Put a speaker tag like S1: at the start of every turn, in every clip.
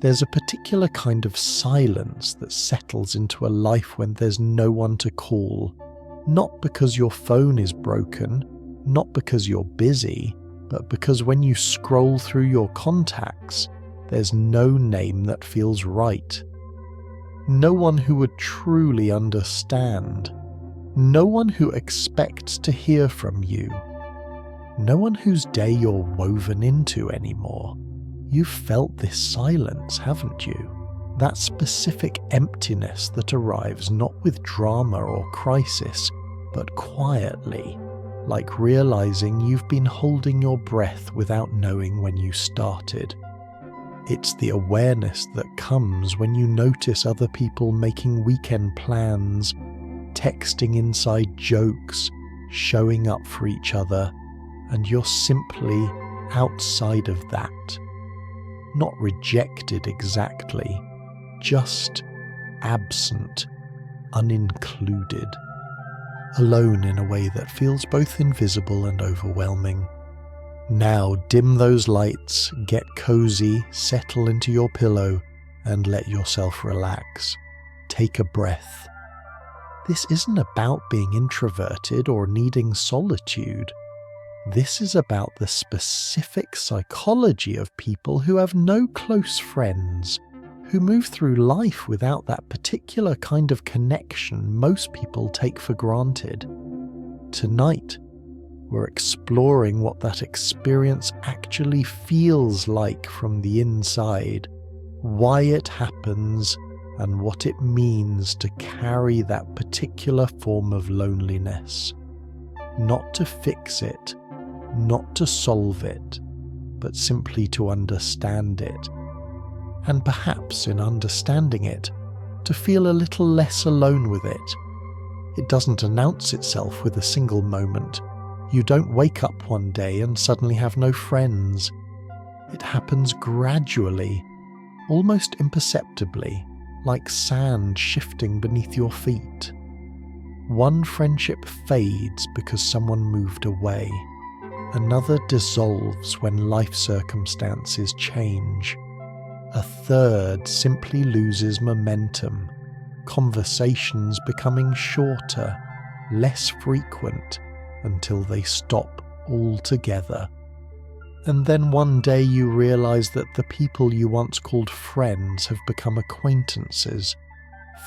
S1: There's a particular kind of silence that settles into a life when there's no one to call, not because your phone is broken, not because you're busy, but because when you scroll through your contacts, there's no name that feels right. No one who would truly understand. No one who expects to hear from you. No one whose day you're woven into anymore. You've felt this silence, haven't you? That specific emptiness that arrives not with drama or crisis, but quietly, like realizing you've been holding your breath without knowing when you started. It's the awareness that comes when you notice other people making weekend plans, texting inside jokes, showing up for each other, and you're simply outside of that. Not rejected exactly, just absent, unincluded. Alone in a way that feels both invisible and overwhelming. Now dim those lights, get cozy, settle into your pillow, and let yourself relax. Take a breath. This isn't about being introverted or needing solitude. This is about the specific psychology of people who have no close friends, who move through life without that particular kind of connection most people take for granted. Tonight, we're exploring what that experience actually feels like from the inside, why it happens, and what it means to carry that particular form of loneliness. Not to fix it, not to solve it, but simply to understand it. And perhaps in understanding it, to feel a little less alone with it. It doesn't announce itself with a single moment. You don't wake up one day and suddenly have no friends. It happens gradually, almost imperceptibly, like sand shifting beneath your feet. One friendship fades because someone moved away. Another dissolves when life circumstances change. A third simply loses momentum, conversations becoming shorter, less frequent, until they stop altogether. And then one day you realize that the people you once called friends have become acquaintances,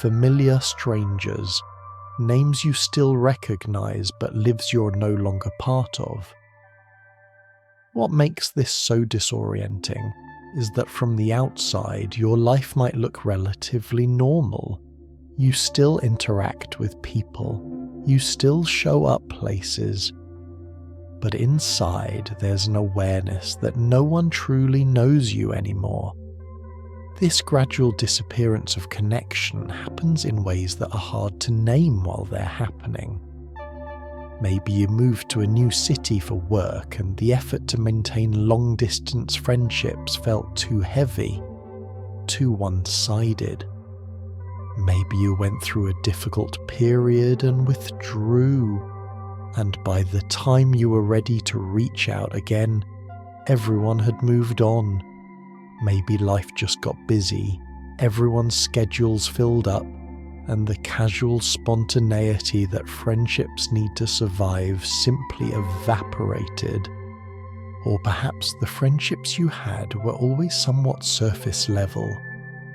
S1: familiar strangers, names you still recognize but lives you're no longer part of. What makes this so disorienting is that from the outside your life might look relatively normal. You still interact with people, you still show up places, but inside there's an awareness that no one truly knows you anymore. This gradual disappearance of connection happens in ways that are hard to name while they're happening. Maybe you moved to a new city for work and the effort to maintain long-distance friendships felt too heavy, too one-sided. Maybe you went through a difficult period and withdrew, and by the time you were ready to reach out again, everyone had moved on. Maybe life just got busy, everyone's schedules filled up, and the casual spontaneity that friendships need to survive simply evaporated. Or perhaps the friendships you had were always somewhat surface level,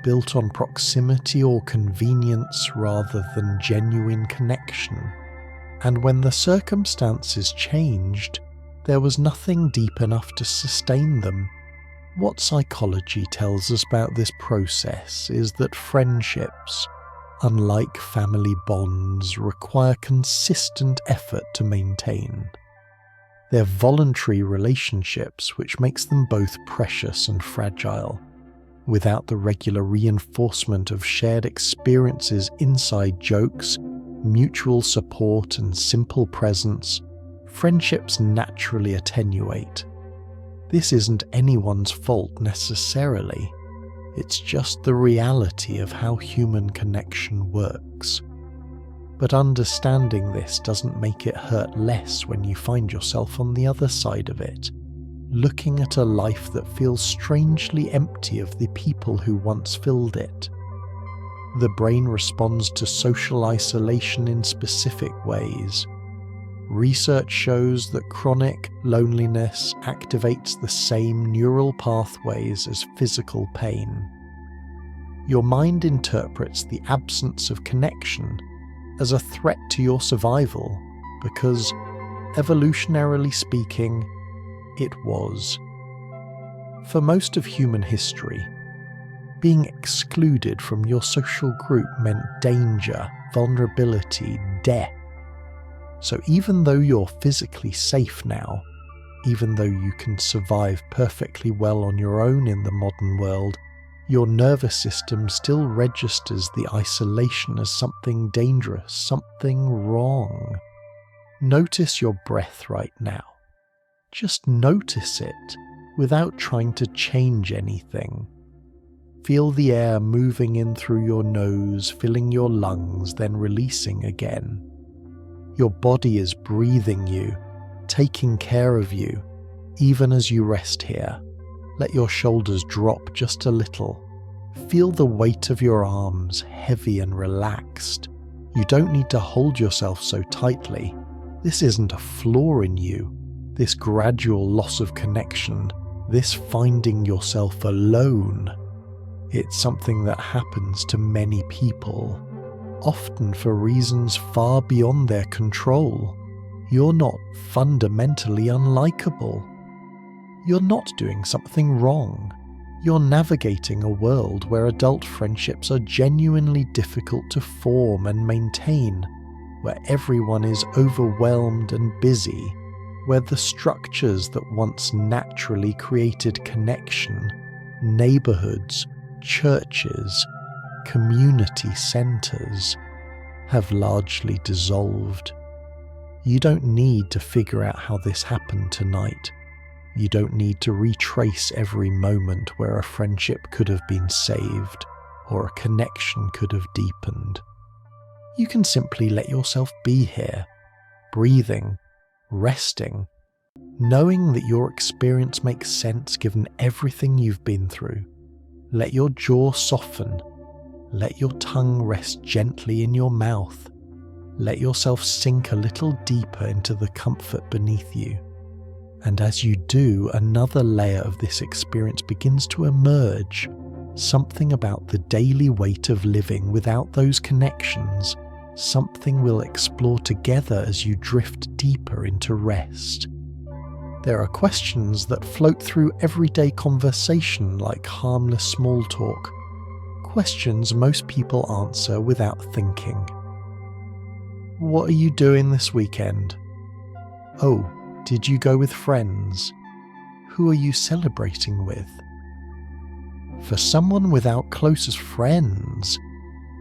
S1: built on proximity or convenience rather than genuine connection. And when the circumstances changed, there was nothing deep enough to sustain them. What psychology tells us about this process is that friendships, unlike family bonds, require consistent effort to maintain. They're voluntary relationships, which makes them both precious and fragile. Without the regular reinforcement of shared experiences, inside jokes, mutual support, and simple presence, friendships naturally attenuate. This isn't anyone's fault necessarily. It's just the reality of how human connection works. But understanding this doesn't make it hurt less when you find yourself on the other side of it. looking at a life that feels strangely empty of the people who once filled it. The brain responds to social isolation in specific ways. Research shows that chronic loneliness activates the same neural pathways as physical pain. Your mind interprets the absence of connection as a threat to your survival because, evolutionarily speaking, it was. For most of human history, being excluded from your social group meant danger, vulnerability, death. So even though you're physically safe now, even though you can survive perfectly well on your own in the modern world, your nervous system still registers the isolation as something dangerous, something wrong. Notice your breath right now. Just notice it without trying to change anything. Feel the air moving in through your nose, filling your lungs, then releasing again. Your body is breathing you, taking care of you, even as you rest here. Let your shoulders drop just a little. Feel the weight of your arms, heavy and relaxed. You don't need to hold yourself so tightly. This isn't a flaw in you. This gradual loss of connection, this finding yourself alone, it's something that happens to many people, often for reasons far beyond their control. You're not fundamentally unlikable. You're not doing something wrong. You're navigating a world where adult friendships are genuinely difficult to form and maintain, where everyone is overwhelmed and busy, where the structures that once naturally created connection, neighborhoods, churches, community centers, have largely dissolved. You don't need to figure out how this happened tonight. You don't need to retrace every moment where a friendship could have been saved or a connection could have deepened. You can simply let yourself be here, breathing, resting, knowing that your experience makes sense given everything you've been through. Let your jaw soften. Let your tongue rest gently in your mouth. Let yourself sink a little deeper into the comfort beneath you. And as you do, another layer of this experience begins to emerge. Something about the daily weight of living without those connections. Something we'll explore together as you drift deeper into rest. There are questions that float through everyday conversation like harmless small talk. Questions most people answer without thinking. What are you doing this weekend? Oh, did you go with friends? Who are you celebrating with? For someone without closest friends,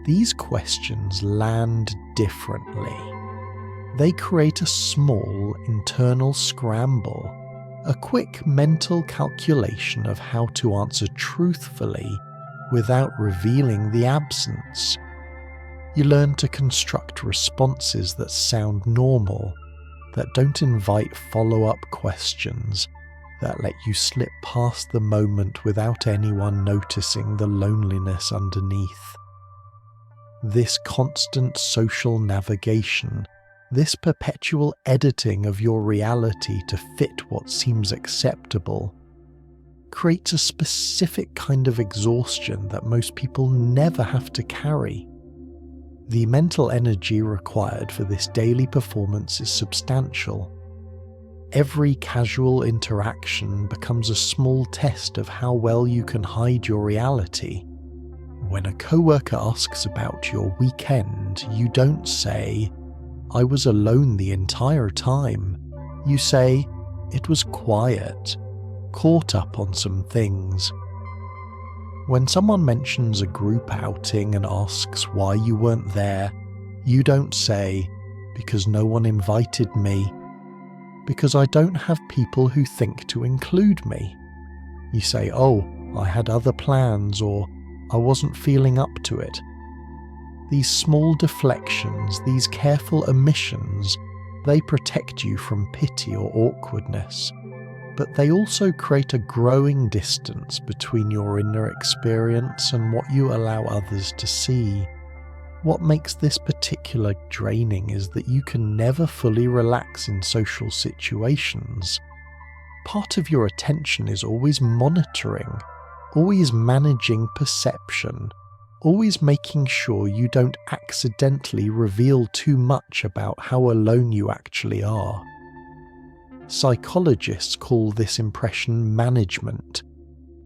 S1: these questions land differently. They create a small internal scramble, a quick mental calculation of how to answer truthfully without revealing the absence. You learn to construct responses that sound normal, that don't invite follow-up questions, that let you slip past the moment without anyone noticing the loneliness underneath. This constant social navigation, this perpetual editing of your reality to fit what seems acceptable, creates a specific kind of exhaustion that most people never have to carry. The mental energy required for this daily performance is substantial. Every casual interaction becomes a small test of how well you can hide your reality. When a coworker asks about your weekend, you don't say, "I was alone the entire time." You say, "It was quiet, caught up on some things." When someone mentions a group outing and asks why you weren't there, you don't say, "Because no one invited me," "Because I don't have people who think to include me." You say, "Oh, I had other plans," or "I wasn't feeling up to it." These small deflections, these careful omissions, they protect you from pity or awkwardness. but they also create a growing distance between your inner experience and what you allow others to see. What makes this particular draining is that you can never fully relax in social situations. Part of your attention is always monitoring, always managing perception, always making sure you don't accidentally reveal too much about how alone you actually are. Psychologists call this impression management,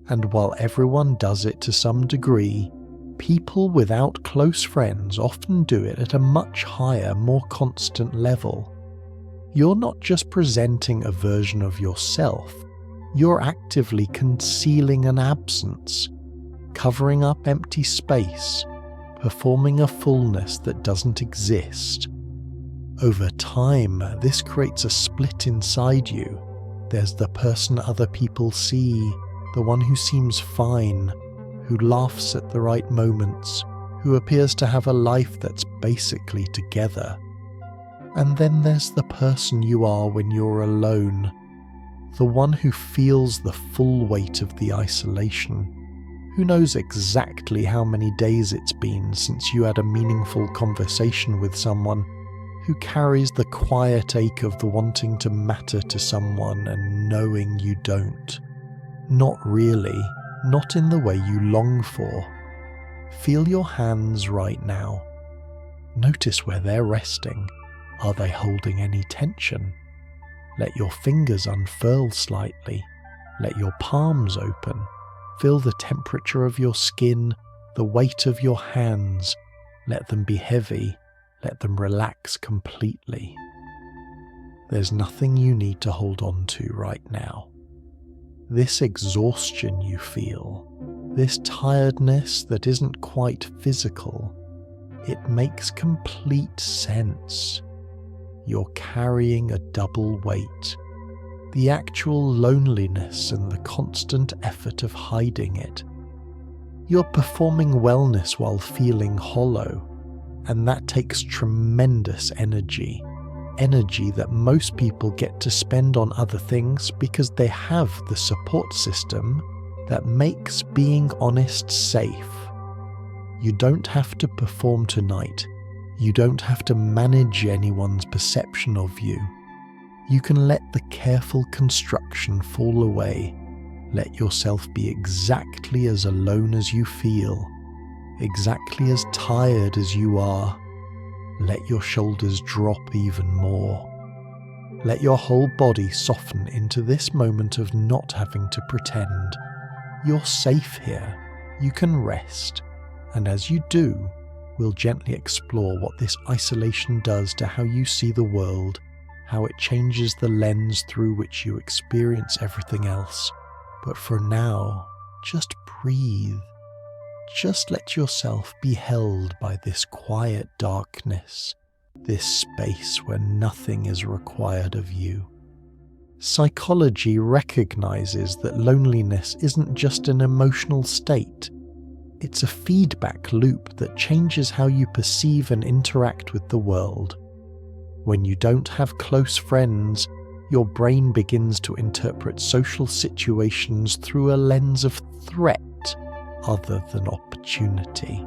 S1: and while everyone does it to some degree, people without close friends often do it at a much higher, more constant level. You're not just presenting a version of yourself, you're actively concealing an absence, covering up empty space, performing a fullness that doesn't exist. Over time, this creates a split inside you. There's the person other people see, the one who seems fine, who laughs at the right moments, who appears to have a life that's basically together. And then there's the person you are when you're alone, the one who feels the full weight of the isolation, who knows exactly how many days it's been since you had a meaningful conversation with someone, who carries the quiet ache of the wanting to matter to someone and knowing you don't. Not really, not in the way you long for. Feel your hands right now. Notice where they're resting. Are they holding any tension? Let your fingers unfurl slightly. Let your palms open. Feel the temperature of your skin, the weight of your hands. Let them be heavy. Let them relax completely. There's nothing you need to hold on to right now. This exhaustion you feel, this tiredness that isn't quite physical, it makes complete sense. You're carrying a double weight. The actual loneliness and the constant effort of hiding it. You're performing wellness while feeling hollow. And that takes tremendous energy that most people get to spend on other things because they have the support system that makes being honest safe. You don't have to perform tonight. You don't have to manage anyone's perception of you. You can let the careful construction fall away. Let yourself be exactly as alone as you feel. Exactly as tired as you are. Let your shoulders drop even more. Let your whole body soften into this moment of not having to pretend. You're safe here. You can rest. And as you do, we'll gently explore what this isolation does to how you see the world, how it changes the lens through which you experience everything else. But for now, just breathe. Just let yourself be held by this quiet darkness, this space where nothing is required of you. Psychology recognizes that loneliness isn't just an emotional state. It's a feedback loop that changes how you perceive and interact with the world. When you don't have close friends, your brain begins to interpret social situations through a lens of threat other than opportunity.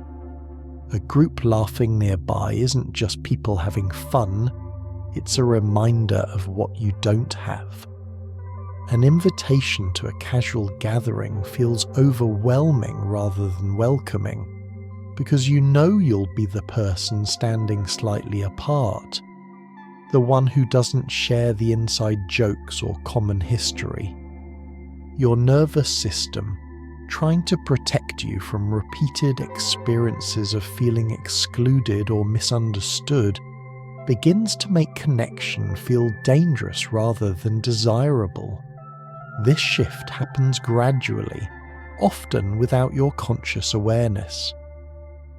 S1: A group laughing nearby isn't just people having fun, it's a reminder of what you don't have. An invitation to a casual gathering feels overwhelming rather than welcoming, because you know you'll be the person standing slightly apart, the one who doesn't share the inside jokes or common history. Your nervous system, trying to protect you from repeated experiences of feeling excluded or misunderstood, begins to make connection feel dangerous rather than desirable. This shift happens gradually, often without your conscious awareness.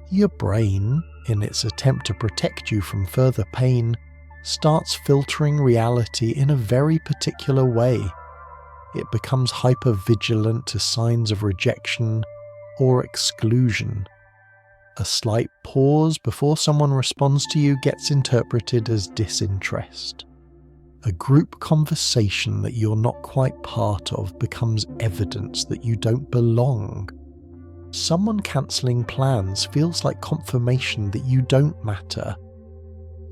S1: Your brain, in its attempt to protect you from further pain, starts filtering reality in a very particular way. It becomes hypervigilant to signs of rejection or exclusion. A slight pause before someone responds to you gets interpreted as disinterest. A group conversation that you're not quite part of becomes evidence that you don't belong. Someone cancelling plans feels like confirmation that you don't matter.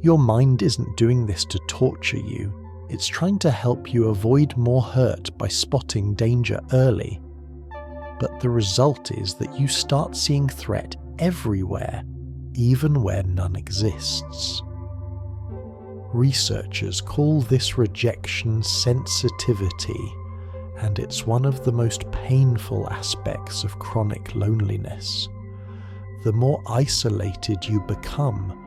S1: Your mind isn't doing this to torture you, it's trying to help you avoid more hurt by spotting danger early. But the result is that you start seeing threat everywhere, even where none exists. Researchers call this rejection sensitivity, and it's one of the most painful aspects of chronic loneliness. The more isolated you become,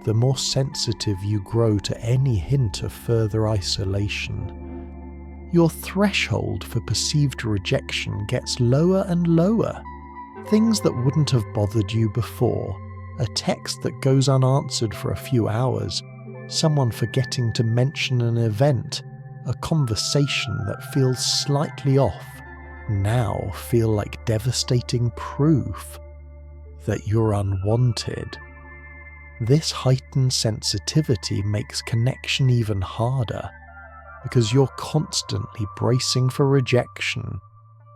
S1: the more sensitive you grow to any hint of further isolation. Your threshold for perceived rejection gets lower and lower. Things that wouldn't have bothered you before, a text that goes unanswered for a few hours, someone forgetting to mention an event, a conversation that feels slightly off, now feel like devastating proof that you're unwanted. This heightened sensitivity makes connection even harder, because you're constantly bracing for rejection,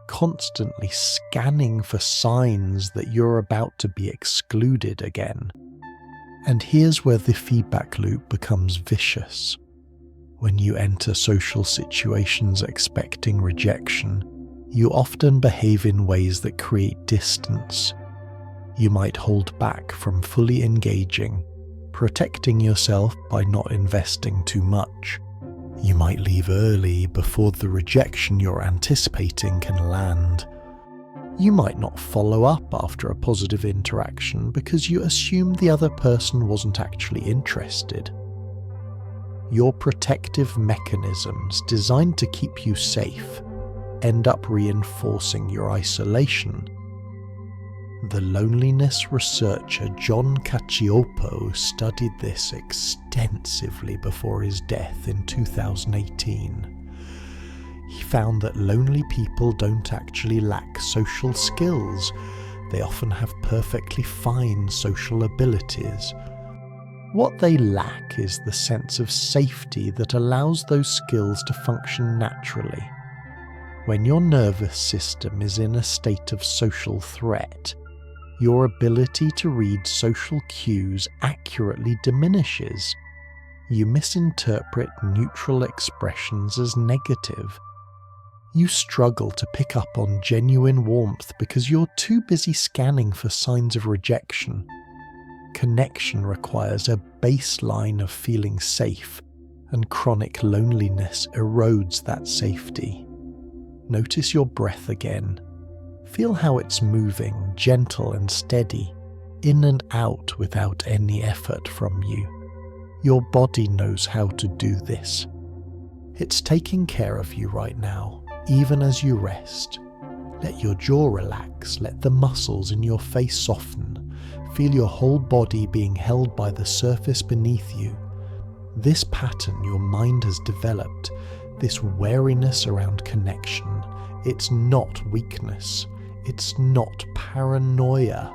S1: constantly scanning for signs that you're about to be excluded again. And here's where the feedback loop becomes vicious. When you enter social situations expecting rejection, you often behave in ways that create distance. You might hold back from fully engaging, protecting yourself by not investing too much. You might leave early before the rejection you're anticipating can land. You might not follow up after a positive interaction because you assumed the other person wasn't actually interested. Your protective mechanisms designed to keep you safe end up reinforcing your isolation. The loneliness researcher John Cacioppo studied this extensively before his death in 2018. He found that lonely people don't actually lack social skills. They often have perfectly fine social abilities. What they lack is the sense of safety that allows those skills to function naturally. When your nervous system is in a state of social threat, your ability to read social cues accurately diminishes. You misinterpret neutral expressions as negative. You struggle to pick up on genuine warmth because you're too busy scanning for signs of rejection. Connection requires a baseline of feeling safe, and chronic loneliness erodes that safety. Notice your breath again. Feel how it's moving, gentle and steady, in and out without any effort from you. Your body knows how to do this. It's taking care of you right now, even as you rest. Let your jaw relax, let the muscles in your face soften. Feel your whole body being held by the surface beneath you. This pattern your mind has developed, this wariness around connection, it's not weakness. It's not paranoia.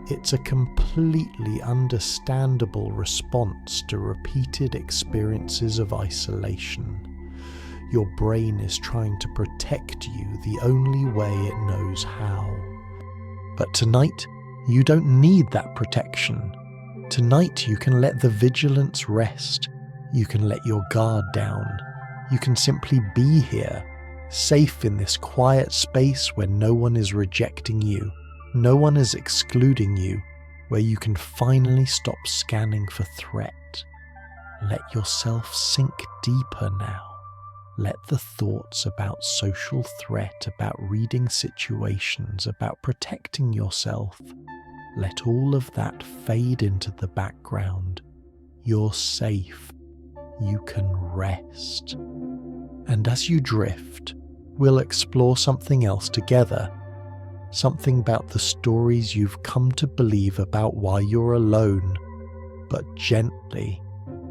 S1: It's a completely understandable response to repeated experiences of isolation. Your brain is trying to protect you the only way it knows how. But tonight, you don't need that protection. Tonight you can let the vigilance rest. You can let your guard down. You can simply be here, safe in this quiet space where no one is rejecting you, no one is excluding you, where you can finally stop scanning for threat. Let yourself sink deeper now. Let the thoughts about social threat, about reading situations, about protecting yourself, let all of that fade into the background. You're safe. You can rest. And as you drift, we'll explore something else together. Something about the stories you've come to believe about why you're alone, but gently,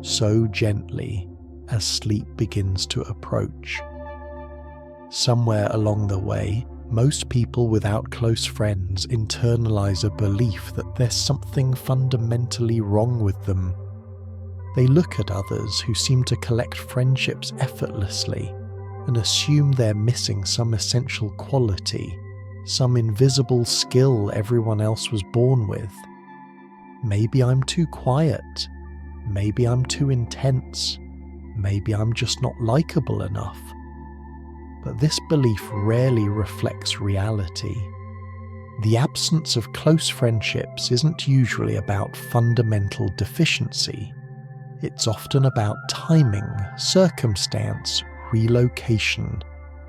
S1: so gently, as sleep begins to approach. Somewhere along the way, most people without close friends internalize a belief that there's something fundamentally wrong with them. They look at others who seem to collect friendships effortlessly and assume they're missing some essential quality, some invisible skill everyone else was born with. Maybe I'm too quiet. Maybe I'm too intense. Maybe I'm just not likable enough. But this belief rarely reflects reality. The absence of close friendships isn't usually about fundamental deficiency. It's often about timing, circumstance, relocation,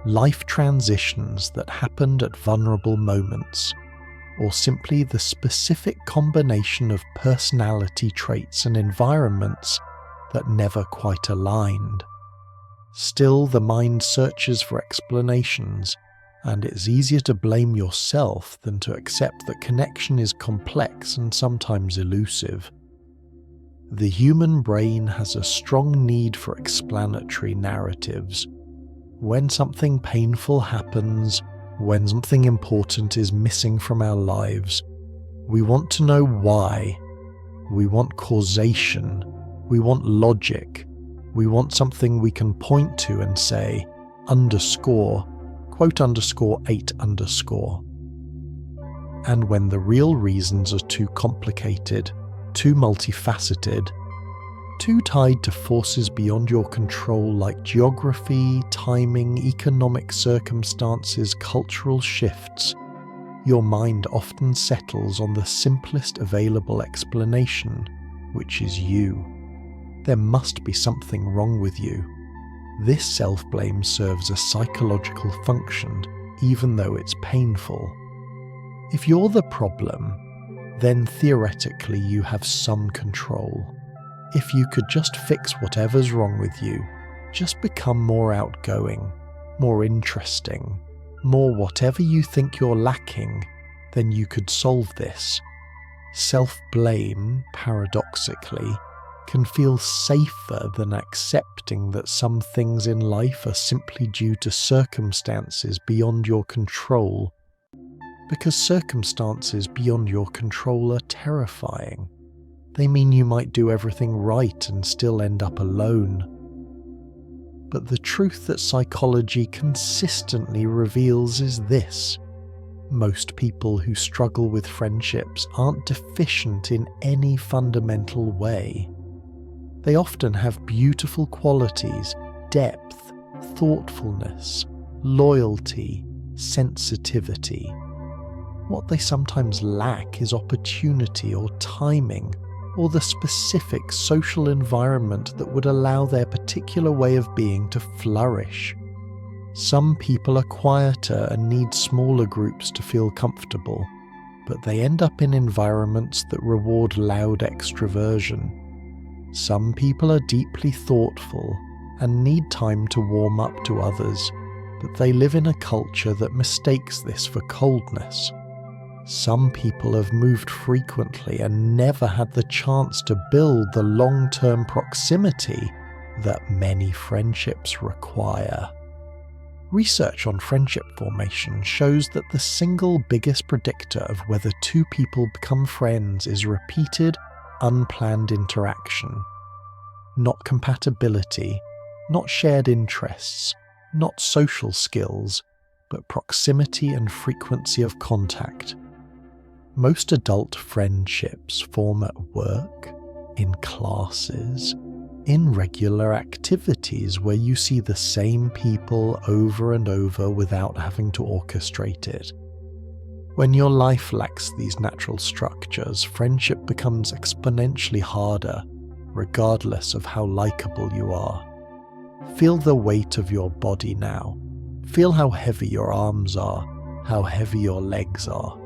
S1: life transitions that happened at vulnerable moments, or simply the specific combination of personality traits and environments that never quite aligned. Still, the mind searches for explanations, and it's easier to blame yourself than to accept that connection is complex and sometimes elusive. The human brain has a strong need for explanatory narratives. When something painful happens, when something important is missing from our lives, we want to know why. We want causation. We want logic. We want something we can point to and say, underscore, quote underscore 8 underscore. And when the real reasons are too complicated, too multifaceted, too tied to forces beyond your control like geography, timing, economic circumstances, cultural shifts, your mind often settles on the simplest available explanation, which is you. There must be something wrong with you. This self-blame serves a psychological function, even though it's painful. If you're the problem, then theoretically you have some control. If you could just fix whatever's wrong with you, just become more outgoing, more interesting, more whatever you think you're lacking, then you could solve this. Self-blame, paradoxically, can feel safer than accepting that some things in life are simply due to circumstances beyond your control, because circumstances beyond your control are terrifying. They mean you might do everything right and still end up alone. But the truth that psychology consistently reveals is this: most people who struggle with friendships aren't deficient in any fundamental way. They often have beautiful qualities, depth, thoughtfulness, loyalty, sensitivity. What they sometimes lack is opportunity or timing, or the specific social environment that would allow their particular way of being to flourish. Some people are quieter and need smaller groups to feel comfortable, but they end up in environments that reward loud extroversion. Some people are deeply thoughtful and need time to warm up to others, but they live in a culture that mistakes this for coldness. Some people have moved frequently and never had the chance to build the long-term proximity that many friendships require. Research on friendship formation shows that the single biggest predictor of whether two people become friends is repeated, unplanned interaction. Not compatibility, not shared interests, not social skills, but proximity and frequency of contact. Most adult friendships form at work, in classes, in regular activities where you see the same people over and over without having to orchestrate it. When your life lacks these natural structures, friendship becomes exponentially harder, regardless of how likable you are. Feel the weight of your body now. Feel how heavy your arms are, how heavy your legs are.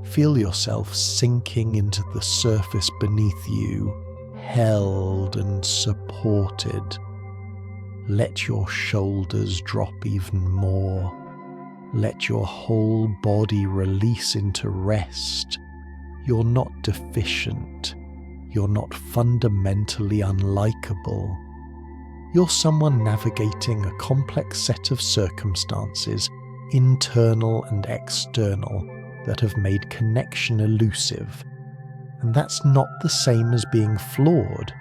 S1: Feel yourself sinking into the surface beneath you, held and supported. Let your shoulders drop even more. Let your whole body release into rest. You're not deficient. You're not fundamentally unlikable. You're someone navigating a complex set of circumstances, internal and external, that have made connection elusive. And that's not the same as being flawed.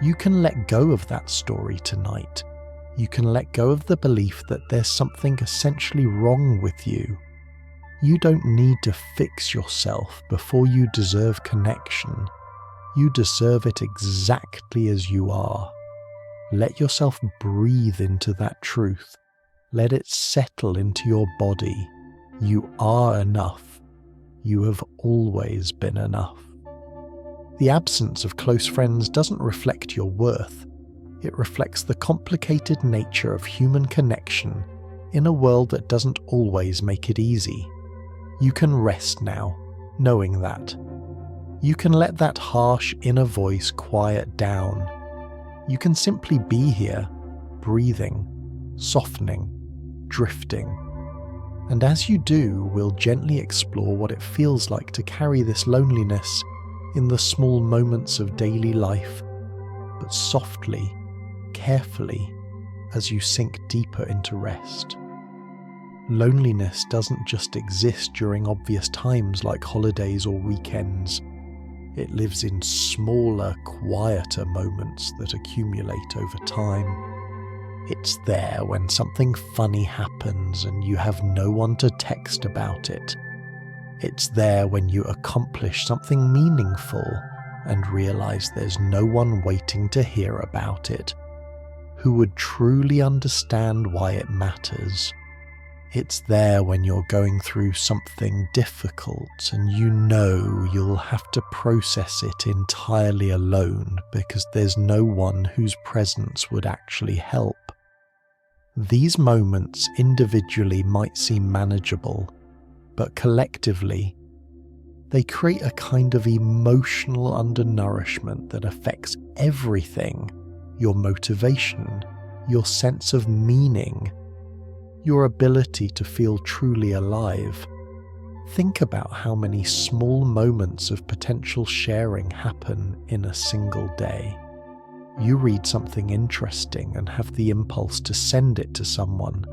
S1: You can let go of that story tonight. You can let go of the belief that there's something essentially wrong with you. You don't need to fix yourself before you deserve connection. You deserve it exactly as you are. Let yourself breathe into that truth. Let it settle into your body. You are enough. You have always been enough. The absence of close friends doesn't reflect your worth. It reflects the complicated nature of human connection in a world that doesn't always make it easy. You can rest now, knowing that. You can let that harsh inner voice quiet down. You can simply be here, breathing, softening, drifting. And as you do, we'll gently explore what it feels like to carry this loneliness in the small moments of daily life, but softly, carefully, as you sink deeper into rest. Loneliness doesn't just exist during obvious times like holidays or weekends. It lives in smaller, quieter moments that accumulate over time. It's there when something funny happens and you have no one to text about it. It's there when you accomplish something meaningful and realize there's no one waiting to hear about it, who would truly understand why it matters. It's there when you're going through something difficult and you know you'll have to process it entirely alone because there's no one whose presence would actually help. These moments individually might seem manageable, but collectively, they create a kind of emotional undernourishment that affects everything: your motivation, your sense of meaning, your ability to feel truly alive. Think about how many small moments of potential sharing happen in a single day. You read something interesting and have the impulse to send it to someone.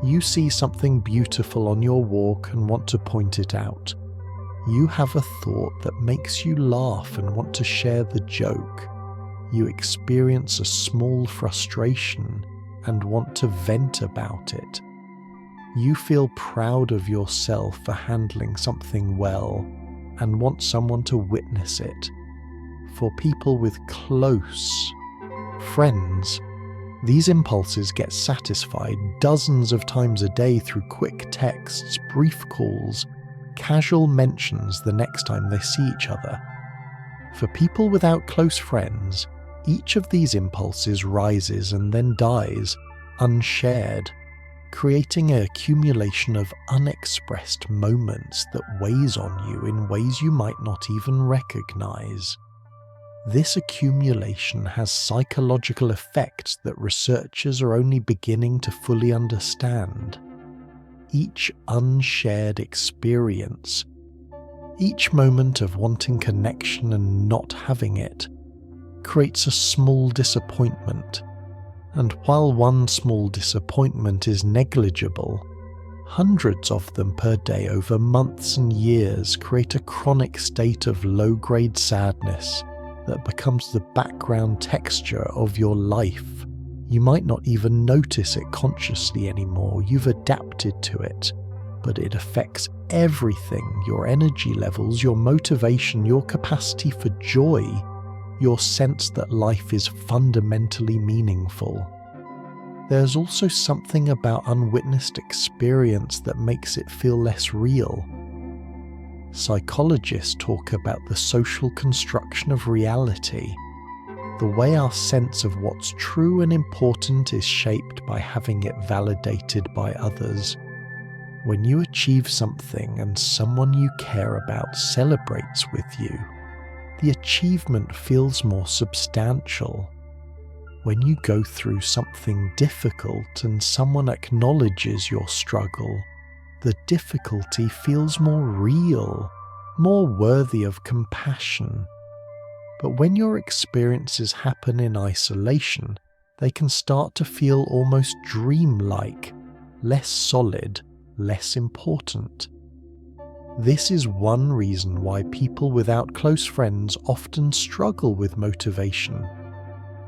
S1: You see something beautiful on your walk and want to point it out. You have a thought that makes you laugh and want to share the joke. You experience a small frustration and want to vent about it. You feel proud of yourself for handling something well and want someone to witness it. For people with close friends, these impulses get satisfied dozens of times a day through quick texts, brief calls, casual mentions the next time they see each other. For people without close friends, each of these impulses rises and then dies, unshared, creating an accumulation of unexpressed moments that weighs on you in ways you might not even recognize. This accumulation has psychological effects that researchers are only beginning to fully understand. Each unshared experience, each moment of wanting connection and not having it, creates a small disappointment. And while one small disappointment is negligible, hundreds of them per day over months and years create a chronic state of low-grade sadness that becomes the background texture of your life. You might not even notice it consciously anymore. You've adapted to it, but it affects everything: your energy levels, your motivation, your capacity for joy, your sense that life is fundamentally meaningful. There's also something about unwitnessed experience that makes it feel less real. Psychologists talk about the social construction of reality, the way our sense of what's true and important is shaped by having it validated by others. When you achieve something and someone you care about celebrates with you, the achievement feels more substantial. When you go through something difficult and someone acknowledges your struggle, the difficulty feels more real, more worthy of compassion. But when your experiences happen in isolation, they can start to feel almost dreamlike, less solid, less important. This is one reason why people without close friends often struggle with motivation.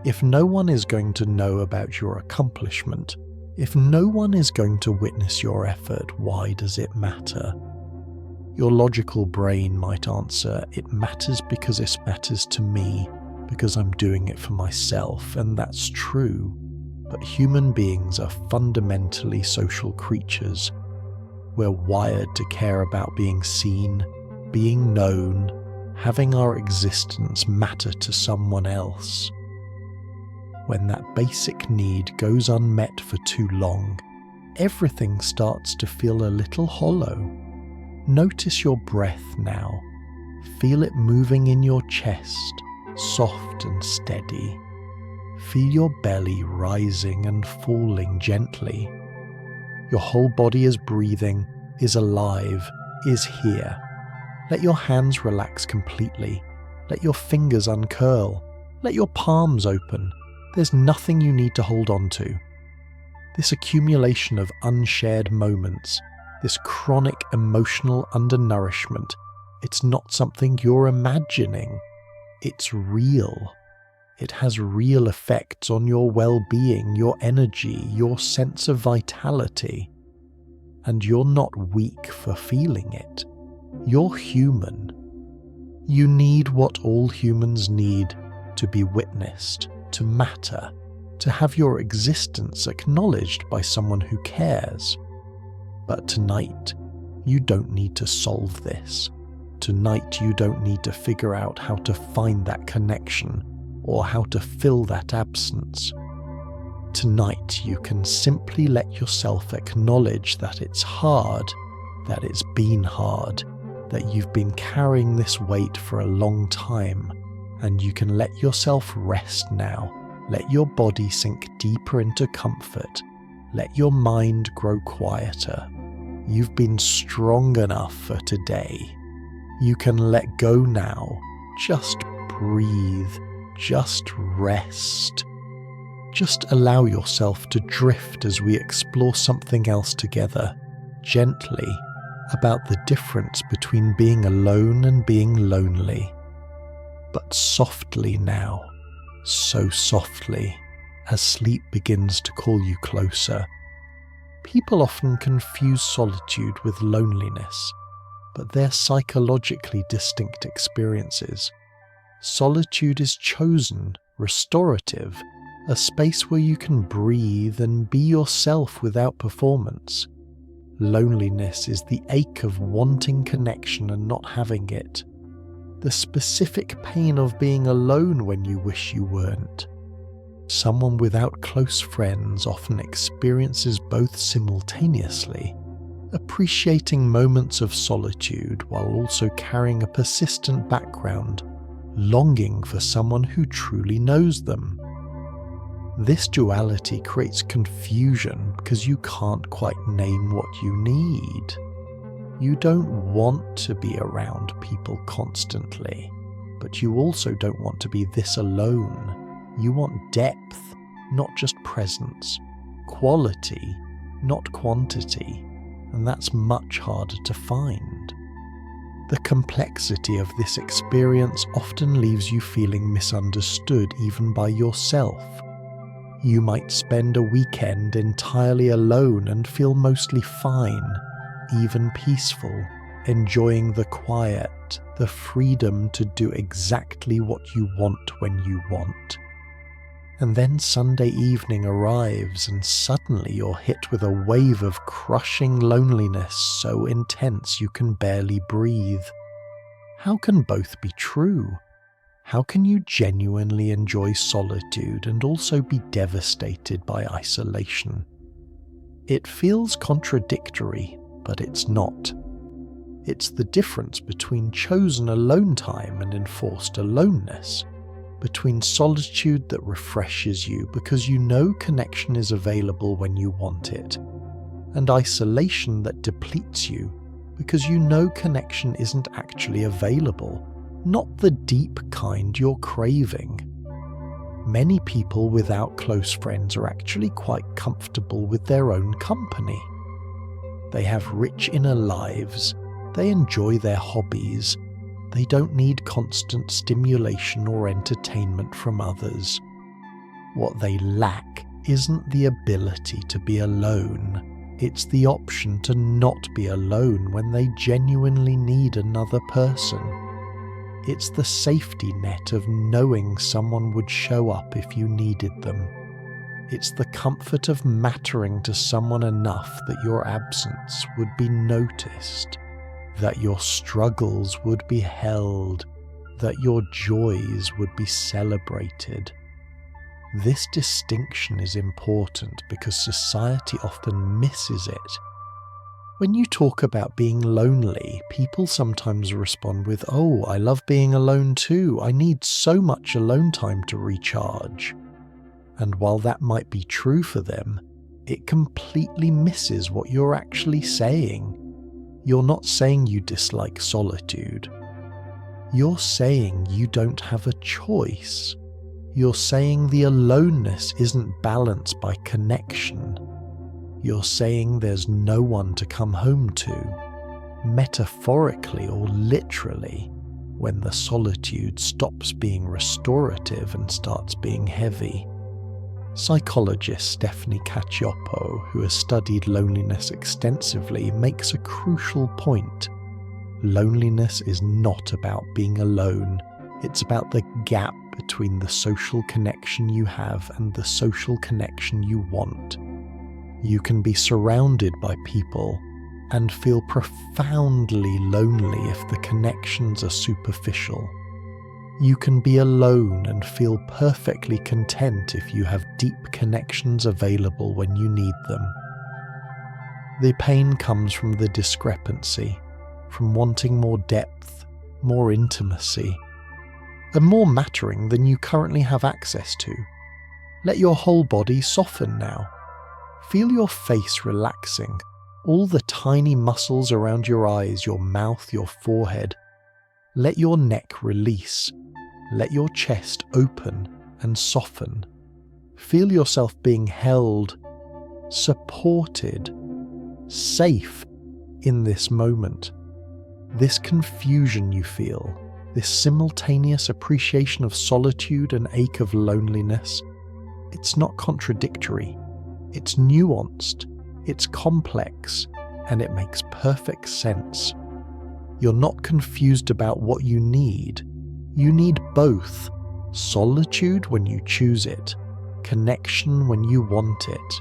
S1: If no one is going to know about your accomplishment, if no one is going to witness your effort, why does it matter? Your logical brain might answer, it matters because it matters to me, because I'm doing it for myself, and that's true. But human beings are fundamentally social creatures. We're wired to care about being seen, being known, having our existence matter to someone else. When that basic need goes unmet for too long, everything starts to feel a little hollow. Notice your breath now. Feel it moving in your chest, soft and steady. Feel your belly rising and falling gently. Your whole body is breathing, is alive, is here. Let your hands relax completely. Let your fingers uncurl. Let your palms open. There's nothing you need to hold on to. This accumulation of unshared moments, this chronic emotional undernourishment, it's not something you're imagining. It's real. It has real effects on your well-being, your energy, your sense of vitality. And you're not weak for feeling it. You're human. You need what all humans need: to be witnessed, to matter, to have your existence acknowledged by someone who cares. But tonight, you don't need to solve this. Tonight, you don't need to figure out how to find that connection or how to fill that absence. Tonight, you can simply let yourself acknowledge that it's hard, that it's been hard, that you've been carrying this weight for a long time, and you can let yourself rest now. Let your body sink deeper into comfort. Let your mind grow quieter. You've been strong enough for today. You can let go now. Just breathe. Just rest. Just allow yourself to drift as we explore something else together, gently, about the difference between being alone and being lonely. But softly now, so softly, as sleep begins to call you closer. People often confuse solitude with loneliness, but they're psychologically distinct experiences. Solitude is chosen, restorative, a space where you can breathe and be yourself without performance. Loneliness is the ache of wanting connection and not having it. The specific pain of being alone when you wish you weren't. Someone without close friends often experiences both simultaneously, appreciating moments of solitude while also carrying a persistent background, longing for someone who truly knows them. This duality creates confusion because you can't quite name what you need. You don't want to be around people constantly, but you also don't want to be this alone. You want depth, not just presence, quality, not quantity, and that's much harder to find. The complexity of this experience often leaves you feeling misunderstood even by yourself. You might spend a weekend entirely alone and feel mostly fine, even peaceful, enjoying the quiet, the freedom to do exactly what you want when you want. And then Sunday evening arrives and suddenly you're hit with a wave of crushing loneliness so intense you can barely breathe. How can both be true? How can you genuinely enjoy solitude and also be devastated by isolation? It feels contradictory, but it's not. It's the difference between chosen alone time and enforced aloneness, between solitude that refreshes you because you know connection is available when you want it, and isolation that depletes you because you know connection isn't actually available, not the deep kind you're craving. Many people without close friends are actually quite comfortable with their own company. They have rich inner lives, they enjoy their hobbies, they don't need constant stimulation or entertainment from others. What they lack isn't the ability to be alone, it's the option to not be alone when they genuinely need another person. It's the safety net of knowing someone would show up if you needed them. It's the comfort of mattering to someone enough that your absence would be noticed, that your struggles would be held, that your joys would be celebrated. This distinction is important because society often misses it. When you talk about being lonely, people sometimes respond with, "Oh, I love being alone too. I need so much alone time to recharge." And while that might be true for them, it completely misses what you're actually saying. You're not saying you dislike solitude. You're saying you don't have a choice. You're saying the aloneness isn't balanced by connection. You're saying there's no one to come home to, metaphorically or literally, when the solitude stops being restorative and starts being heavy. Psychologist Stephanie Cacioppo, who has studied loneliness extensively, makes a crucial point. Loneliness is not about being alone. It's about the gap between the social connection you have and the social connection you want. You can be surrounded by people and feel profoundly lonely if the connections are superficial. You can be alone and feel perfectly content if you have deep connections available when you need them. The pain comes from the discrepancy, from wanting more depth, more intimacy, and more mattering than you currently have access to. Let your whole body soften now. Feel your face relaxing, all the tiny muscles around your eyes, your mouth, your forehead. Let your neck release. Let your chest open and soften. Feel yourself being held, supported, safe in this moment. This confusion you feel, this simultaneous appreciation of solitude and ache of loneliness, it's not contradictory. It's nuanced, it's complex, and it makes perfect sense. You're not confused about what you need. You need both. Solitude when you choose it, connection when you want it.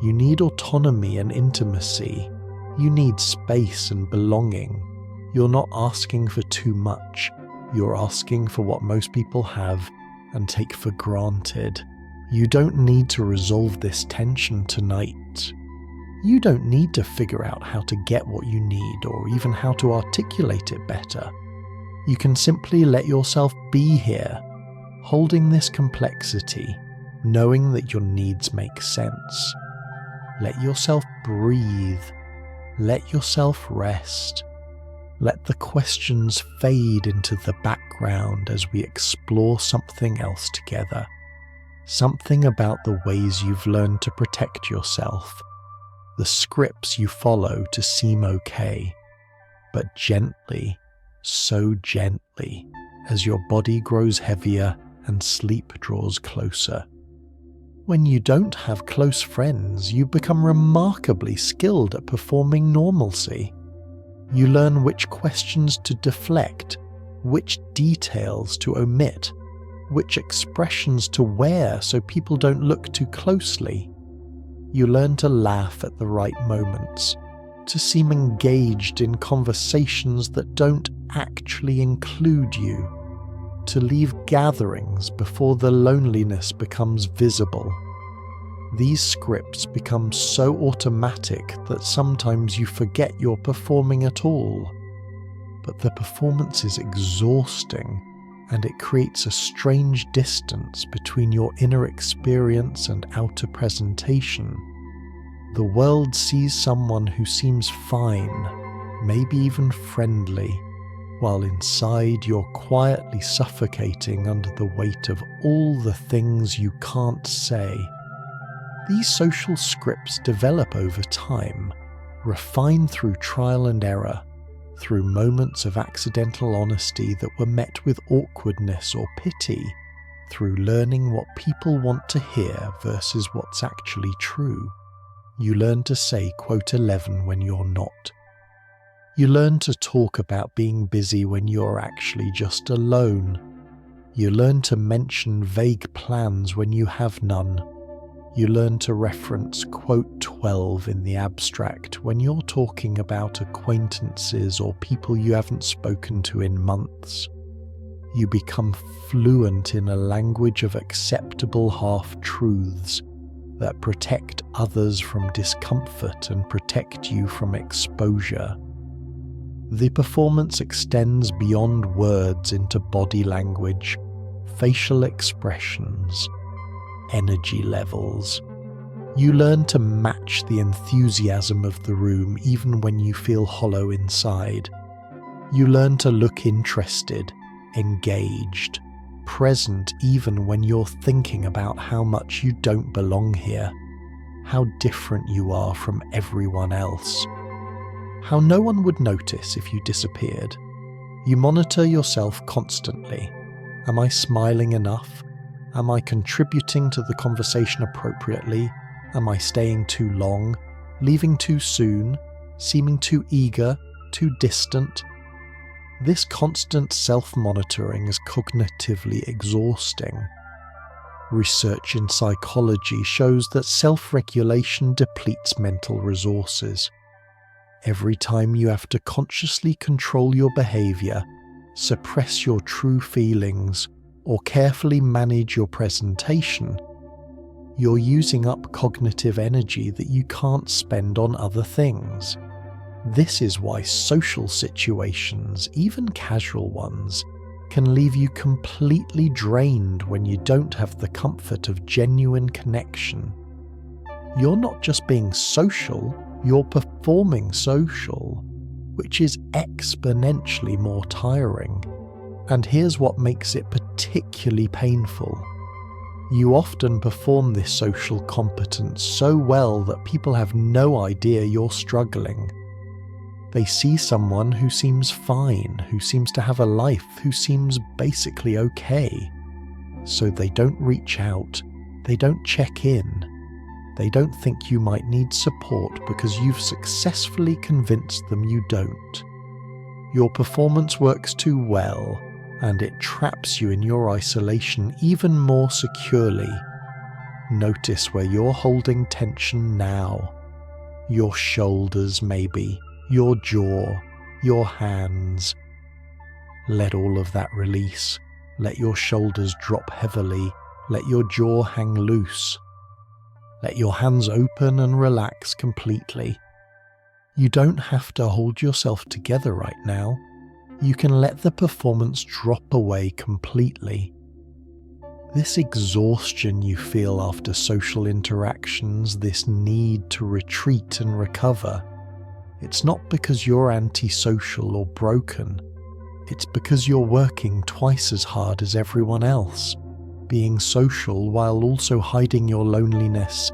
S1: You need autonomy and intimacy. You need space and belonging. You're not asking for too much. You're asking for what most people have and take for granted. You don't need to resolve this tension tonight. You don't need to figure out how to get what you need or even how to articulate it better. You can simply let yourself be here, holding this complexity, knowing that your needs make sense. Let yourself breathe. Let yourself rest. Let the questions fade into the background as we explore something else together. Something about the ways you've learned to protect yourself, the scripts you follow to seem okay, but gently, so gently, as your body grows heavier and sleep draws closer. When you don't have close friends, you become remarkably skilled at performing normalcy. You learn which questions to deflect, which details to omit, which expressions to wear so people don't look too closely. You learn to laugh at the right moments, to seem engaged in conversations that don't actually include you, to leave gatherings before the loneliness becomes visible. These scripts become so automatic that sometimes you forget you're performing at all. But the performance is exhausting, and it creates a strange distance between your inner experience and outer presentation. The world sees someone who seems fine, maybe even friendly, while inside you're quietly suffocating under the weight of all the things you can't say. These social scripts develop over time, refined through trial and error, through moments of accidental honesty that were met with awkwardness or pity, through learning what people want to hear versus what's actually true. You learn to say quote 11 when you're not. You learn to talk about being busy when you're actually just alone. You learn to mention vague plans when you have none. You learn to reference quote 12 in the abstract when you're talking about acquaintances or people you haven't spoken to in months. You become fluent in a language of acceptable half-truths that protect others from discomfort and protect you from exposure. The performance extends beyond words into body language, facial expressions, energy levels. You learn to match the enthusiasm of the room even when you feel hollow inside. You learn to look interested, engaged, present even when you're thinking about how much you don't belong here, how different you are from everyone else, how no one would notice if you disappeared. You monitor yourself constantly. Am I smiling enough? Am I contributing to the conversation appropriately? Am I staying too long? Leaving too soon? Seeming too eager? Too distant? This constant self-monitoring is cognitively exhausting. Research in psychology shows that self-regulation depletes mental resources. Every time you have to consciously control your behavior, suppress your true feelings, or carefully manage your presentation, you're using up cognitive energy that you can't spend on other things. This is why social situations, even casual ones, can leave you completely drained when you don't have the comfort of genuine connection. You're not just being social, you're performing social, which is exponentially more tiring. And here's what makes it particularly painful. You often perform this social competence so well that people have no idea you're struggling. They see someone who seems fine, who seems to have a life, who seems basically okay. So they don't reach out, they don't check in, they don't think you might need support because you've successfully convinced them you don't. Your performance works too well, and it traps you in your isolation even more securely. Notice where you're holding tension now. Your shoulders maybe, your jaw, your hands. Let all of that release. Let your shoulders drop heavily. Let your jaw hang loose. Let your hands open and relax completely. You don't have to hold yourself together right now. You can let the performance drop away completely. This exhaustion you feel after social interactions, this need to retreat and recover, it's not because you're antisocial or broken. It's because you're working twice as hard as everyone else, being social while also hiding your loneliness,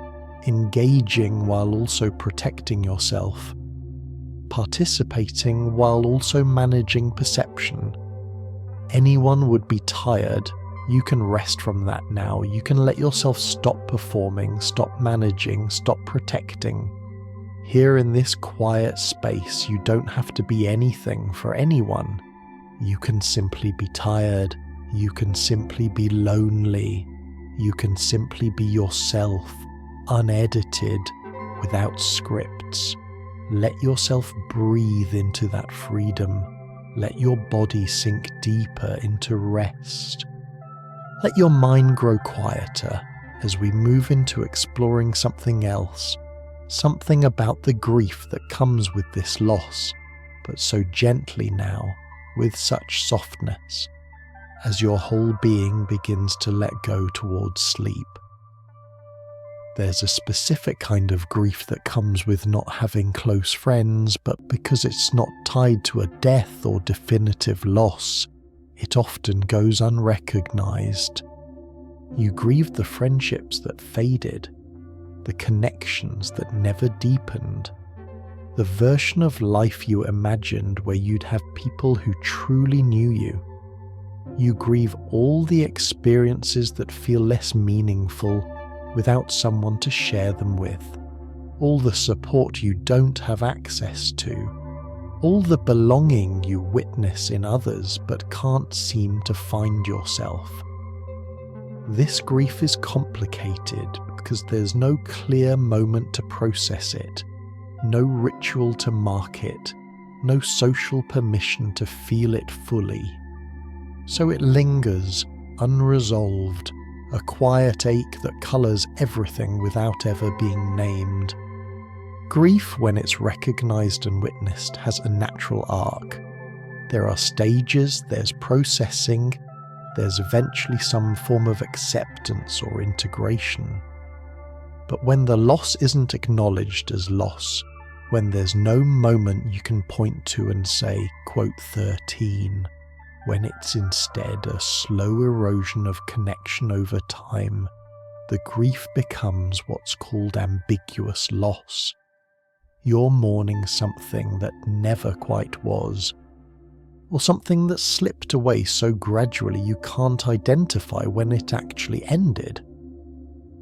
S1: engaging while also protecting yourself, participating while also managing perception. Anyone would be tired. You can rest from that now. You can let yourself stop performing, stop managing, stop protecting. Here in this quiet space, you don't have to be anything for anyone. You can simply be tired. You can simply be lonely. You can simply be yourself, unedited, without scripts. Let yourself breathe into that freedom. Let your body sink deeper into rest. Let your mind grow quieter as we move into exploring something else, something about the grief that comes with this loss, but so gently now, with such softness, as your whole being begins to let go towards sleep. There's a specific kind of grief that comes with not having close friends, but because it's not tied to a death or definitive loss, it often goes unrecognized. You grieve the friendships that faded, the connections that never deepened, the version of life you imagined where you'd have people who truly knew you. You grieve all the experiences that feel less meaningful without someone to share them with, all the support you don't have access to, all the belonging you witness in others but can't seem to find yourself. This grief is complicated because there's no clear moment to process it, no ritual to mark it, no social permission to feel it fully. So it lingers, unresolved, a quiet ache that colours everything without ever being named. Grief, when it's recognised and witnessed, has a natural arc. There are stages, there's processing, there's eventually some form of acceptance or integration. But when the loss isn't acknowledged as loss, when there's no moment you can point to and say, quote 13, when it's instead a slow erosion of connection over time, the grief becomes what's called ambiguous loss. You're mourning something that never quite was, or something that slipped away so gradually you can't identify when it actually ended.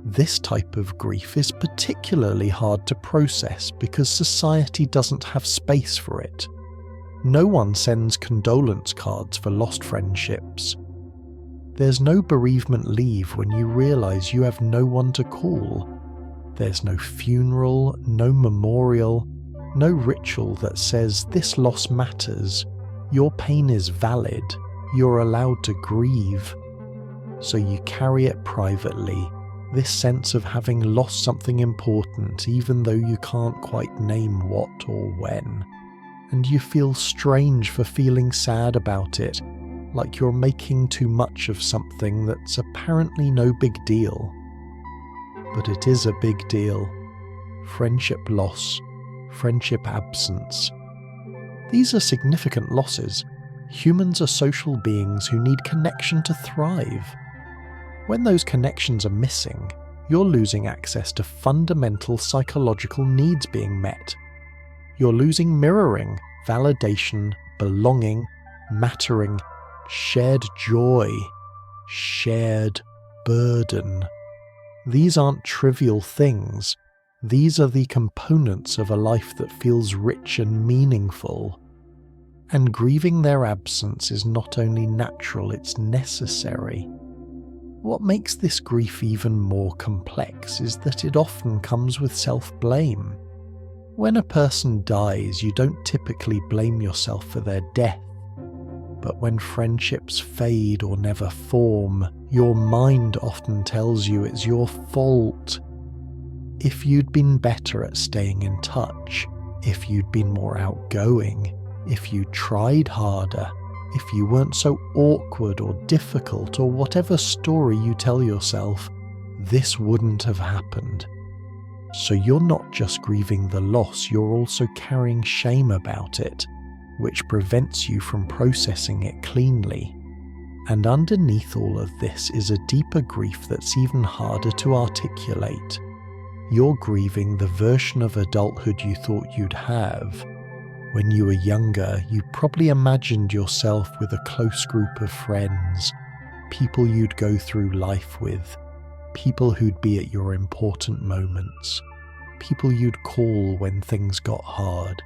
S1: This type of grief is particularly hard to process because society doesn't have space for it. No one sends condolence cards for lost friendships. There's no bereavement leave when you realise you have no one to call. There's no funeral, no memorial, no ritual that says this loss matters, your pain is valid, you're allowed to grieve. So you carry it privately, this sense of having lost something important even though you can't quite name what or when. And you feel strange for feeling sad about it, like you're making too much of something that's apparently no big deal. But it is a big deal. Friendship loss, friendship absence. These are significant losses. Humans are social beings who need connection to thrive. When those connections are missing, you're losing access to fundamental psychological needs being met. You're losing mirroring, validation, belonging, mattering, shared joy, shared burden. These aren't trivial things. These are the components of a life that feels rich and meaningful. And grieving their absence is not only natural, it's necessary. What makes this grief even more complex is that it often comes with self-blame. When a person dies, you don't typically blame yourself for their death. But when friendships fade or never form, your mind often tells you it's your fault. If you'd been better at staying in touch, if you'd been more outgoing, if you tried harder, if you weren't so awkward or difficult or whatever story you tell yourself, this wouldn't have happened. So you're not just grieving the loss, you're also carrying shame about it, which prevents you from processing it cleanly. And underneath all of this is a deeper grief that's even harder to articulate. You're grieving the version of adulthood you thought you'd have. When you were younger, you probably imagined yourself with a close group of friends, people you'd go through life with, people who'd be at your important moments, people you'd call when things got hard.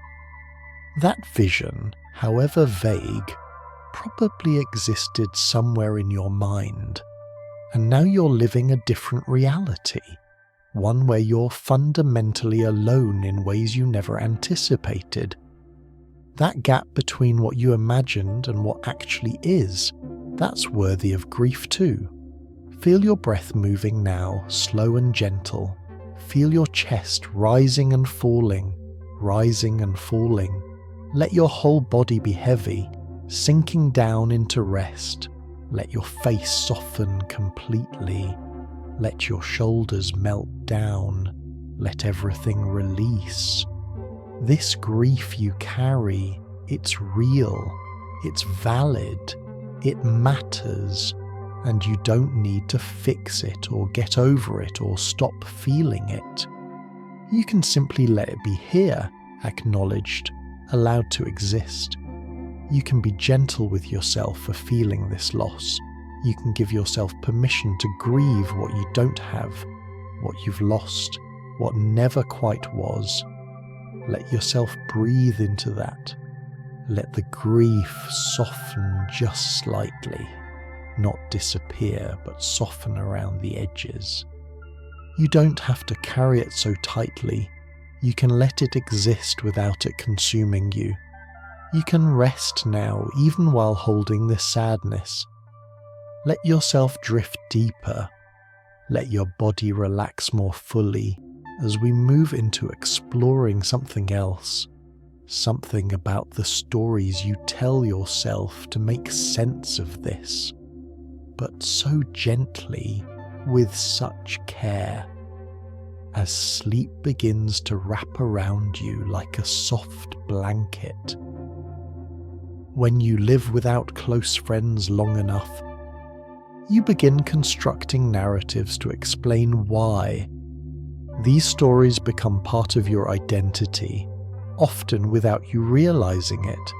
S1: That vision, however vague, probably existed somewhere in your mind, and now you're living a different reality, one where you're fundamentally alone in ways you never anticipated. That gap between what you imagined and what actually is, that's worthy of grief too. Feel your breath moving now, slow and gentle. Feel your chest rising and falling, rising and falling. Let your whole body be heavy, sinking down into rest. Let your face soften completely. Let your shoulders melt down. Let everything release. This grief you carry, it's real, it's valid, it matters, and you don't need to fix it or get over it or stop feeling it. You can simply let it be here, acknowledged, allowed to exist. You can be gentle with yourself for feeling this loss. You can give yourself permission to grieve what you don't have, what you've lost, what never quite was. Let yourself breathe into that. Let the grief soften just slightly, not disappear, but soften around the edges. You don't have to carry it so tightly. You can let it exist without it consuming you. You can rest now, even while holding this sadness. Let yourself drift deeper. Let your body relax more fully as we move into exploring something else, something about the stories you tell yourself to make sense of this, but so gently, with such care, as sleep begins to wrap around you like a soft blanket. When you live without close friends long enough, you begin constructing narratives to explain why. These stories become part of your identity, often without you realizing it.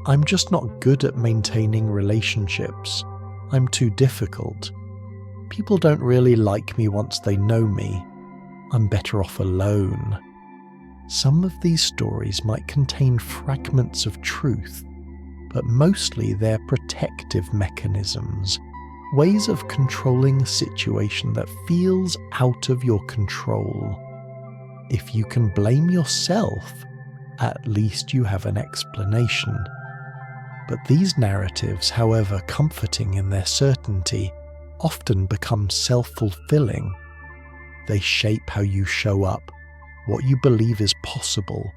S1: I'm just not good at maintaining relationships. I'm too difficult. People don't really like me once they know me. I'm better off alone. Some of these stories might contain fragments of truth, but mostly they're protective mechanisms, ways of controlling a situation that feels out of your control. If you can blame yourself, at least you have an explanation. But these narratives, however comforting in their certainty, often become self-fulfilling. They shape how you show up, what you believe is possible,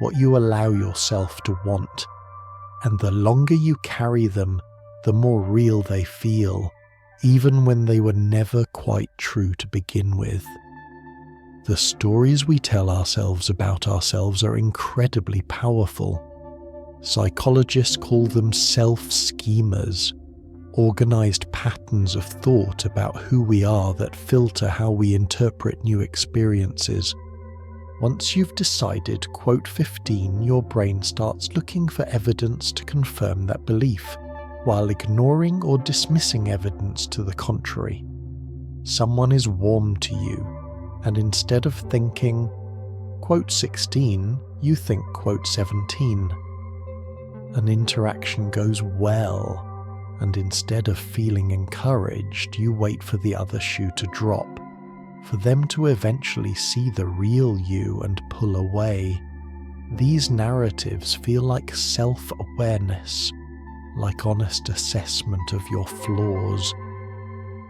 S1: what you allow yourself to want. And the longer you carry them, the more real they feel, even when they were never quite true to begin with. The stories we tell ourselves about ourselves are incredibly powerful. Psychologists call them self-schemas, organized patterns of thought about who we are that filter how we interpret new experiences. Once you've decided, quote 15, your brain starts looking for evidence to confirm that belief, while ignoring or dismissing evidence to the contrary. Someone is warm to you, and instead of thinking, quote 16, you think, quote 17. An interaction goes well, and instead of feeling encouraged, you wait for the other shoe to drop, for them to eventually see the real you and pull away. These narratives feel like self-awareness, like honest assessment of your flaws,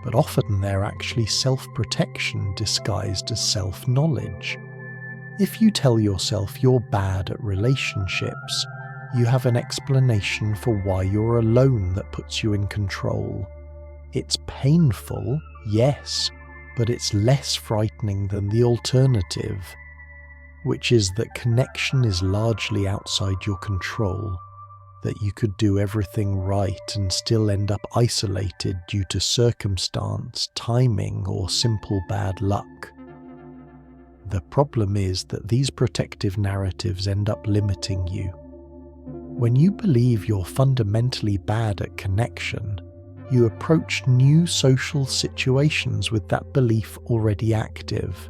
S1: but often they're actually self-protection disguised as self-knowledge. If you tell yourself you're bad at relationships, you have an explanation for why you're alone that puts you in control. It's painful, yes, but it's less frightening than the alternative, which is that connection is largely outside your control, that you could do everything right and still end up isolated due to circumstance, timing, or simple bad luck. The problem is that these protective narratives end up limiting you. When you believe you're fundamentally bad at connection, you approach new social situations with that belief already active.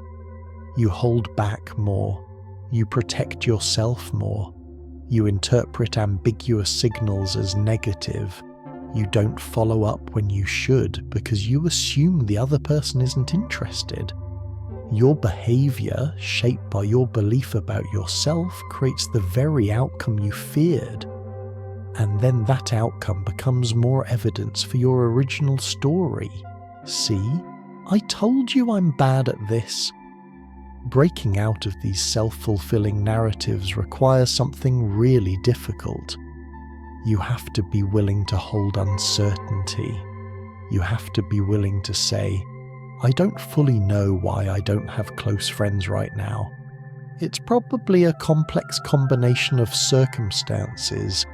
S1: You hold back more. You protect yourself more. You interpret ambiguous signals as negative. You don't follow up when you should because you assume the other person isn't interested. Your behavior, shaped by your belief about yourself, creates the very outcome you feared. And then that outcome becomes more evidence for your original story. See, I told you I'm bad at this. Breaking out of these self-fulfilling narratives requires something really difficult. You have to be willing to hold uncertainty. You have to be willing to say, I don't fully know why I don't have close friends right now. It's probably a complex combination of circumstances,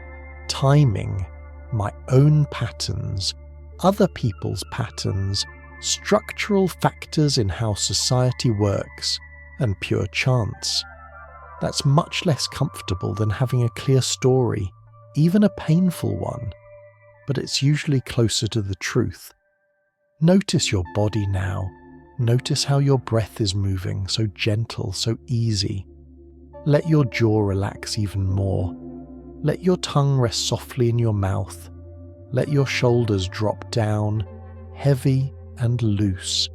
S1: timing, my own patterns, other people's patterns, structural factors in how society works, and pure chance. That's much less comfortable than having a clear story, even a painful one, but it's usually closer to the truth. Notice your body now. Notice how your breath is moving, so gentle, so easy. Let your jaw relax even more. Let your tongue rest softly in your mouth. Let your shoulders drop down, heavy and loose.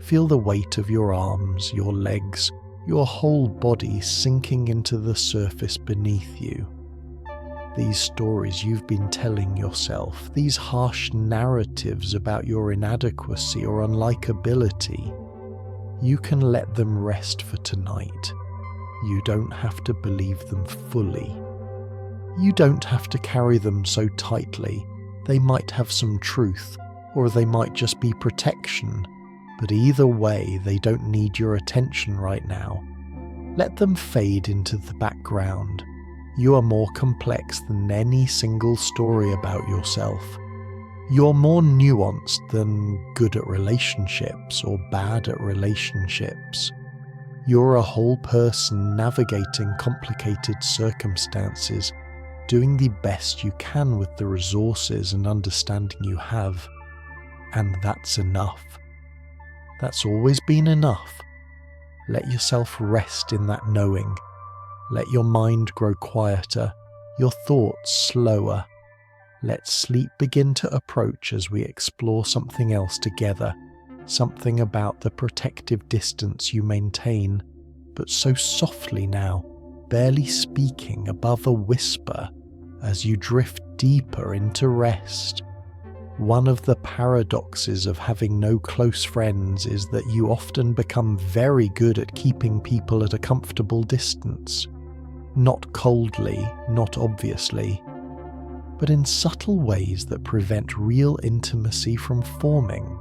S1: Feel the weight of your arms, your legs, your whole body sinking into the surface beneath you. These stories you've been telling yourself, these harsh narratives about your inadequacy or unlikability, you can let them rest for tonight. You don't have to believe them fully. You don't have to carry them so tightly. They might have some truth, or they might just be protection, but either way, they don't need your attention right now. Let them fade into the background. You are more complex than any single story about yourself. You're more nuanced than good at relationships or bad at relationships. You're a whole person navigating complicated circumstances, doing the best you can with the resources and understanding you have. And that's enough. That's always been enough. Let yourself rest in that knowing. Let your mind grow quieter, your thoughts slower. Let sleep begin to approach as we explore something else together, something about the protective distance you maintain, but so softly now, barely speaking above a whisper as you drift deeper into rest. One of the paradoxes of having no close friends is that you often become very good at keeping people at a comfortable distance. Not coldly, not obviously, but in subtle ways that prevent real intimacy from forming.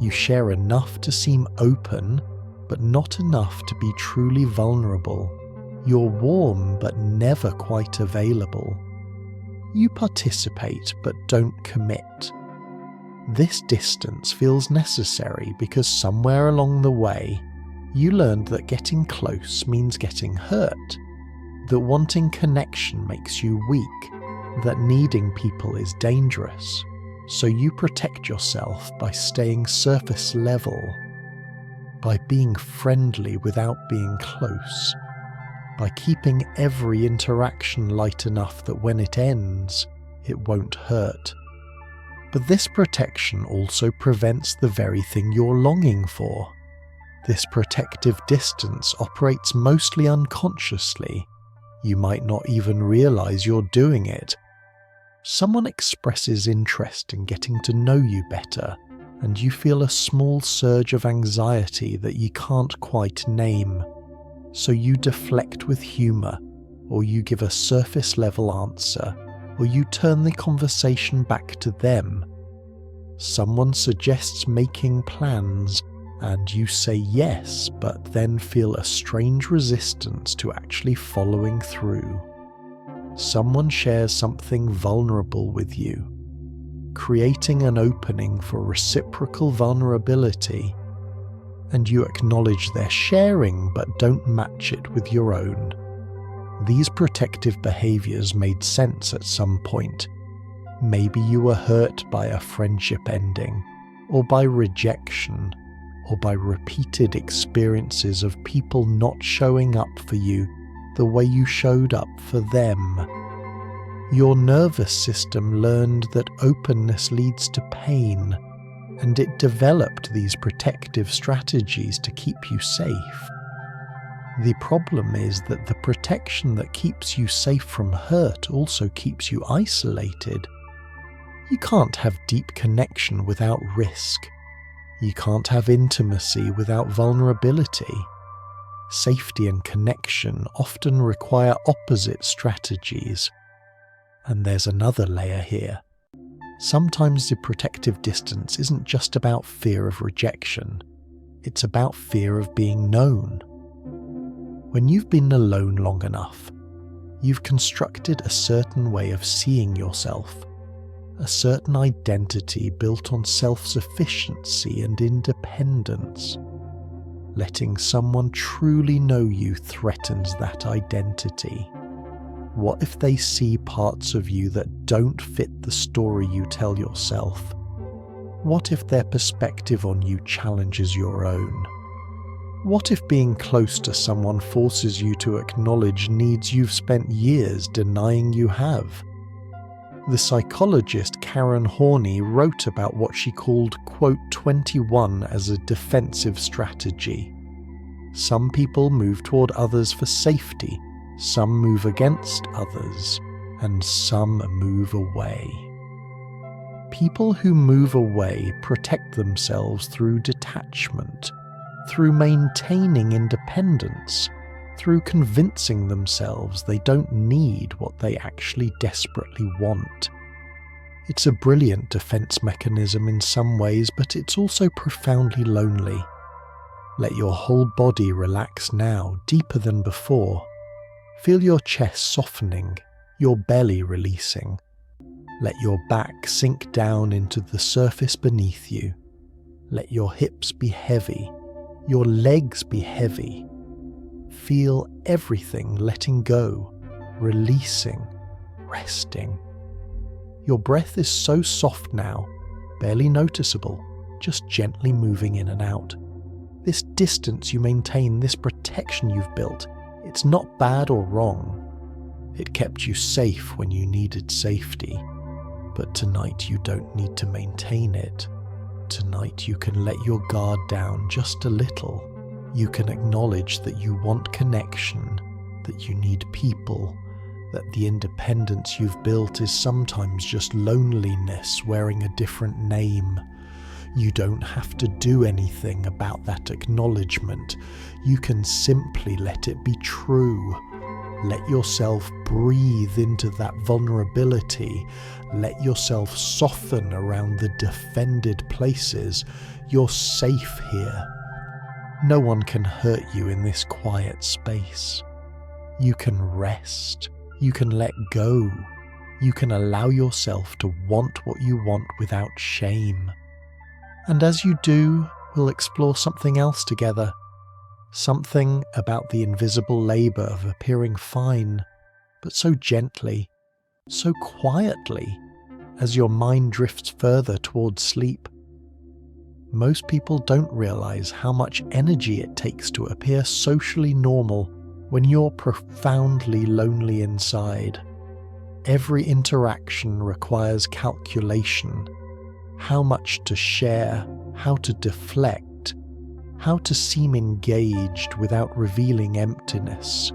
S1: You share enough to seem open, but not enough to be truly vulnerable. You're warm, but never quite available. You participate, but don't commit. This distance feels necessary because somewhere along the way, you learned that getting close means getting hurt, that wanting connection makes you weak, that needing people is dangerous, so you protect yourself by staying surface level, by being friendly without being close, by keeping every interaction light enough that when it ends, it won't hurt. But this protection also prevents the very thing you're longing for. This protective distance operates mostly unconsciously. You might not even realize you're doing it. Someone expresses interest in getting to know you better, and you feel a small surge of anxiety that you can't quite name. So you deflect with humor, or you give a surface-level answer, or you turn the conversation back to them. Someone suggests making plans, and you say yes, but then feel a strange resistance to actually following through. Someone shares something vulnerable with you, creating an opening for reciprocal vulnerability, and you acknowledge their sharing but don't match it with your own. These protective behaviors made sense at some point. Maybe you were hurt by a friendship ending, or by rejection, or by repeated experiences of people not showing up for you the way you showed up for them. Your nervous system learned that openness leads to pain, and it developed these protective strategies to keep you safe. The problem is that the protection that keeps you safe from hurt also keeps you isolated. You can't have deep connection without risk. You can't have intimacy without vulnerability. Safety and connection often require opposite strategies. And there's another layer here. Sometimes the protective distance isn't just about fear of rejection. It's about fear of being known. When you've been alone long enough, you've constructed a certain way of seeing yourself, a certain identity built on self-sufficiency and independence. Letting someone truly know you threatens that identity. What if they see parts of you that don't fit the story you tell yourself? What if their perspective on you challenges your own? What if being close to someone forces you to acknowledge needs you've spent years denying you have? The psychologist Karen Horney wrote about what she called, quote, 21 as a defensive strategy. Some people move toward others for safety, some move against others, and some move away. People who move away protect themselves through detachment, through maintaining independence, through convincing themselves they don't need what they actually desperately want. It's a brilliant defense mechanism in some ways, but it's also profoundly lonely. Let your whole body relax now, deeper than before. Feel your chest softening, your belly releasing. Let your back sink down into the surface beneath you. Let your hips be heavy, your legs be heavy. Feel everything letting go, releasing, resting. Your breath is so soft now, barely noticeable, just gently moving in and out. This distance you maintain, this protection you've built, it's not bad or wrong. It kept you safe when you needed safety. But tonight you don't need to maintain it. Tonight you can let your guard down just a little. You can acknowledge that you want connection, that you need people, that the independence you've built is sometimes just loneliness wearing a different name. You don't have to do anything about that acknowledgement. You can simply let it be true. Let yourself breathe into that vulnerability. Let yourself soften around the defended places. You're safe here. No one can hurt you in this quiet space. You can rest. You can let go. You can allow yourself to want what you want without shame. And as you do, we'll explore something else together. Something about the invisible labour of appearing fine, but so gently, so quietly, as your mind drifts further towards sleep. Most people don't realise how much energy it takes to appear socially normal when you're profoundly lonely inside. Every interaction requires calculation. How much to share, how to deflect, how to seem engaged without revealing emptiness.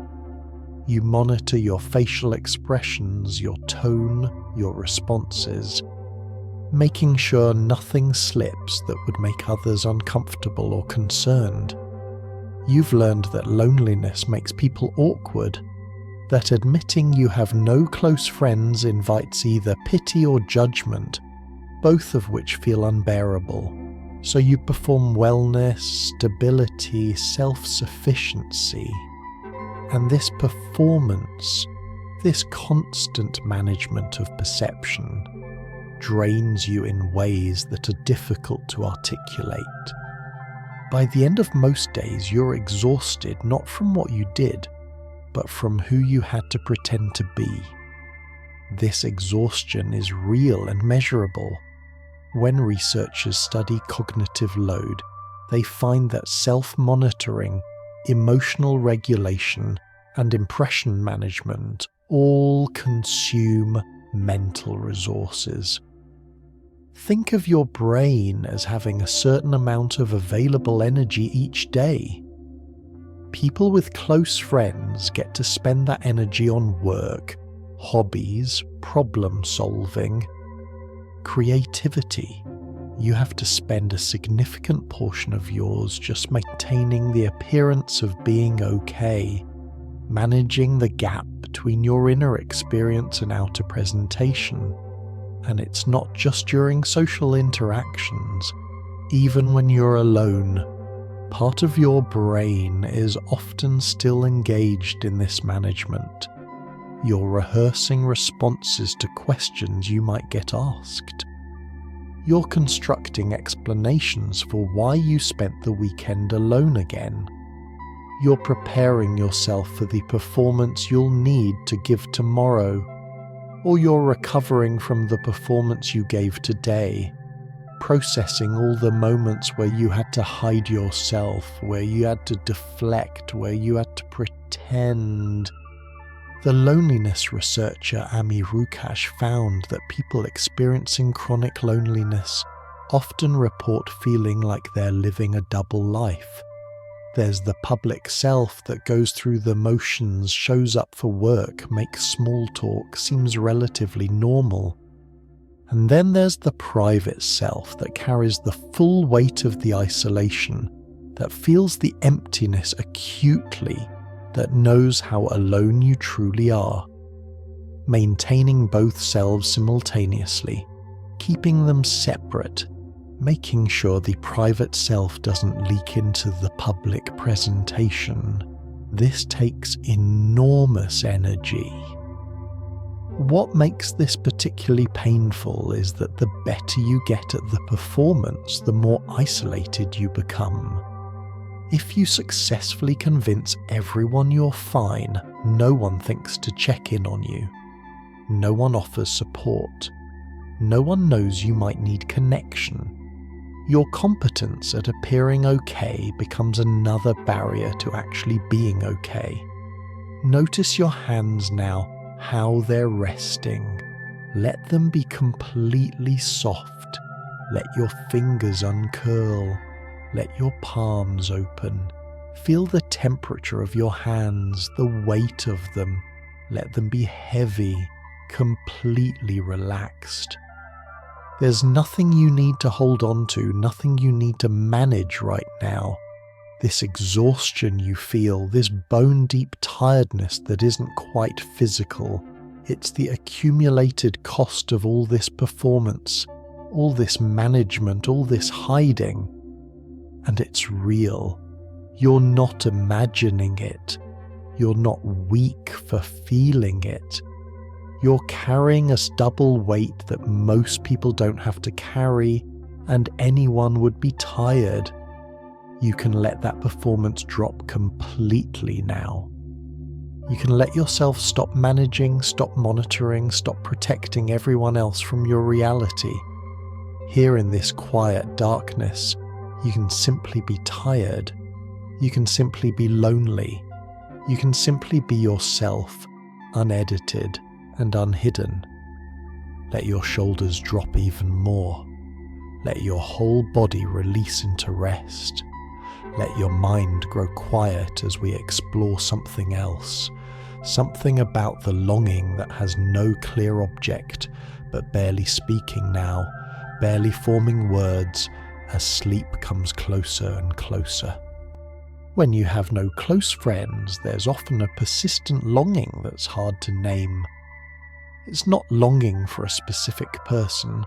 S1: You monitor your facial expressions, your tone, your responses, making sure nothing slips that would make others uncomfortable or concerned. You've learned that loneliness makes people awkward, that admitting you have no close friends invites either pity or judgment, both of which feel unbearable. So you perform wellness, stability, self-sufficiency. And this performance, this constant management of perception, drains you in ways that are difficult to articulate. By the end of most days, you're exhausted not from what you did, but from who you had to pretend to be. This exhaustion is real and measurable. When researchers study cognitive load, they find that self-monitoring, emotional regulation, and impression management all consume mental resources. Think of your brain as having a certain amount of available energy each day. People with close friends get to spend that energy on work, hobbies, problem solving, creativity. You have to spend a significant portion of yours just maintaining the appearance of being okay, managing the gap between your inner experience and outer presentation. And it's not just during social interactions. Even when you're alone, part of your brain is often still engaged in this management. You're rehearsing responses to questions you might get asked. You're constructing explanations for why you spent the weekend alone again. You're preparing yourself for the performance you'll need to give tomorrow, or you're recovering from the performance you gave today, processing all the moments where you had to hide yourself, where you had to deflect, where you had to pretend. The loneliness researcher Amy Rukash found that people experiencing chronic loneliness often report feeling like they're living a double life. There's the public self that goes through the motions, shows up for work, makes small talk, seems relatively normal. And then there's the private self that carries the full weight of the isolation, that feels the emptiness acutely, that knows how alone you truly are. Maintaining both selves simultaneously, keeping them separate, making sure the private self doesn't leak into the public presentation. This takes enormous energy. What makes this particularly painful is that the better you get at the performance, the more isolated you become. If you successfully convince everyone you're fine, no one thinks to check in on you. No one offers support. No one knows you might need connection. Your competence at appearing okay becomes another barrier to actually being okay. Notice your hands now, how they're resting. Let them be completely soft. Let your fingers uncurl. Let your palms open. Feel the temperature of your hands, the weight of them. Let them be heavy, completely relaxed. There's nothing you need to hold on to, nothing you need to manage right now. This exhaustion you feel, this bone-deep tiredness that isn't quite physical, it's the accumulated cost of all this performance, all this management, all this hiding. And it's real. You're not imagining it. You're not weak for feeling it. You're carrying a double weight that most people don't have to carry, and anyone would be tired. You can let that performance drop completely now. You can let yourself stop managing, stop monitoring, stop protecting everyone else from your reality. Here in this quiet darkness, you can simply be tired. You can simply be lonely. You can simply be yourself, unedited and unhidden. Let your shoulders drop even more. Let your whole body release into rest. Let your mind grow quiet as we explore something else, something about the longing that has no clear object, but barely speaking now, barely forming words, as sleep comes closer and closer. When you have no close friends, there's often a persistent longing that's hard to name. It's not longing for a specific person,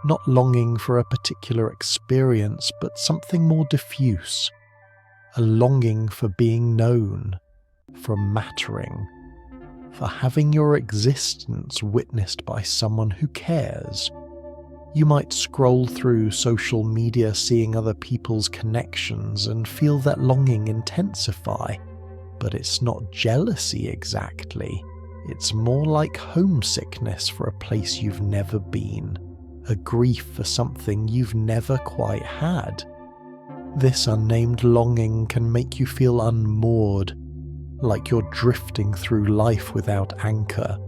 S1: not longing for a particular experience, but something more diffuse. A longing for being known, for mattering, for having your existence witnessed by someone who cares. You might scroll through social media seeing other people's connections and feel that longing intensify, but it's not jealousy exactly. It's more like homesickness for a place you've never been, a grief for something you've never quite had. This unnamed longing can make you feel unmoored, like you're drifting through life without anchor,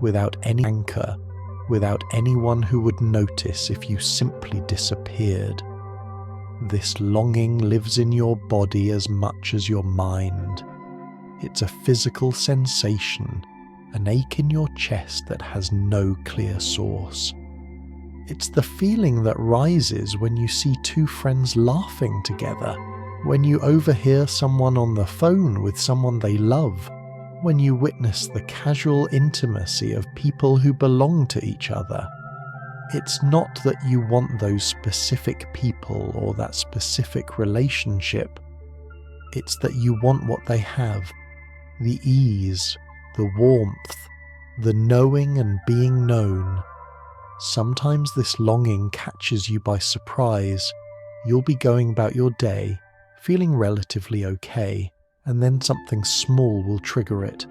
S1: without anyone who would notice if you simply disappeared. This longing lives in your body as much as your mind. It's a physical sensation, an ache in your chest that has no clear source. It's the feeling that rises when you see two friends laughing together, when you overhear someone on the phone with someone they love, when you witness the casual intimacy of people who belong to each other. It's not that you want those specific people or that specific relationship. It's that you want what they have, the ease, the warmth, the knowing and being known. Sometimes this longing catches you by surprise. You'll be going about your day, feeling relatively okay, and then something small will trigger it.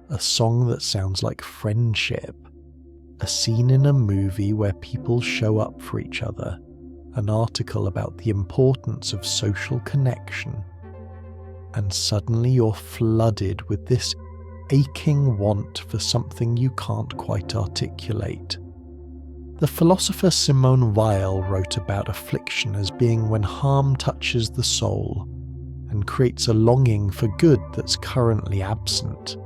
S1: A song that sounds like friendship, a scene in a movie where people show up for each other, an article about the importance of social connection, and suddenly you're flooded with this aching want for something you can't quite articulate. The philosopher Simone Weil wrote about affliction as being when harm touches the soul and creates a longing for good that's currently absent.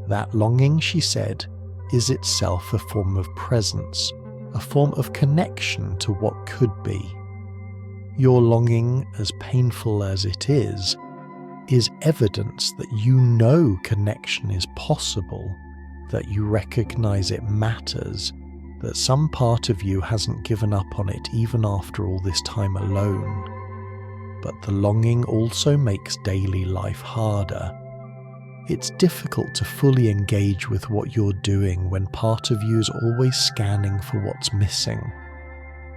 S1: That longing, she said, is itself a form of presence, a form of connection to what could be. Your longing, as painful as it is evidence that you know connection is possible, that you recognize it matters, that some part of you hasn't given up on it even after all this time alone. But the longing also makes daily life harder. It's difficult to fully engage with what you're doing when part of you is always scanning for what's missing.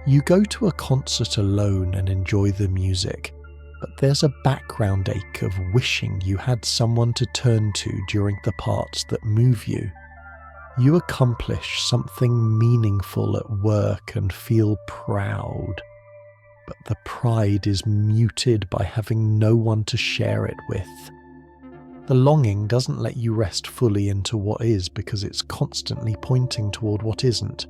S1: You go to a concert alone and enjoy the music, but there's a background ache of wishing you had someone to turn to during the parts that move you. You accomplish something meaningful at work and feel proud, but the pride is muted by having no one to share it with. The longing doesn't let you rest fully into what is because it's constantly pointing toward what isn't.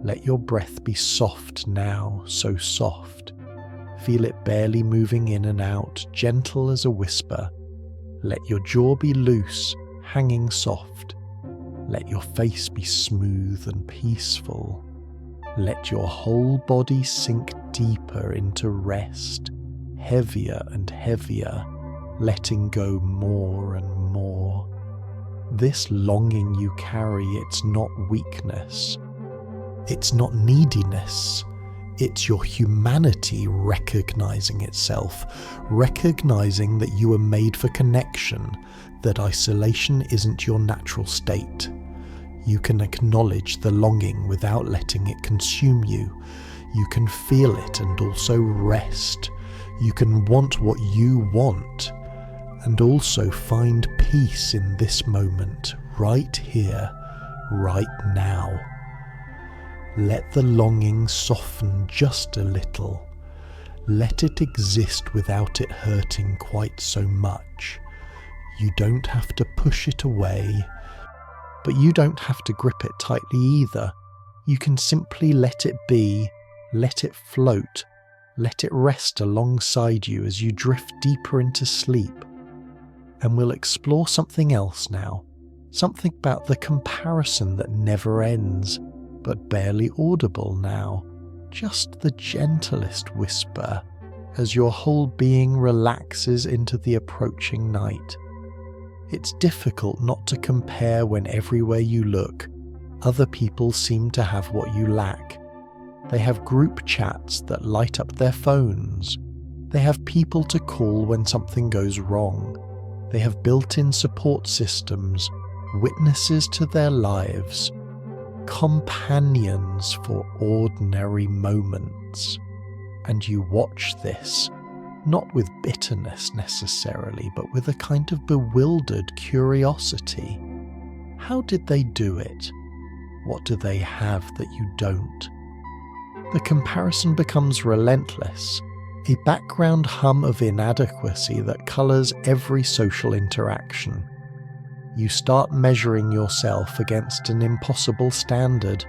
S1: Let your breath be soft now, so soft. Feel it barely moving in and out, gentle as a whisper. Let your jaw be loose, hanging soft. Let your face be smooth and peaceful. Let your whole body sink deeper into rest, heavier and heavier, letting go more and more. This longing you carry, it's not weakness. It's not neediness. It's your humanity recognizing itself, recognizing that you were made for connection, that isolation isn't your natural state. You can acknowledge the longing without letting it consume you. You can feel it and also rest. You can want what you want and also find peace in this moment, right here, right now. Let the longing soften just a little. Let it exist without it hurting quite so much. You don't have to push it away, but you don't have to grip it tightly either. You can simply let it be, let it float, let it rest alongside you as you drift deeper into sleep. And we'll explore something else now, something about the comparison that never ends, but barely audible now, just the gentlest whisper as your whole being relaxes into the approaching night. It's difficult not to compare when everywhere you look, other people seem to have what you lack. They have group chats that light up their phones. They have people to call when something goes wrong. They have built-in support systems, witnesses to their lives, companions for ordinary moments. And you watch this, not with bitterness necessarily, but with a kind of bewildered curiosity. How did they do it? What do they have that you don't? The comparison becomes relentless, a background hum of inadequacy that colours every social interaction. You start measuring yourself against an impossible standard,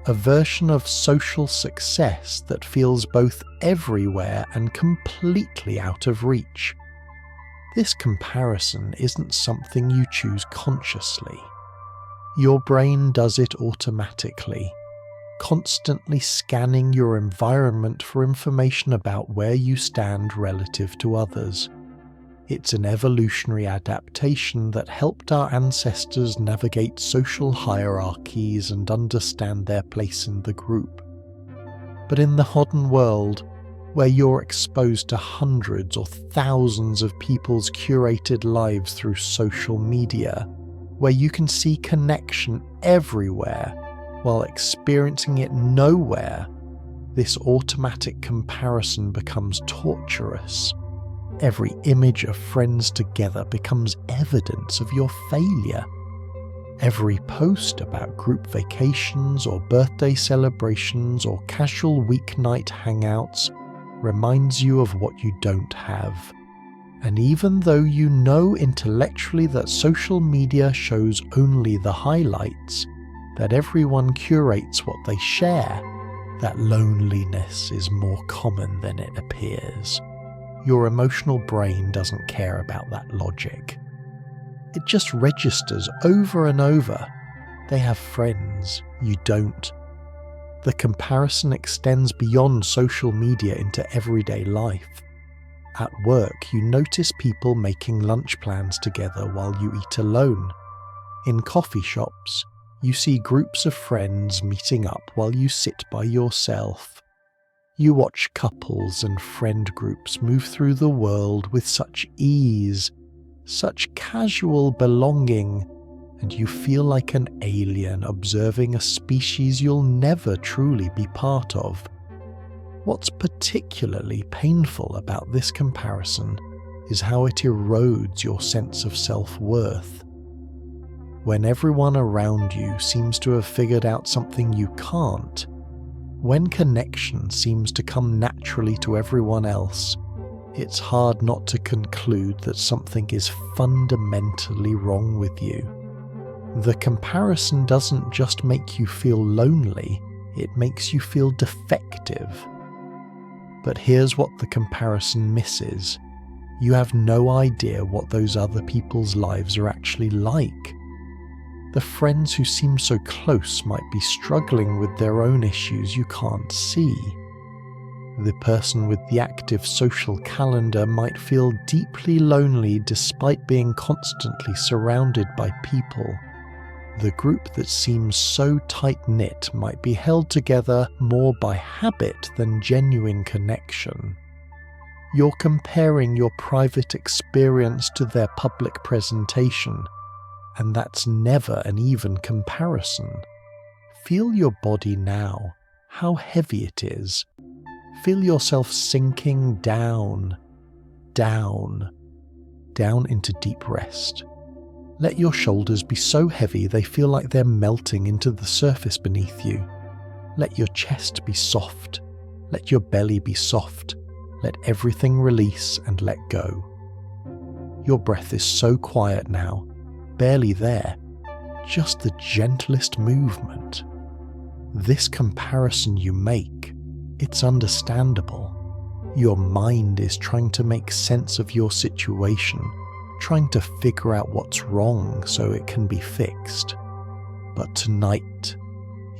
S1: a version of social success that feels both everywhere and completely out of reach. This comparison isn't something you choose consciously. Your brain does it automatically, constantly scanning your environment for information about where you stand relative to others. It's an evolutionary adaptation that helped our ancestors navigate social hierarchies and understand their place in the group. But in the modern world, where you're exposed to hundreds or thousands of people's curated lives through social media, where you can see connection everywhere while experiencing it nowhere, this automatic comparison becomes torturous. Every image of friends together becomes evidence of your failure. Every post about group vacations or birthday celebrations or casual weeknight hangouts reminds you of what you don't have. And even though you know intellectually that social media shows only the highlights, that everyone curates what they share, that loneliness is more common than it appears. Your emotional brain doesn't care about that logic. It just registers over and over. They have friends, you don't. The comparison extends beyond social media into everyday life. At work, you notice people making lunch plans together while you eat alone. In coffee shops, you see groups of friends meeting up while you sit by yourself. You watch couples and friend groups move through the world with such ease, such casual belonging, and you feel like an alien observing a species you'll never truly be part of. What's particularly painful about this comparison is how it erodes your sense of self-worth. When everyone around you seems to have figured out something you can't, when connection seems to come naturally to everyone else, it's hard not to conclude that something is fundamentally wrong with you. The comparison doesn't just make you feel lonely, it makes you feel defective. But here's what the comparison misses. You have no idea what those other people's lives are actually like. The friends who seem so close might be struggling with their own issues you can't see. The person with the active social calendar might feel deeply lonely despite being constantly surrounded by people. The group that seems so tight-knit might be held together more by habit than genuine connection. You're comparing your private experience to their public presentation, and that's never an even comparison. Feel your body now, how heavy it is. Feel yourself sinking down into deep rest. Let your shoulders be so heavy they feel like they're melting into the surface beneath you. Let your chest be soft. Let your belly be soft. Let everything release and let go. Your breath is so quiet now, barely there, just the gentlest movement. This comparison you make, it's understandable. Your mind is trying to make sense of your situation, trying to figure out what's wrong so it can be fixed. But tonight,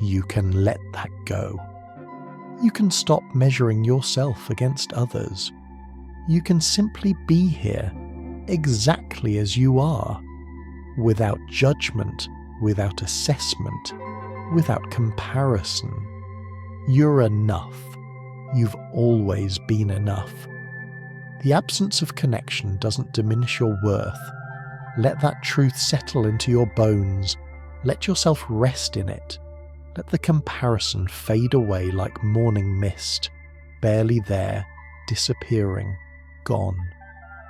S1: you can let that go. You can stop measuring yourself against others. You can simply be here, exactly as you are, without judgment, without assessment, without comparison. You're enough. You've always been enough. The absence of connection doesn't diminish your worth. Let that truth settle into your bones. Let yourself rest in it. Let the comparison fade away like morning mist, barely there, disappearing, gone.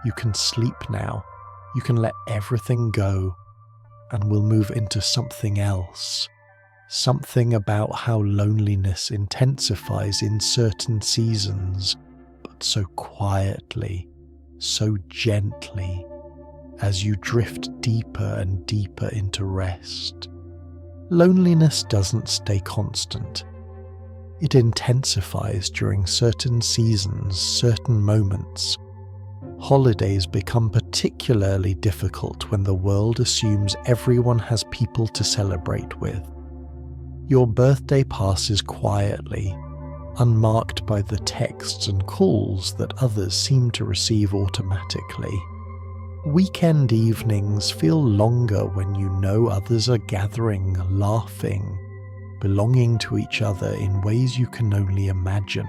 S1: You can sleep now. You can let everything go, and we'll move into something else. Something about how loneliness intensifies in certain seasons, but so quietly, so gently, as you drift deeper and deeper into rest. Loneliness doesn't stay constant. It intensifies during certain seasons, certain moments. Holidays become particularly difficult when the world assumes everyone has people to celebrate with. Your birthday passes quietly, unmarked by the texts and calls that others seem to receive automatically. Weekend evenings feel longer when you know others are gathering, laughing, belonging to each other in ways you can only imagine.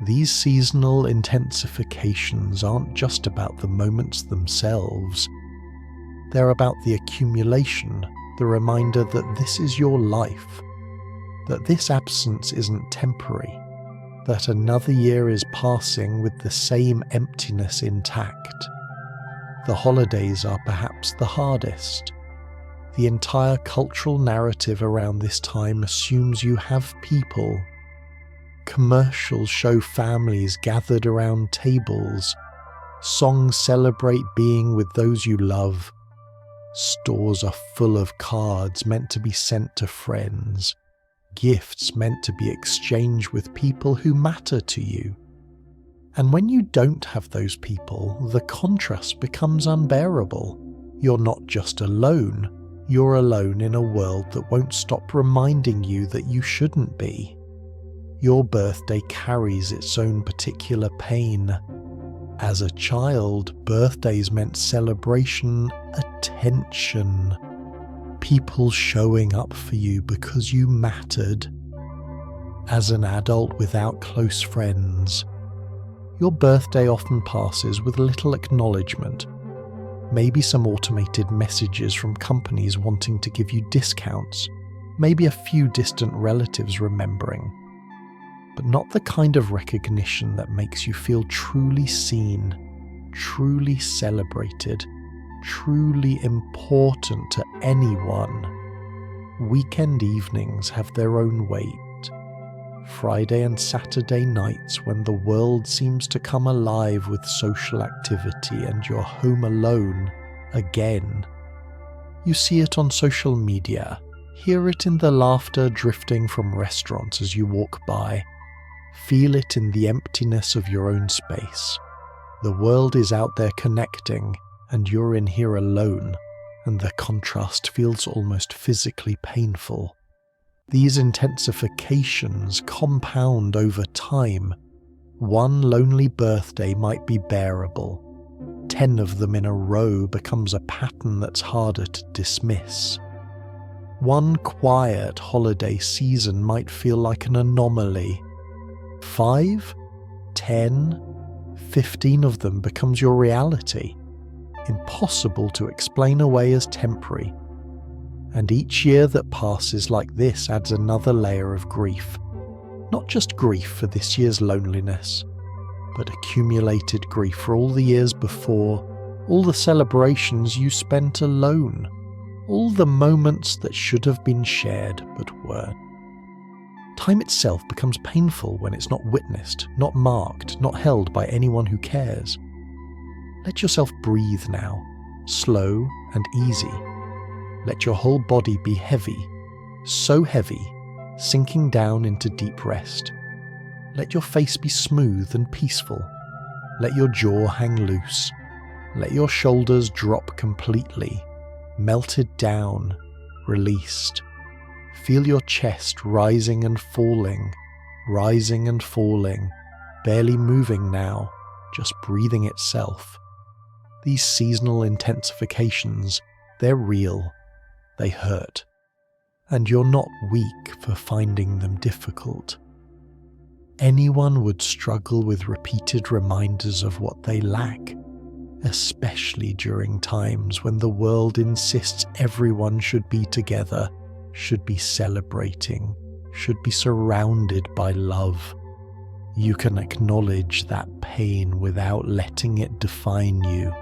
S1: These seasonal intensifications aren't just about the moments themselves. They're about the accumulation, the reminder that this is your life, that this absence isn't temporary, that another year is passing with the same emptiness intact. The holidays are perhaps the hardest. The entire cultural narrative around this time assumes you have people. Commercials show families gathered around tables. Songs celebrate being with those you love. Stores are full of cards meant to be sent to friends. Gifts meant to be exchanged with people who matter to you. And when you don't have those people, the contrast becomes unbearable. You're not just alone, you're alone in a world that won't stop reminding you that you shouldn't be. Your birthday carries its own particular pain. As a child, birthdays meant celebration, attention. People showing up for you because you mattered. As an adult without close friends, your birthday often passes with little acknowledgement. Maybe some automated messages from companies wanting to give you discounts. Maybe a few distant relatives remembering. But not the kind of recognition that makes you feel truly seen, truly celebrated, truly important to anyone. Weekend evenings have their own weight. Friday and Saturday nights, when the world seems to come alive with social activity and you're home alone again. You see it on social media, hear it in the laughter drifting from restaurants as you walk by. Feel it in the emptiness of your own space. The world is out there connecting, and you're in here alone, and the contrast feels almost physically painful. These intensifications compound over time. One lonely birthday might be bearable. 10 of them in a row becomes a pattern that's harder to dismiss. One quiet holiday season might feel like an anomaly. 5, 10, 15 of them becomes your reality, impossible to explain away as temporary. And each year that passes like this adds another layer of grief. Not just grief for this year's loneliness, but accumulated grief for all the years before, all the celebrations you spent alone, all the moments that should have been shared but weren't. Time itself becomes painful when it's not witnessed, not marked, not held by anyone who cares. Let yourself breathe now, slow and easy. Let your whole body be heavy, so heavy, sinking down into deep rest. Let your face be smooth and peaceful. Let your jaw hang loose. Let your shoulders drop completely, melted down, released. Feel your chest rising and falling, barely moving now, just breathing itself. These seasonal intensifications, they're real, they hurt, and you're not weak for finding them difficult. Anyone would struggle with repeated reminders of what they lack, especially during times when the world insists everyone should be together, should be celebrating, should be surrounded by love. You can acknowledge that pain without letting it define you.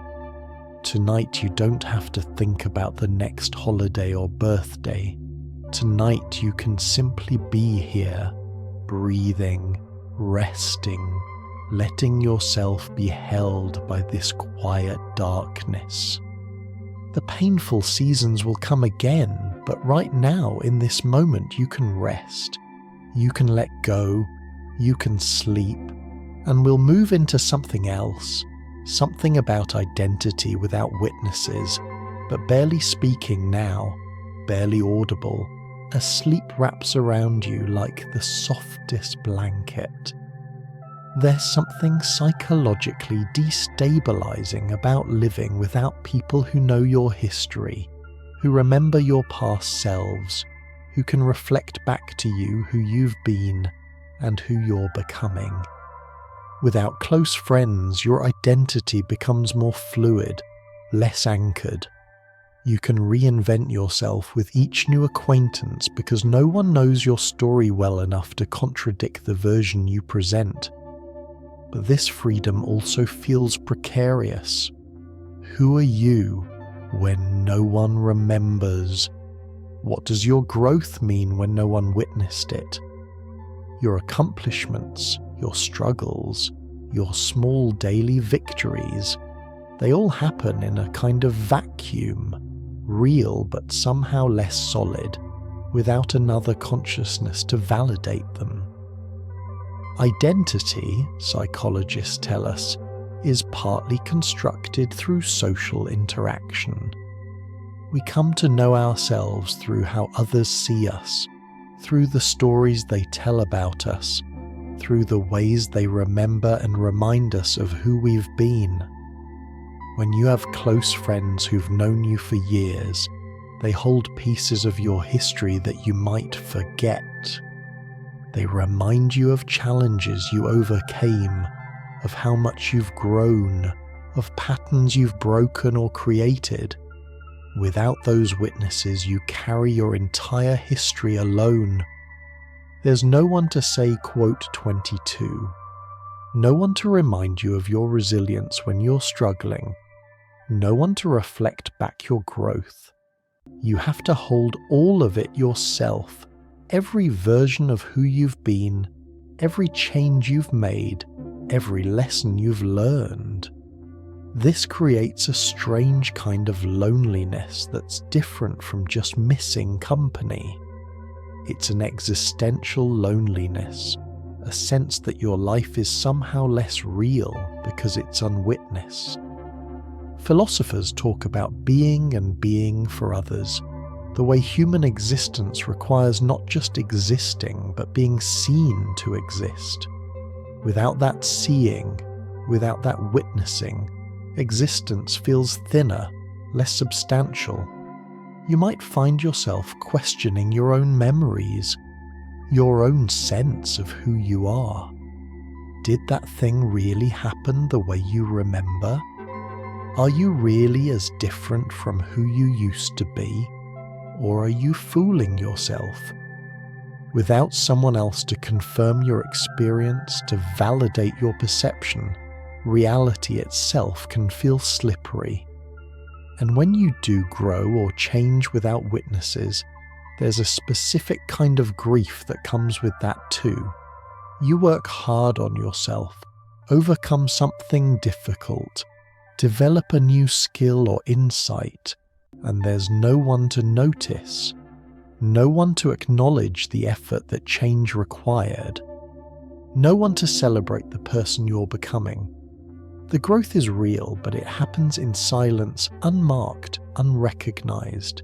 S1: Tonight you don't have to think about the next holiday or birthday. Tonight you can simply be here, breathing, resting, letting yourself be held by this quiet darkness. The painful seasons will come again, but right now, in this moment, you can rest, you can let go, you can sleep, and we'll move into something else, something about identity without witnesses, but barely speaking now, barely audible, as sleep wraps around you like the softest blanket. There's something psychologically destabilizing about living without people who know your history, who remember your past selves, who can reflect back to you who you've been and who you're becoming. Without close friends, your identity becomes more fluid, less anchored. You can reinvent yourself with each new acquaintance because no one knows your story well enough to contradict the version you present. But this freedom also feels precarious. Who are you when no one remembers? What does your growth mean when no one witnessed it? Your accomplishments, your struggles, your small daily victories, they all happen in a kind of vacuum, real but somehow less solid, without another consciousness to validate them. Identity, psychologists tell us, is partly constructed through social interaction. We come to know ourselves through how others see us, through the stories they tell about us, through the ways they remember and remind us of who we've been. When you have close friends who've known you for years, they hold pieces of your history that you might forget. They remind you of challenges you overcame, of how much you've grown, of patterns you've broken or created. Without those witnesses, you carry your entire history alone. There's no one to say, quote 22. No one to remind you of your resilience when you're struggling. No one to reflect back your growth. You have to hold all of it yourself, every version of who you've been, every change you've made, every lesson you've learned. This creates a strange kind of loneliness that's different from just missing company. It's an existential loneliness, a sense that your life is somehow less real because it's unwitnessed. Philosophers talk about being and being for others, the way human existence requires not just existing, but being seen to exist. Without that seeing, without that witnessing, existence feels thinner, less substantial. You might find yourself questioning your own memories, your own sense of who you are. Did that thing really happen the way you remember? Are you really as different from who you used to be? Or are you fooling yourself? Without someone else to confirm your experience, to validate your perception, reality itself can feel slippery. And when you do grow or change without witnesses, there's a specific kind of grief that comes with that too. You work hard on yourself, overcome something difficult, develop a new skill or insight, and there's no one to notice, no one to acknowledge the effort that change required, no one to celebrate the person you're becoming. The growth is real, but it happens in silence, unmarked, unrecognized.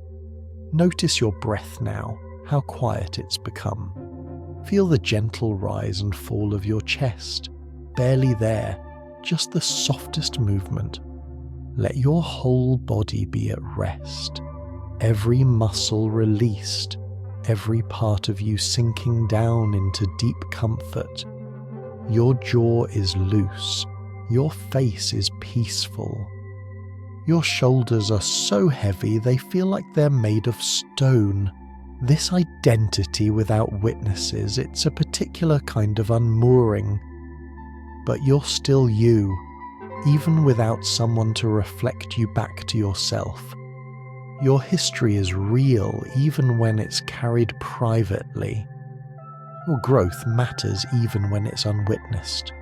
S1: Notice your breath now, how quiet it's become. Feel the gentle rise and fall of your chest, barely there, just the softest movement. Let your whole body be at rest, every muscle released, every part of you sinking down into deep comfort. Your jaw is loose, your face is peaceful. Your shoulders are so heavy they feel like they're made of stone. This identity without witnesses, it's a particular kind of unmooring. But you're still you, even without someone to reflect you back to yourself. Your history is real even when it's carried privately. Your growth matters even when it's unwitnessed.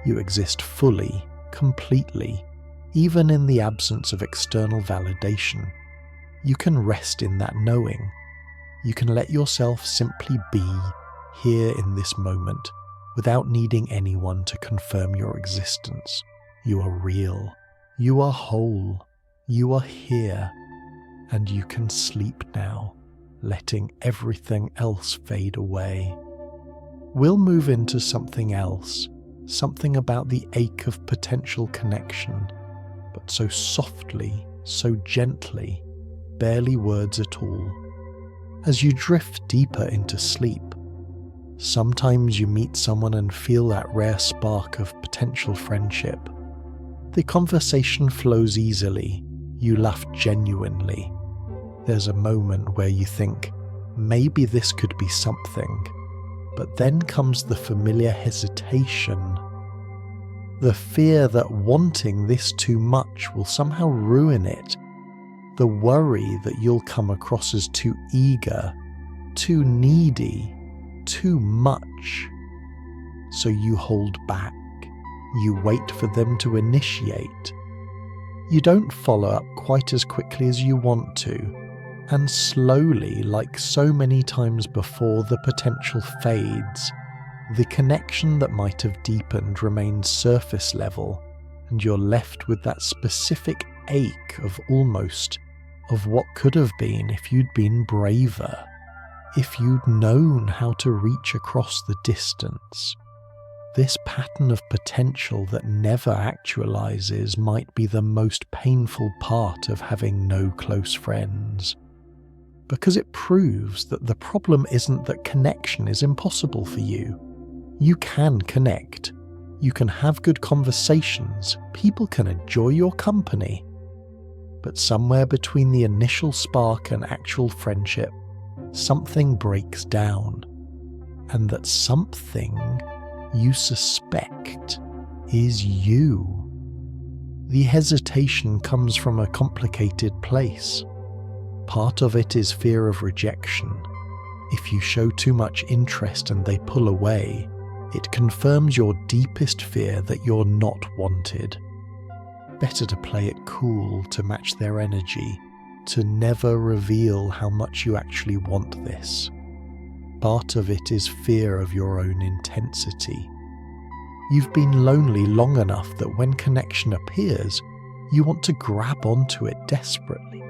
S1: You exist fully, completely, even in the absence of external validation. You can rest in that knowing. You can let yourself simply be here in this moment without needing anyone to confirm your existence. You are real. You are whole. You are here. And you can sleep now, letting everything else fade away. We'll move into something else, something about the ache of potential connection, but so softly, so gently, barely words at all. As you drift deeper into sleep, sometimes you meet someone and feel that rare spark of potential friendship. The conversation flows easily, you laugh genuinely, There's a moment where you think, maybe this could be something, but then comes the familiar hesitation. The fear that wanting this too much will somehow ruin it. The worry that you'll come across as too eager, too needy, too much. So you hold back. You wait for them to initiate. You don't follow up quite as quickly as you want to, and slowly, like so many times before, the potential fades. The connection that might have deepened remains surface level, and you're left with that specific ache of what could have been if you'd been braver, if you'd known how to reach across the distance. This pattern of potential that never actualizes might be the most painful part of having no close friends, because it proves that the problem isn't that connection is impossible for you. You can connect. You can have good conversations. People can enjoy your company. But somewhere between the initial spark and actual friendship, something breaks down. And that something you suspect is you. The hesitation comes from a complicated place. Part of it is fear of rejection. If you show too much interest and they pull away, it confirms your deepest fear that you're not wanted. Better to play it cool to match their energy, to never reveal how much you actually want this. Part of it is fear of your own intensity. You've been lonely long enough that when connection appears, you want to grab onto it desperately,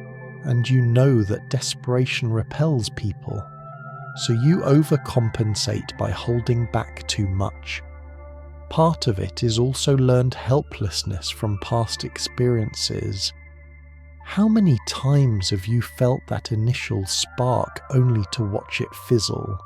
S1: and you know that desperation repels people. So you overcompensate by holding back too much. Part of it is also learned helplessness from past experiences. How many times have you felt that initial spark only to watch it fizzle?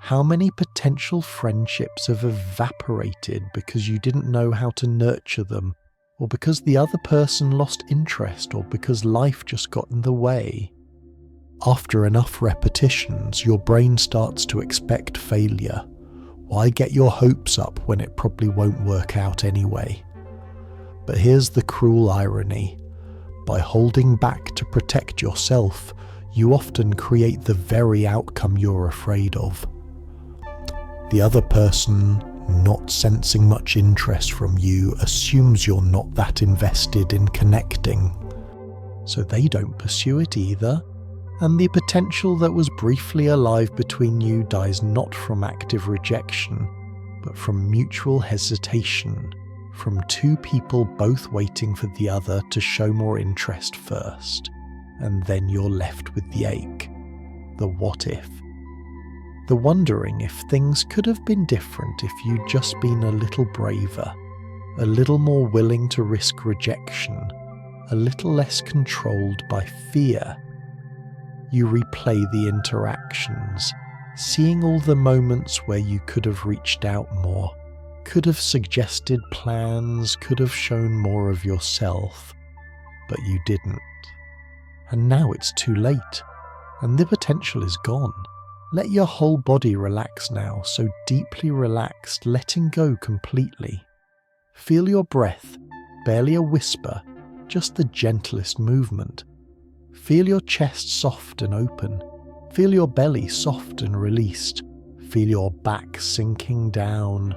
S1: How many potential friendships have evaporated because you didn't know how to nurture them, or because the other person lost interest, or because life just got in the way? After enough repetitions, your brain starts to expect failure. Why get your hopes up when it probably won't work out anyway? But here's the cruel irony. By holding back to protect yourself, you often create the very outcome you're afraid of. The other person, not sensing much interest from you, assumes you're not that invested in connecting. So they don't pursue it either. And the potential that was briefly alive between you dies not from active rejection, but from mutual hesitation, from two people both waiting for the other to show more interest first, and then you're left with the ache, the what if, the wondering if things could have been different if you'd just been a little braver, a little more willing to risk rejection, a little less controlled by fear. You replay the interactions, seeing all the moments where you could have reached out more, could have suggested plans, could have shown more of yourself, but you didn't. And now it's too late, and the potential is gone. Let your whole body relax now, so deeply relaxed, letting go completely. Feel your breath, barely a whisper, just the gentlest movement. Feel your chest soft and open. Feel your belly soft and released. Feel your back sinking down,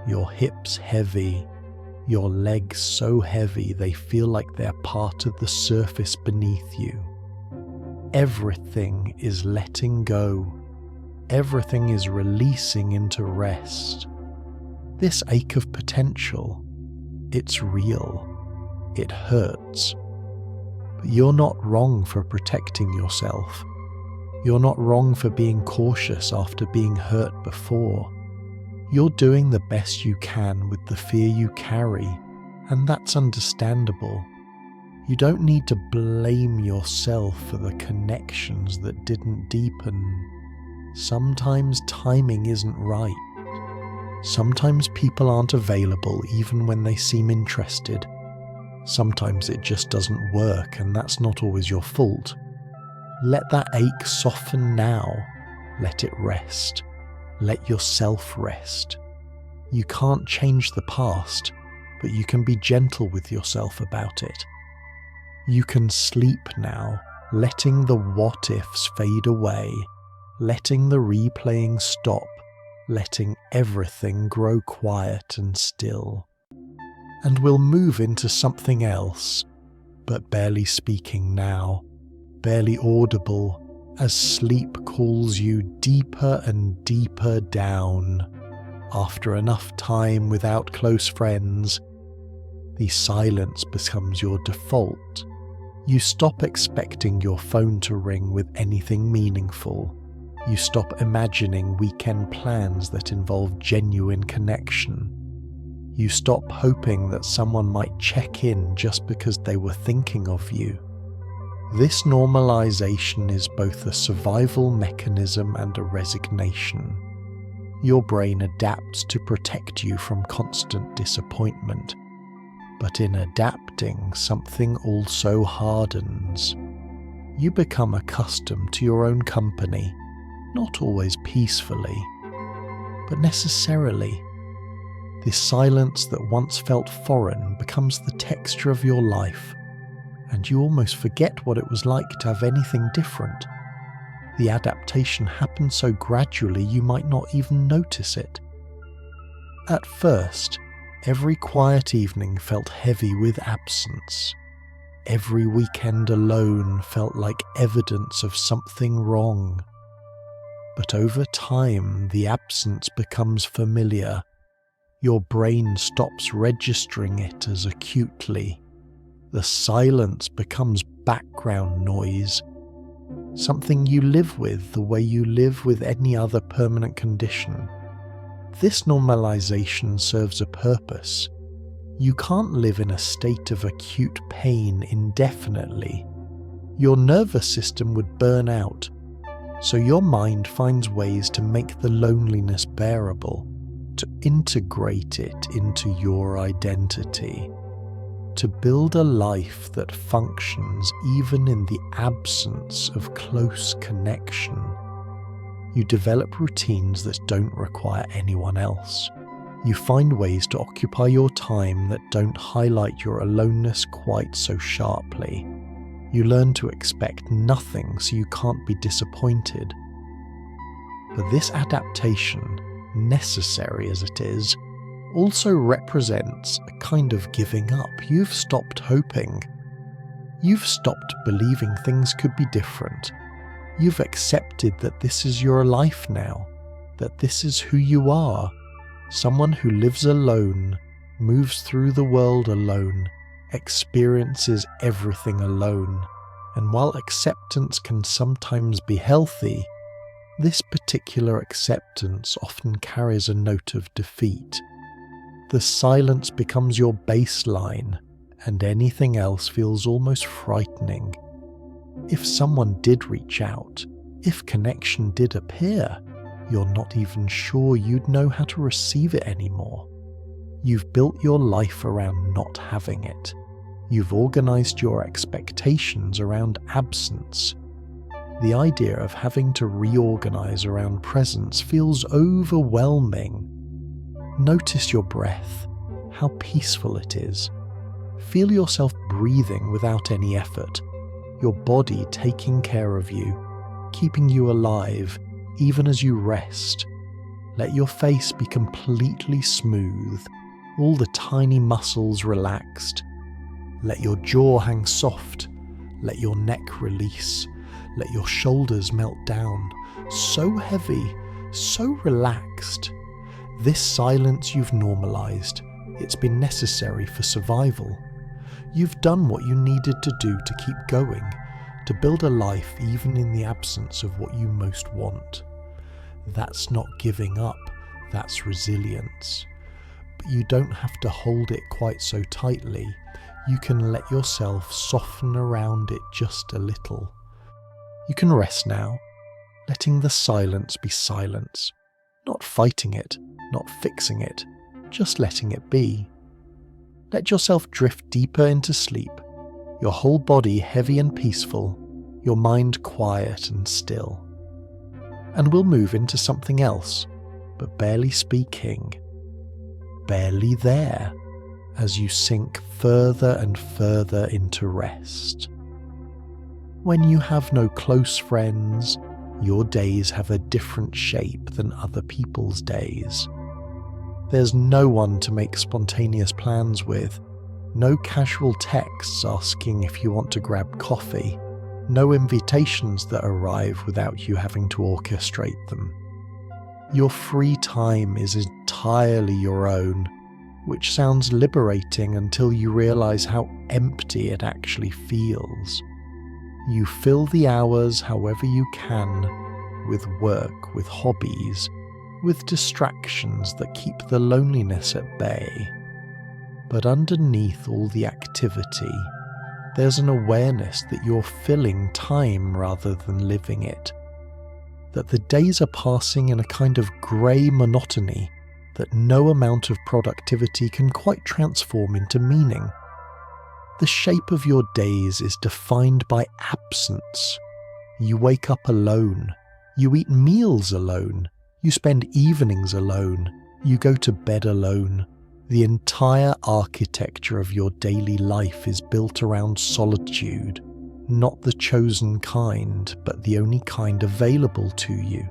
S1: your hips heavy, your legs so heavy they feel like they're part of the surface beneath you. Everything is letting go. Everything is releasing into rest. This ache of potential, it's real. It hurts. But you're not wrong for protecting yourself. You're not wrong for being cautious after being hurt before. You're doing the best you can with the fear you carry, and that's understandable. You don't need to blame yourself for the connections that didn't deepen. Sometimes timing isn't right. Sometimes people aren't available even when they seem interested. Sometimes it just doesn't work, and that's not always your fault. Let that ache soften now. Let it rest. Let yourself rest. You can't change the past, but you can be gentle with yourself about it. You can sleep now, letting the what-ifs fade away, letting the replaying stop, letting everything grow quiet and still. And we'll move into something else, but barely speaking now, barely audible, as sleep calls you deeper and deeper down. After enough time without close friends, the silence becomes your default. You stop expecting your phone to ring with anything meaningful. You stop imagining weekend plans that involve genuine connection. You stop hoping that someone might check in just because they were thinking of you. This normalization is both a survival mechanism and a resignation. Your brain adapts to protect you from constant disappointment, but in adapting, something also hardens. You become accustomed to your own company, not always peacefully, but necessarily. The silence that once felt foreign becomes the texture of your life, and you almost forget what it was like to have anything different. The adaptation happens so gradually you might not even notice it. At first, every quiet evening felt heavy with absence. Every weekend alone felt like evidence of something wrong. But over time, the absence becomes familiar. Your brain stops registering it as acutely. The silence becomes background noise, something you live with the way you live with any other permanent condition. This normalization serves a purpose. You can't live in a state of acute pain indefinitely. Your nervous system would burn out, so your mind finds ways to make the loneliness bearable, to integrate it into your identity. To build a life that functions even in the absence of close connection. You develop routines that don't require anyone else. You find ways to occupy your time that don't highlight your aloneness quite so sharply. You learn to expect nothing so you can't be disappointed. But this adaptation, necessary as it is, also represents a kind of giving up. You've stopped hoping. You've stopped believing things could be different. You've accepted that this is your life now, that this is who you are, someone who lives alone, moves through the world alone, experiences everything alone. And while acceptance can sometimes be healthy, this particular acceptance often carries a note of defeat. The silence becomes your baseline, and anything else feels almost frightening. If someone did reach out, if connection did appear, you're not even sure you'd know how to receive it anymore. You've built your life around not having it. You've organized your expectations around absence. The idea of having to reorganize around presence feels overwhelming. Notice your breath, how peaceful it is. Feel yourself breathing without any effort, your body taking care of you, keeping you alive even as you rest. Let your face be completely smooth, all the tiny muscles relaxed. Let your jaw hang soft, let your neck release, let your shoulders melt down, so heavy, so relaxed. This silence you've normalized. It's been necessary for survival. You've done what you needed to do to keep going, to build a life even in the absence of what you most want. That's not giving up, that's resilience. But you don't have to hold it quite so tightly. You can let yourself soften around it just a little. You can rest now, letting the silence be silence, not fighting it, not fixing it, just letting it be. Let yourself drift deeper into sleep, your whole body heavy and peaceful, your mind quiet and still. And we'll move into something else, but barely speaking, barely there, as you sink further and further into rest. When you have no close friends, your days have a different shape than other people's days. There's no one to make spontaneous plans with, no casual texts asking if you want to grab coffee, no invitations that arrive without you having to orchestrate them. Your free time is entirely your own, which sounds liberating until you realize how empty it actually feels. You fill the hours however you can, with work, with hobbies, with distractions that keep the loneliness at bay. But underneath all the activity, there's an awareness that you're filling time rather than living it. That the days are passing in a kind of grey monotony that no amount of productivity can quite transform into meaning. The shape of your days is defined by absence. You wake up alone. You eat meals alone. You spend evenings alone. You go to bed alone. The entire architecture of your daily life is built around solitude, not the chosen kind, but the only kind available to you.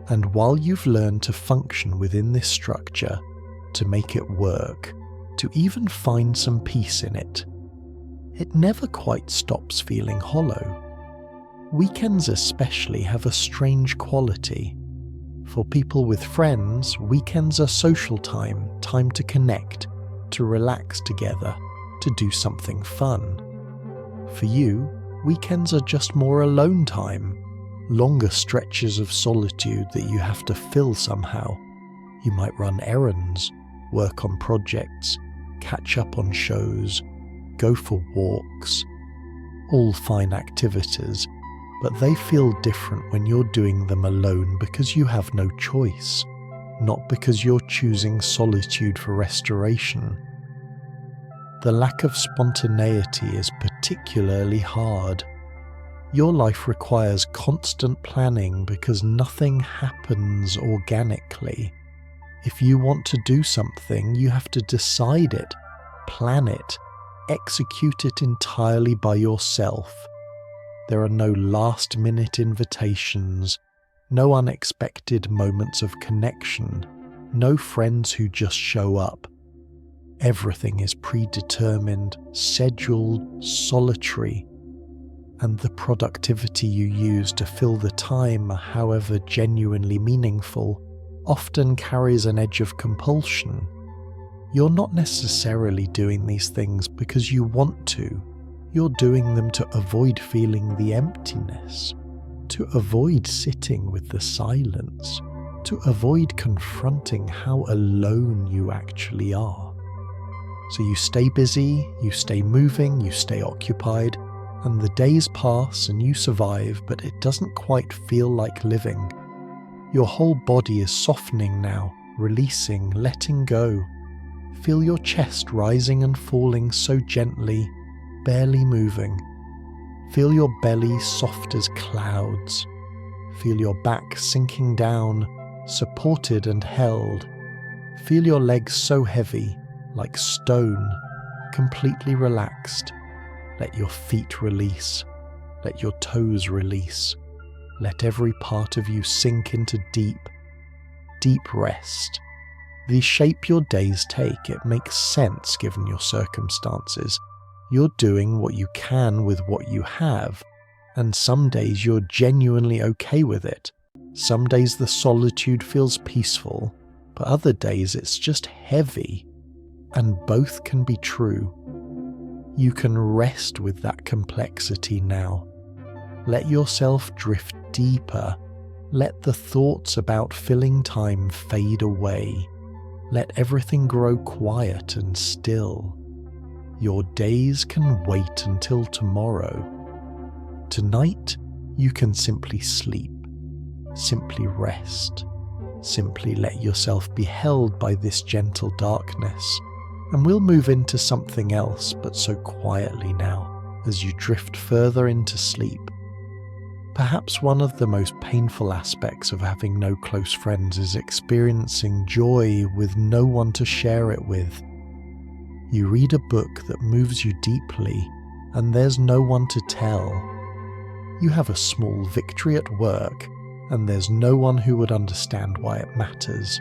S1: And while you've learned to function within this structure, to make it work, to even find some peace in it, it never quite stops feeling hollow. Weekends especially have a strange quality. For people with friends, weekends are social time to connect, to relax together, to do something fun. For you, weekends are just more alone time, longer stretches of solitude that you have to fill somehow. You might run errands, work on projects, catch up on shows, go for walks. All fine activities, but they feel different when you're doing them alone because you have no choice, not because you're choosing solitude for restoration. The lack of spontaneity is particularly hard. Your life requires constant planning because nothing happens organically. If you want to do something, you have to decide it, plan it, execute it entirely by yourself. There are no last-minute invitations, no unexpected moments of connection, no friends who just show up. Everything is predetermined, scheduled, solitary, and the productivity you use to fill the time, however genuinely meaningful, often carries an edge of compulsion. You're not necessarily doing these things because you want to. You're doing them to avoid feeling the emptiness, to avoid sitting with the silence, to avoid confronting how alone you actually are. So you stay busy, you stay moving, you stay occupied, and the days pass and you survive, but it doesn't quite feel like living. Your whole body is softening now, releasing, letting go. Feel your chest rising and falling so gently, barely moving. Feel your belly soft as clouds. Feel your back sinking down, supported and held. Feel your legs so heavy, like stone, completely relaxed. Let your feet release. Let your toes release. Let every part of you sink into deep, deep rest. The shape your days take, it makes sense given your circumstances. You're doing what you can with what you have, and some days you're genuinely okay with it. Some days the solitude feels peaceful, but other days it's just heavy, and both can be true. You can rest with that complexity now. Let yourself drift deeper. Let the thoughts about filling time fade away. Let everything grow quiet and still. Your days can wait until tomorrow. Tonight, you can simply sleep, simply rest, simply let yourself be held by this gentle darkness, and we'll move into something else, but so quietly now, as you drift further into sleep. Perhaps one of the most painful aspects of having no close friends is experiencing joy with no one to share it with. You read a book that moves you deeply, and there's no one to tell. You have a small victory at work, and there's no one who would understand why it matters.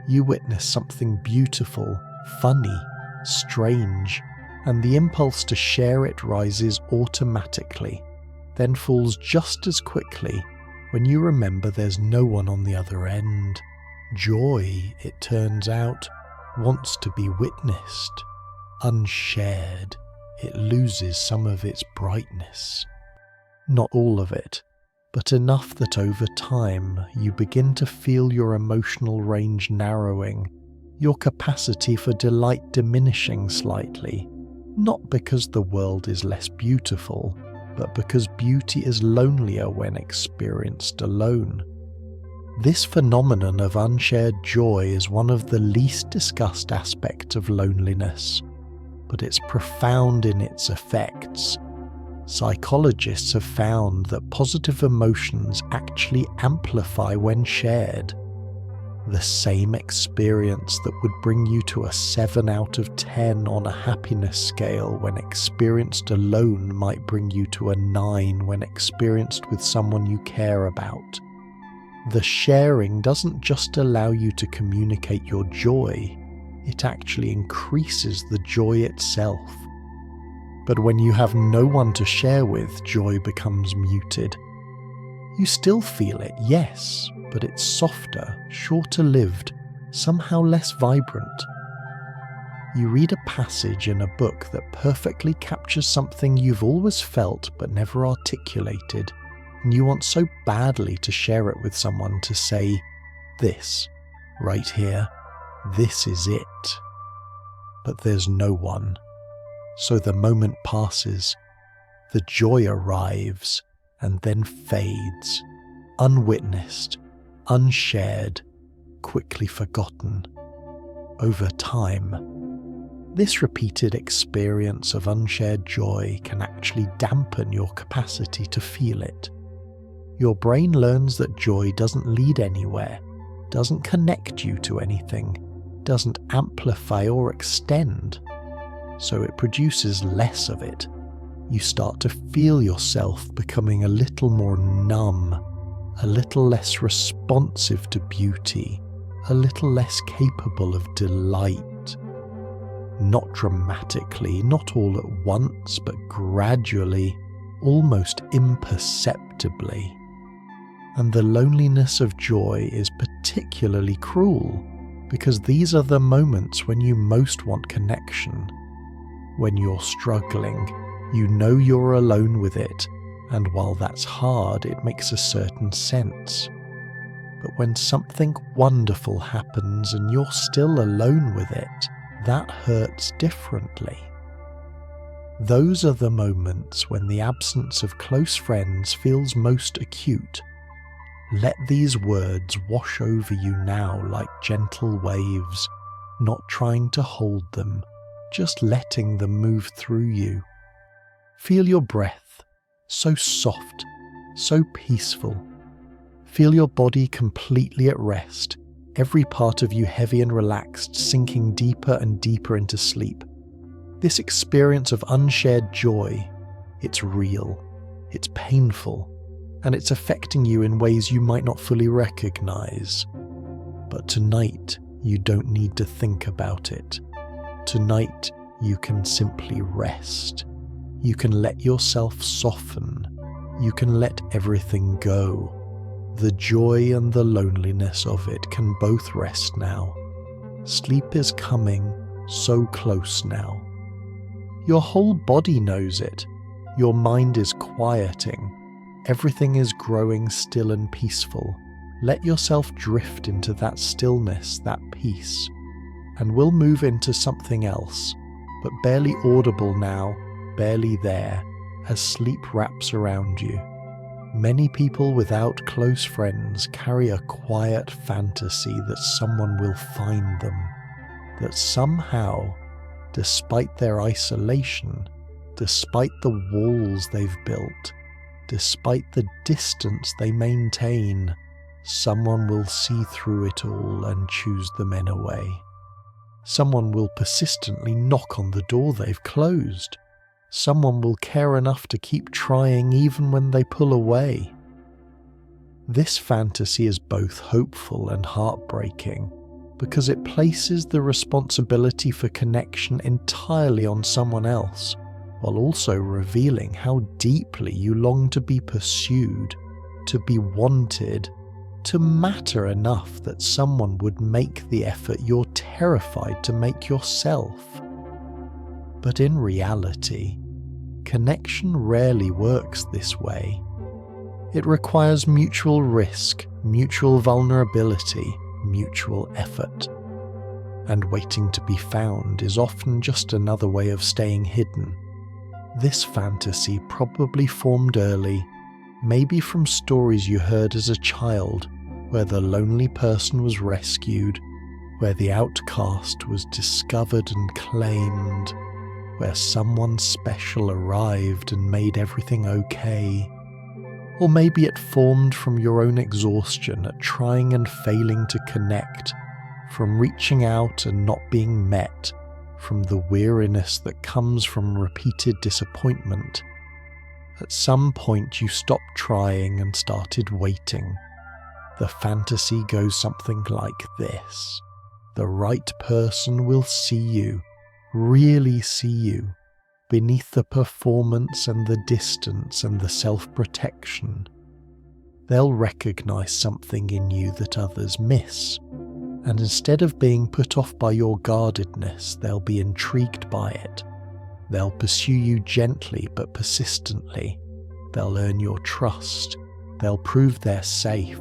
S1: You witness something beautiful, funny, strange, and the impulse to share it rises automatically, then falls just as quickly when you remember there's no one on the other end. Joy, it turns out, wants to be witnessed. Unshared, it loses some of its brightness. Not all of it, but enough that over time you begin to feel your emotional range narrowing, your capacity for delight diminishing slightly, not because the world is less beautiful, but because beauty is lonelier when experienced alone. This phenomenon of unshared joy is one of the least discussed aspects of loneliness, but it's profound in its effects. Psychologists have found that positive emotions actually amplify when shared. The same experience that would bring you to a 7 out of 10 on a happiness scale when experienced alone might bring you to a 9 when experienced with someone you care about. The sharing doesn't just allow you to communicate your joy, it actually increases the joy itself. But when you have no one to share with, joy becomes muted. You still feel it, yes, but it's softer, shorter-lived, somehow less vibrant. You read a passage in a book that perfectly captures something you've always felt but never articulated, and you want so badly to share it with someone, to say, this, right here, this is it. But there's no one. So the moment passes, the joy arrives, and then fades, unwitnessed, unshared, quickly forgotten. Over time, this repeated experience of unshared joy can actually dampen your capacity to feel it. Your brain learns that joy doesn't lead anywhere, doesn't connect you to anything, doesn't amplify or extend, so it produces less of it. You start to feel yourself becoming a little more numb, a little less responsive to beauty, a little less capable of delight. Not dramatically, not all at once, but gradually, almost imperceptibly. And the loneliness of joy is particularly cruel, because these are the moments when you most want connection. When you're struggling, you know you're alone with it, and while that's hard, it makes a certain sense. But when something wonderful happens and you're still alone with it, that hurts differently. Those are the moments when the absence of close friends feels most acute. Let these words wash over you now like gentle waves, not trying to hold them, just letting them move through you. Feel your breath, so soft, so peaceful. Feel your body completely at rest, every part of you heavy and relaxed, sinking deeper and deeper into sleep. This experience of unshared joy, it's real, it's painful, and it's affecting you in ways you might not fully recognize. But tonight, you don't need to think about it. Tonight, you can simply rest. You can let yourself soften. You can let everything go. The joy and the loneliness of it can both rest now. Sleep is coming so close now. Your whole body knows it. Your mind is quieting. Everything is growing still and peaceful. Let yourself drift into that stillness, that peace, and we'll move into something else, but barely audible now, barely there, as sleep wraps around you. Many people without close friends carry a quiet fantasy that someone will find them, that somehow, despite their isolation, despite the walls they've built, despite the distance they maintain, someone will see through it all and choose the men away. Someone will persistently knock on the door they've closed. Someone will care enough to keep trying even when they pull away. This fantasy is both hopeful and heartbreaking because it places the responsibility for connection entirely on someone else, while also revealing how deeply you long to be pursued, to be wanted, to matter enough that someone would make the effort you're terrified to make yourself. But in reality, connection rarely works this way. It requires mutual risk, mutual vulnerability, mutual effort. And waiting to be found is often just another way of staying hidden. This fantasy probably formed early, maybe from stories you heard as a child, where the lonely person was rescued, where the outcast was discovered and claimed, where someone special arrived and made everything okay. Or maybe it formed from your own exhaustion at trying and failing to connect, from reaching out and not being met, from the weariness that comes from repeated disappointment. At some point you stopped trying and started waiting. The fantasy goes something like this. The right person will see you, really see you, beneath the performance and the distance and the self-protection. They'll recognize something in you that others miss, and instead of being put off by your guardedness, they'll be intrigued by it. They'll pursue you gently but persistently. They'll earn your trust. They'll prove they're safe.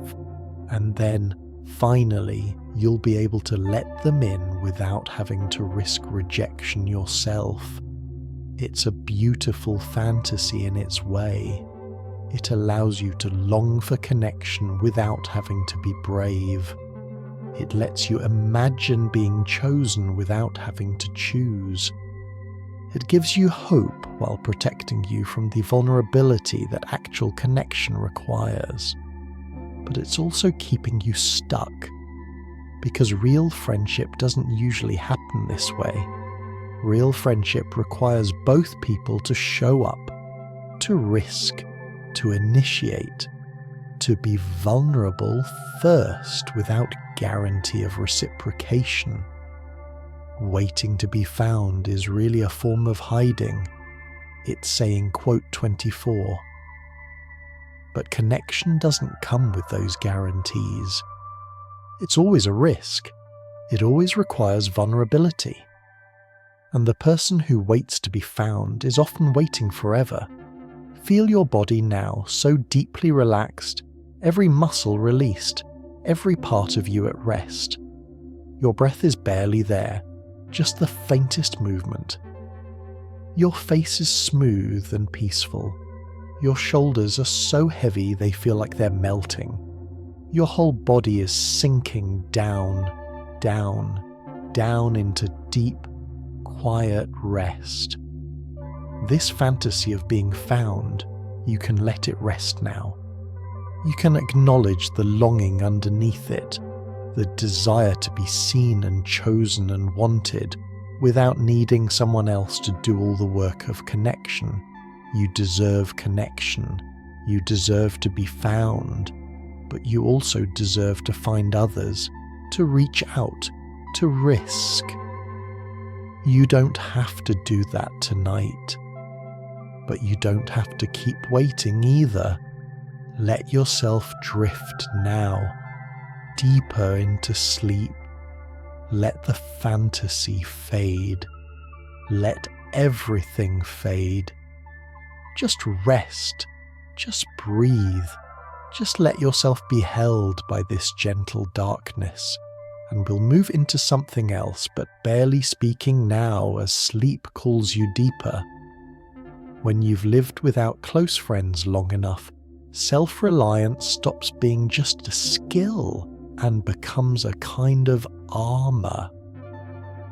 S1: And then, finally, you'll be able to let them in without having to risk rejection yourself. It's a beautiful fantasy in its way. It allows you to long for connection without having to be brave. It lets you imagine being chosen without having to choose. It gives you hope while protecting you from the vulnerability that actual connection requires. But it's also keeping you stuck, because real friendship doesn't usually happen this way. Real friendship requires both people to show up, to risk, to initiate, to be vulnerable first without guarantee of reciprocation. Waiting to be found is really a form of hiding. It's saying quote 24. But connection doesn't come with those guarantees. It's always a risk. It always requires vulnerability. And the person who waits to be found is often waiting forever. Feel your body now, so deeply relaxed, every muscle released, every part of you at rest. Your breath is barely there, just the faintest movement. Your face is smooth and peaceful. Your shoulders are so heavy they feel like they're melting. Your whole body is sinking down, down, down into deep, quiet rest. This fantasy of being found, you can let it rest now. You can acknowledge the longing underneath it, the desire to be seen and chosen and wanted, without needing someone else to do all the work of connection. You deserve connection. You deserve to be found. But you also deserve to find others, to reach out, to risk. You don't have to do that tonight. But you don't have to keep waiting either. Let yourself drift now, deeper into sleep. Let the fantasy fade. Let everything fade. Just rest. Just breathe. Just let yourself be held by this gentle darkness, and we'll move into something else, but barely speaking now as sleep calls you deeper. When you've lived without close friends long enough, self-reliance stops being just a skill and becomes a kind of armor.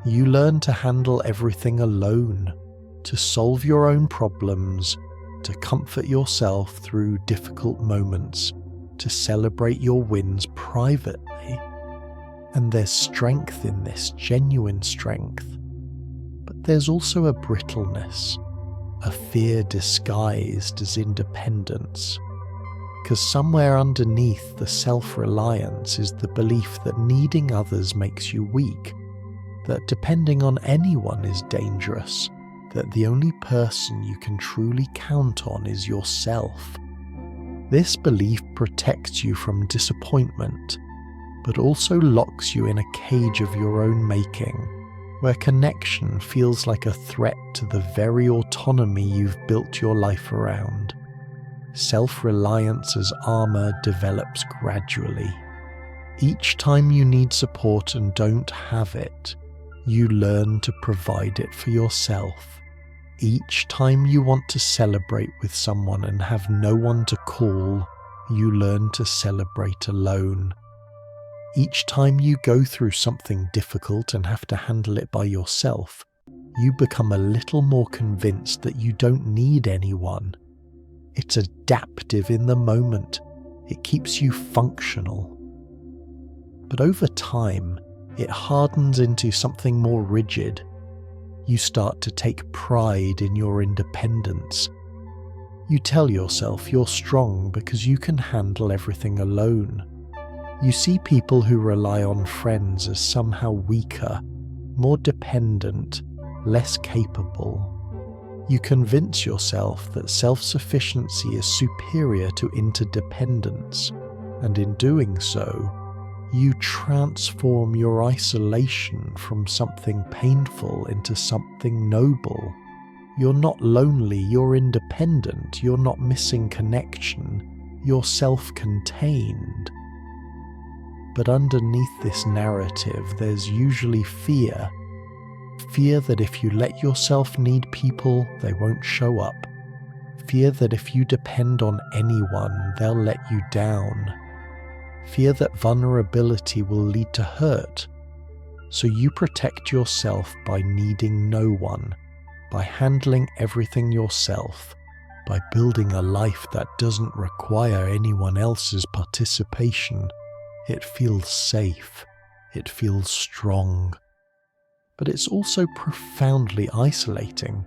S1: You learn to handle everything alone, to solve your own problems, to comfort yourself through difficult moments, to celebrate your wins privately. And there's strength in this, genuine strength. But there's also a brittleness, a fear disguised as independence. Because somewhere underneath the self-reliance is the belief that needing others makes you weak, that depending on anyone is dangerous, that the only person you can truly count on is yourself. This belief protects you from disappointment, but also locks you in a cage of your own making, where connection feels like a threat to the very autonomy you've built your life around. Self-reliance as armor develops gradually. Each time you need support and don't have it, you learn to provide it for yourself. Each time you want to celebrate with someone and have no one to call, you learn to celebrate alone. Each time you go through something difficult and have to handle it by yourself, you become a little more convinced that you don't need anyone. It's adaptive in the moment. It keeps you functional. But over time, it hardens into something more rigid. You start to take pride in your independence. You tell yourself you're strong because you can handle everything alone. You see people who rely on friends as somehow weaker, more dependent, less capable. You convince yourself that self-sufficiency is superior to interdependence, and in doing so, you transform your isolation from something painful into something noble. You're not lonely, you're independent, you're not missing connection, you're self-contained. But underneath this narrative, there's usually fear. Fear that if you let yourself need people, they won't show up. Fear that if you depend on anyone, they'll let you down. Fear that vulnerability will lead to hurt. So you protect yourself by needing no one, by handling everything yourself, by building a life that doesn't require anyone else's participation. It feels safe. It feels strong. But it's also profoundly isolating.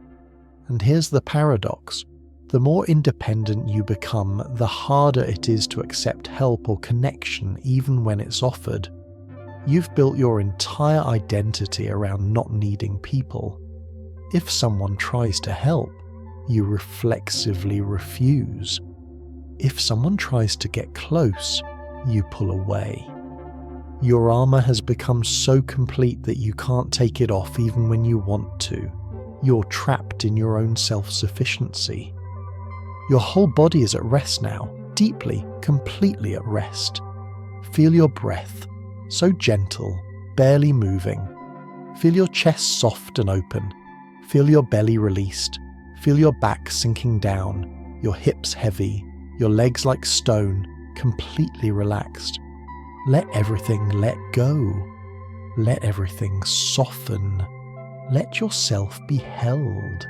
S1: And here's the paradox. The more independent you become, the harder it is to accept help or connection even when it's offered. You've built your entire identity around not needing people. If someone tries to help, you reflexively refuse. If someone tries to get close, you pull away. Your armor has become so complete that you can't take it off even when you want to. You're trapped in your own self-sufficiency. Your whole body is at rest now, deeply, completely at rest. Feel your breath, so gentle, barely moving. Feel your chest soft and open. Feel your belly released. Feel your back sinking down, your hips heavy, your legs like stone, completely relaxed. Let everything let go. Let everything soften. Let yourself be held.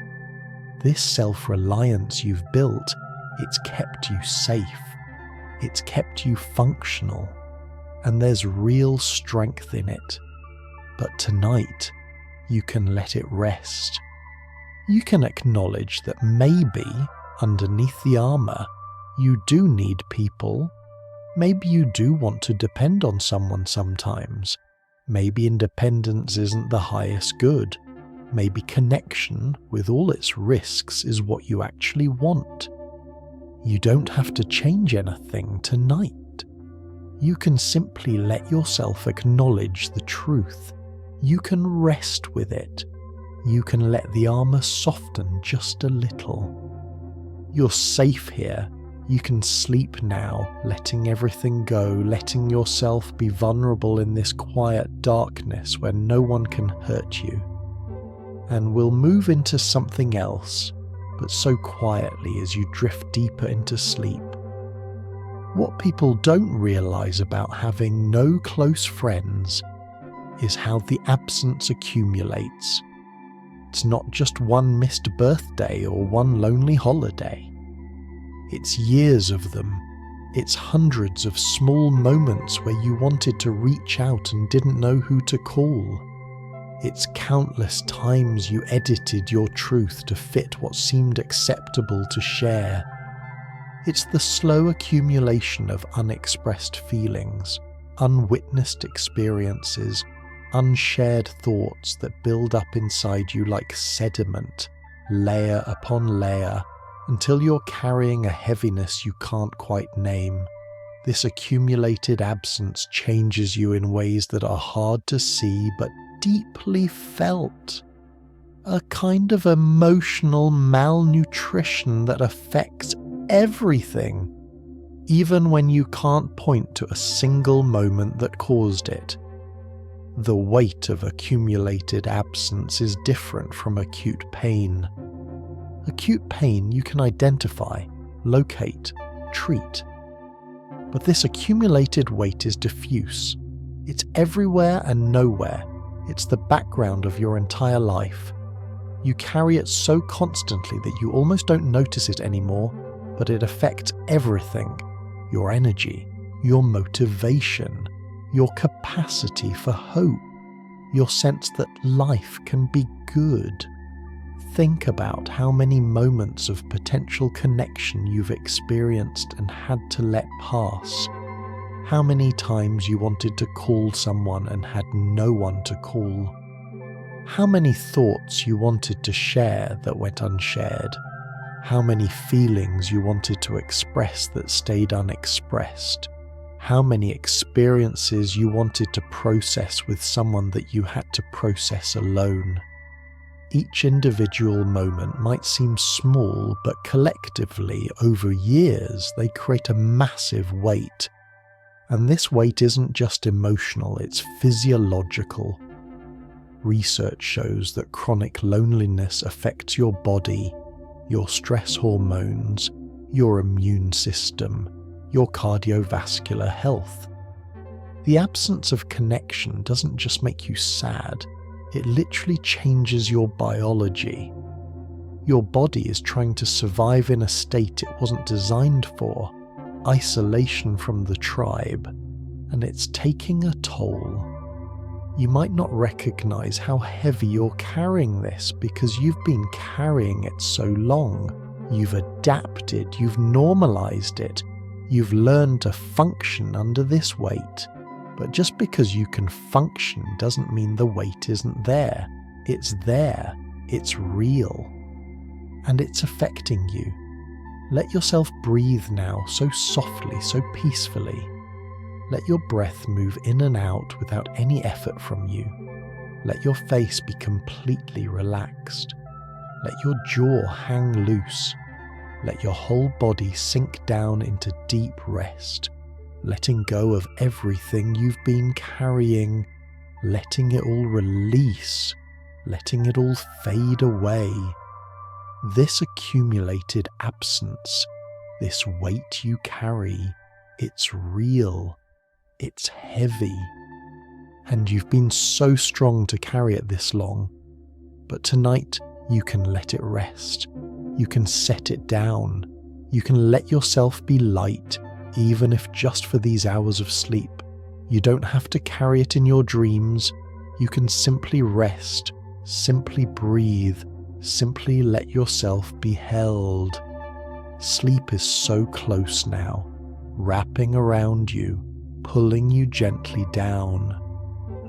S1: This self-reliance you've built, it's kept you safe. It's kept you functional. And there's real strength in it. But tonight, you can let it rest. You can acknowledge that maybe, underneath the armor, you do need people. Maybe you do want to depend on someone sometimes. Maybe independence isn't the highest good. Maybe connection, with all its risks, is what you actually want. You don't have to change anything tonight. You can simply let yourself acknowledge the truth. You can rest with it. You can let the armor soften just a little. You're safe here. You can sleep now, letting everything go, letting yourself be vulnerable in this quiet darkness where no one can hurt you. And we'll move into something else, but so quietly as you drift deeper into sleep. What people don't realize about having no close friends is how the absence accumulates. It's not just one missed birthday or one lonely holiday. It's years of them. It's hundreds of small moments where you wanted to reach out and didn't know who to call. It's countless times you edited your truth to fit what seemed acceptable to share. It's the slow accumulation of unexpressed feelings, unwitnessed experiences, unshared thoughts that build up inside you like sediment, layer upon layer, until you're carrying a heaviness you can't quite name. This accumulated absence changes you in ways that are hard to see but deeply felt. A kind of emotional malnutrition that affects everything, even when you can't point to a single moment that caused it. The weight of accumulated absence is different from acute pain. Acute pain you can identify, locate, treat. But this accumulated weight is diffuse. It's everywhere and nowhere. It's the background of your entire life. You carry it so constantly that you almost don't notice it anymore, but it affects everything. Your energy, your motivation, your capacity for hope, your sense that life can be good. Think about how many moments of potential connection you've experienced and had to let pass. How many times you wanted to call someone and had no one to call. How many thoughts you wanted to share that went unshared. How many feelings you wanted to express that stayed unexpressed. How many experiences you wanted to process with someone that you had to process alone. Each individual moment might seem small, but collectively, over years, they create a massive weight. And this weight isn't just emotional, it's physiological. Research shows that chronic loneliness affects your body, your stress hormones, your immune system, your cardiovascular health. The absence of connection doesn't just make you sad, it literally changes your biology. Your body is trying to survive in a state it wasn't designed for, isolation from the tribe, and it's taking a toll. You might not recognize how heavy you're carrying this because you've been carrying it so long. You've adapted, you've normalized it, you've learned to function under this weight. But just because you can function doesn't mean the weight isn't there. It's there, it's real, and it's affecting you. Let yourself breathe now, so softly, so peacefully. Let your breath move in and out without any effort from you. Let your face be completely relaxed. Let your jaw hang loose. Let your whole body sink down into deep rest, letting go of everything you've been carrying, letting it all release, letting it all fade away. This accumulated absence, this weight you carry, it's real, it's heavy, and you've been so strong to carry it this long. But tonight, you can let it rest. You can set it down. You can let yourself be light, even if just for these hours of sleep. You don't have to carry it in your dreams. You can simply rest, simply breathe, simply let yourself be held. Sleep is so close now, wrapping around you, pulling you gently down.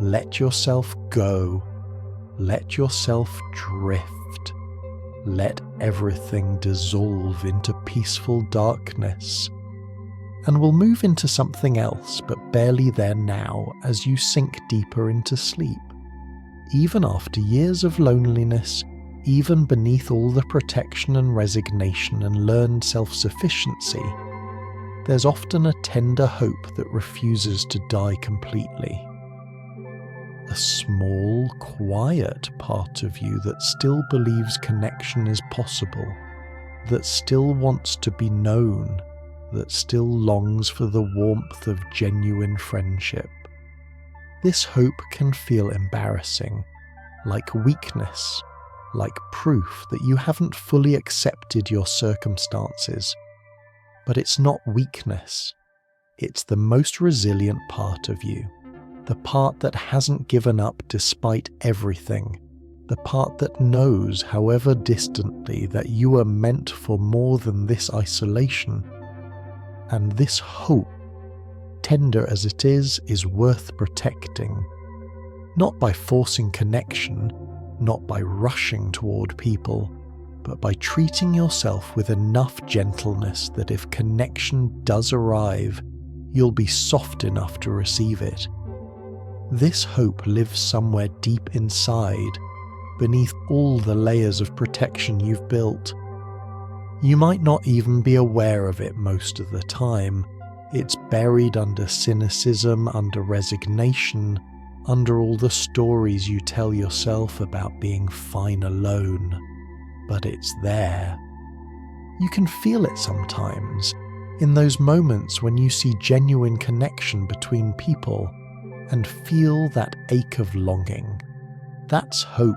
S1: Let yourself go. Let yourself drift. Let everything dissolve into peaceful darkness. And we'll move into something else, but barely there now as you sink deeper into sleep. Even after years of loneliness, even beneath all the protection and resignation and learned self-sufficiency, there's often a tender hope that refuses to die completely. A small, quiet part of you that still believes connection is possible, that still wants to be known, that still longs for the warmth of genuine friendship. This hope can feel embarrassing, like weakness, like proof that you haven't fully accepted your circumstances. But it's not weakness. It's the most resilient part of you. The part that hasn't given up despite everything. The part that knows, however distantly, that you are meant for more than this isolation. And this hope, tender as it is worth protecting. Not by forcing connection, not by rushing toward people, but by treating yourself with enough gentleness that if connection does arrive, you'll be soft enough to receive it. This hope lives somewhere deep inside, beneath all the layers of protection you've built. You might not even be aware of it most of the time. It's buried under cynicism, under resignation, under all the stories you tell yourself about being fine alone. But it's there. You can feel it sometimes, in those moments when you see genuine connection between people, and feel that ache of longing. That's hope.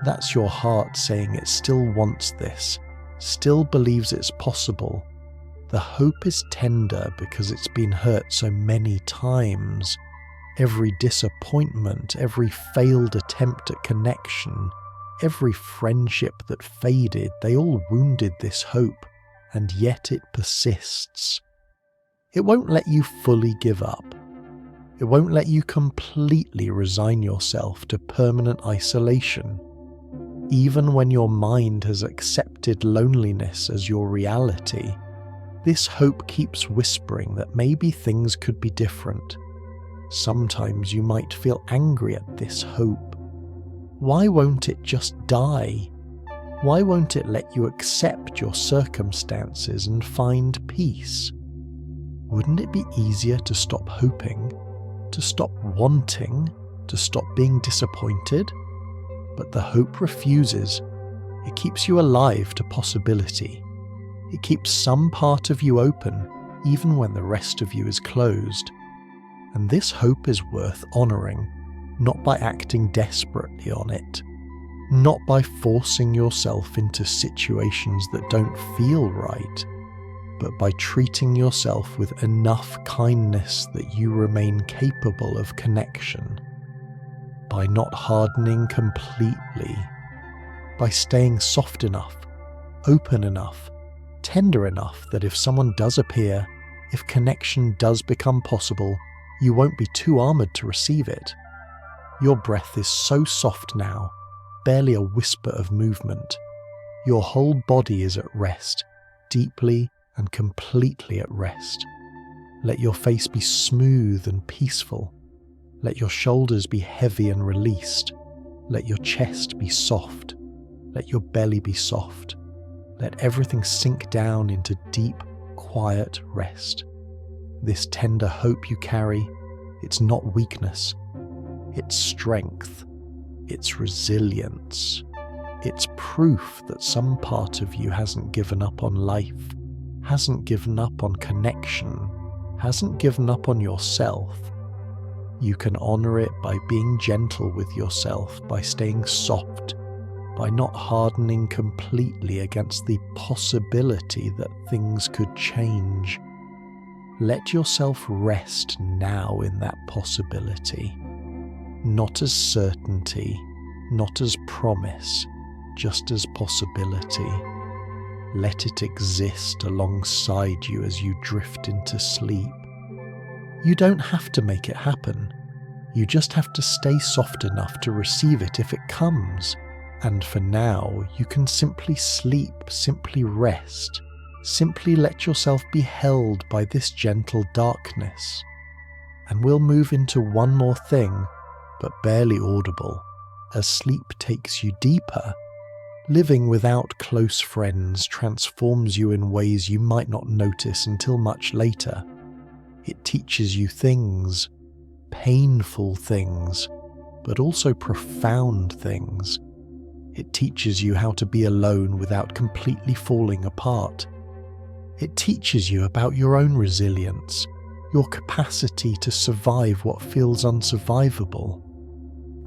S1: That's your heart saying it still wants this, still believes it's possible. The hope is tender because it's been hurt so many times. Every disappointment, every failed attempt at connection, every friendship that faded, they all wounded this hope, and yet it persists. It won't let you fully give up. It won't let you completely resign yourself to permanent isolation. Even when your mind has accepted loneliness as your reality, this hope keeps whispering that maybe things could be different. Sometimes you might feel angry at this hope. Why won't it just die? Why won't it let you accept your circumstances and find peace? Wouldn't it be easier to stop hoping, to stop wanting, to stop being disappointed? But the hope refuses. It keeps you alive to possibility. It keeps some part of you open, even when the rest of you is closed. And this hope is worth honouring, not by acting desperately on it, not by forcing yourself into situations that don't feel right, but by treating yourself with enough kindness that you remain capable of connection, by not hardening completely, by staying soft enough, open enough, tender enough that if someone does appear, if connection does become possible, you won't be too armoured to receive it. Your breath is so soft now, barely a whisper of movement. Your whole body is at rest, deeply and completely at rest. Let your face be smooth and peaceful. Let your shoulders be heavy and released. Let your chest be soft. Let your belly be soft. Let everything sink down into deep, quiet rest. This tender hope you carry, it's not weakness. It's strength. It's resilience. It's proof that some part of you hasn't given up on life, hasn't given up on connection, hasn't given up on yourself. You can honour it by being gentle with yourself, by staying soft, by not hardening completely against the possibility that things could change. Let yourself rest now in that possibility, not as certainty, not as promise, just as possibility. Let it exist alongside you as you drift into sleep. You don't have to make it happen. You just have to stay soft enough to receive it if it comes. And for now, you can simply sleep, simply rest, simply let yourself be held by this gentle darkness. And we'll move into one more thing, but barely audible, as sleep takes you deeper. Living without close friends transforms you in ways you might not notice until much later. It teaches you things, painful things, but also profound things. It teaches you how to be alone without completely falling apart. It teaches you about your own resilience, your capacity to survive what feels unsurvivable.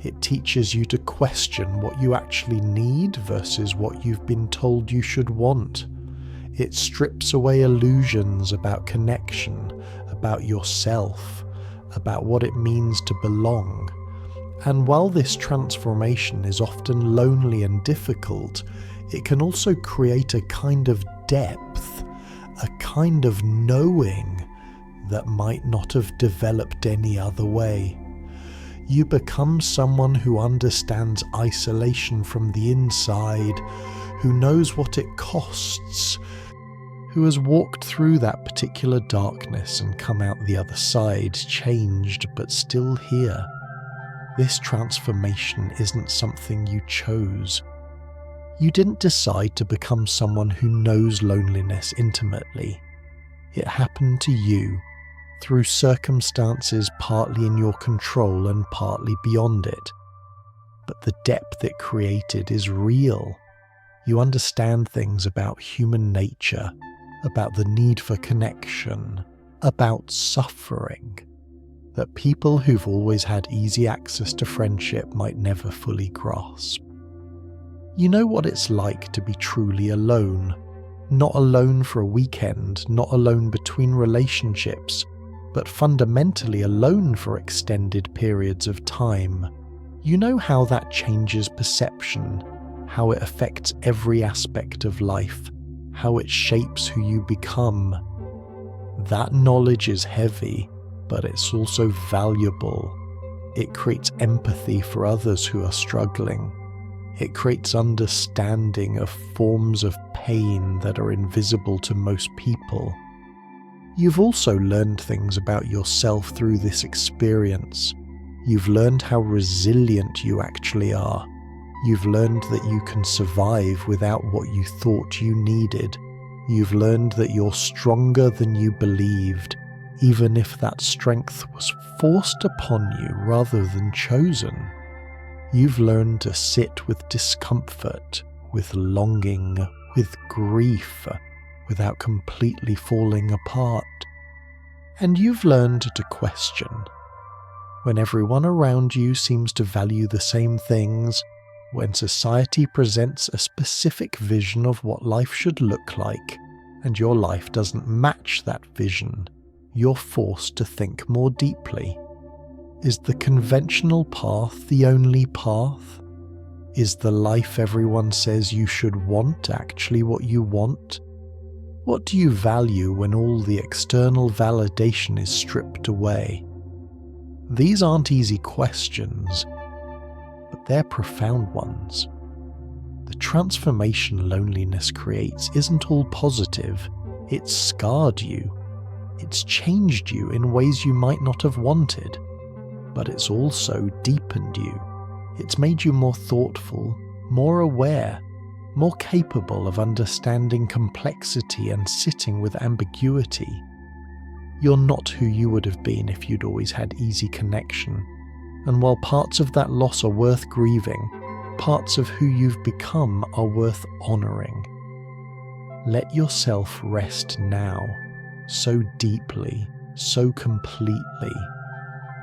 S1: It teaches you to question what you actually need versus what you've been told you should want. It strips away illusions about connection, about yourself, about what it means to belong. And while this transformation is often lonely and difficult, it can also create a kind of depth, a kind of knowing that might not have developed any other way. You become someone who understands isolation from the inside, who knows what it costs, who has walked through that particular darkness and come out the other side, changed but still here. This transformation isn't something you chose. You didn't decide to become someone who knows loneliness intimately. It happened to you, through circumstances partly in your control and partly beyond it. But the depth it created is real. You understand things about human nature, about the need for connection, about suffering, that people who've always had easy access to friendship might never fully grasp. You know what it's like to be truly alone, not alone for a weekend, not alone between relationships, but fundamentally alone for extended periods of time. You know how that changes perception, how it affects every aspect of life, how it shapes who you become. That knowledge is heavy, but it's also valuable. It creates empathy for others who are struggling. It creates understanding of forms of pain that are invisible to most people. You've also learned things about yourself through this experience. You've learned how resilient you actually are. You've learned that you can survive without what you thought you needed. You've learned that you're stronger than you believed, even if that strength was forced upon you rather than chosen. You've learned to sit with discomfort, with longing, with grief, without completely falling apart. And you've learned to question. When everyone around you seems to value the same things, when society presents a specific vision of what life should look like, and your life doesn't match that vision, you're forced to think more deeply. Is the conventional path the only path? Is the life everyone says you should want actually what you want? What do you value when all the external validation is stripped away? These aren't easy questions, but they're profound ones. The transformation loneliness creates isn't all positive. It's scarred you. It's changed you in ways you might not have wanted. But it's also deepened you. It's made you more thoughtful, more aware, more capable of understanding complexity and sitting with ambiguity. You're not who you would have been if you'd always had easy connection. And while parts of that loss are worth grieving, parts of who you've become are worth honouring. Let yourself rest now, so deeply, so completely.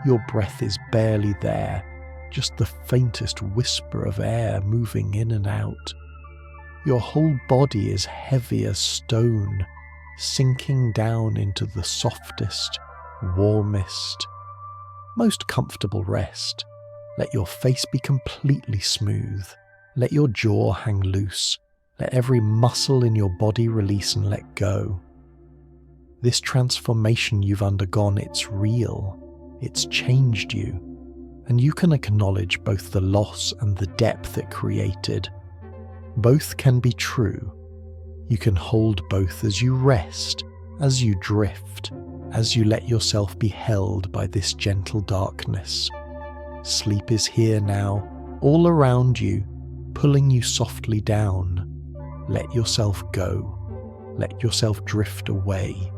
S1: Your breath is barely there, just the faintest whisper of air moving in and out. Your whole body is heavy as stone, sinking down into the softest, warmest, most comfortable rest. Let your face be completely smooth. Let your jaw hang loose. Let every muscle in your body release and let go. This transformation you've undergone, it's real. It's changed you. And you can acknowledge both the loss and the depth it created. Both can be true. You can hold both as you rest, as you drift, as you let yourself be held by this gentle darkness. Sleep is here now, all around you, pulling you softly down. Let yourself go. Let yourself drift away.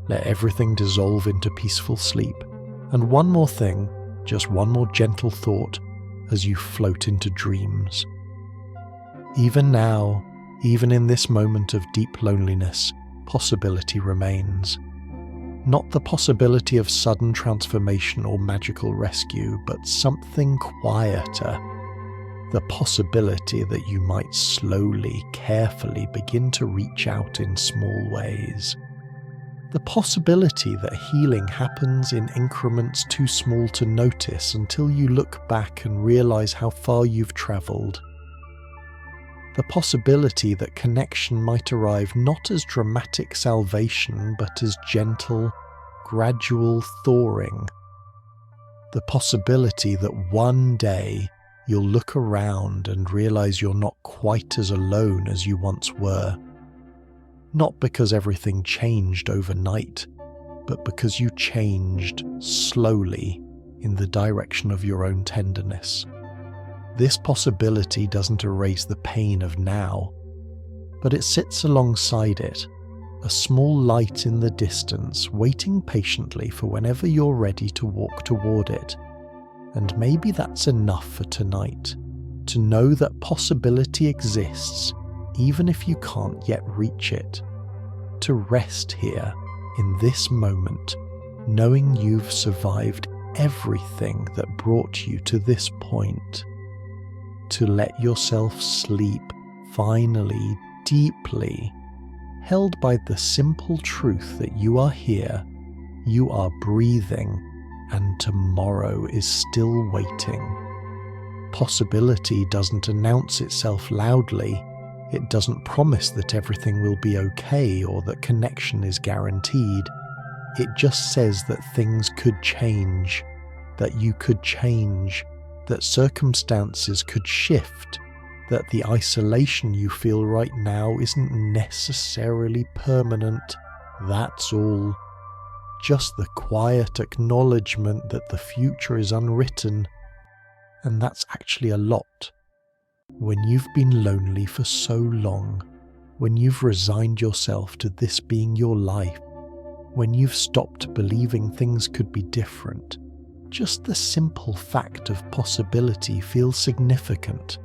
S1: Let everything dissolve into peaceful sleep. And one more thing, just one more gentle thought as you float into dreams. Even now, even in this moment of deep loneliness, possibility remains. Not the possibility of sudden transformation or magical rescue, but something quieter. The possibility that you might slowly, carefully begin to reach out in small ways. The possibility that healing happens in increments too small to notice until you look back and realize how far you've traveled. The possibility that connection might arrive not as dramatic salvation but as gentle, gradual thawing. The possibility that one day you'll look around and realize you're not quite as alone as you once were. Not because everything changed overnight, but because you changed slowly in the direction of your own tenderness. This possibility doesn't erase the pain of now, but it sits alongside it, a small light in the distance, waiting patiently for whenever you're ready to walk toward it. And maybe that's enough for tonight, to know that possibility exists even if you can't yet reach it. To rest here, in this moment, knowing you've survived everything that brought you to this point. To let yourself sleep, finally, deeply, held by the simple truth that you are here, you are breathing, and tomorrow is still waiting. Possibility doesn't announce itself loudly. It doesn't promise that everything will be okay or that connection is guaranteed. It just says that things could change, that you could change, that circumstances could shift, that the isolation you feel right now isn't necessarily permanent. That's all. Just the quiet acknowledgement that the future is unwritten. And that's actually a lot. When you've been lonely for so long, when you've resigned yourself to this being your life, when you've stopped believing things could be different, just the simple fact of possibility feels significant.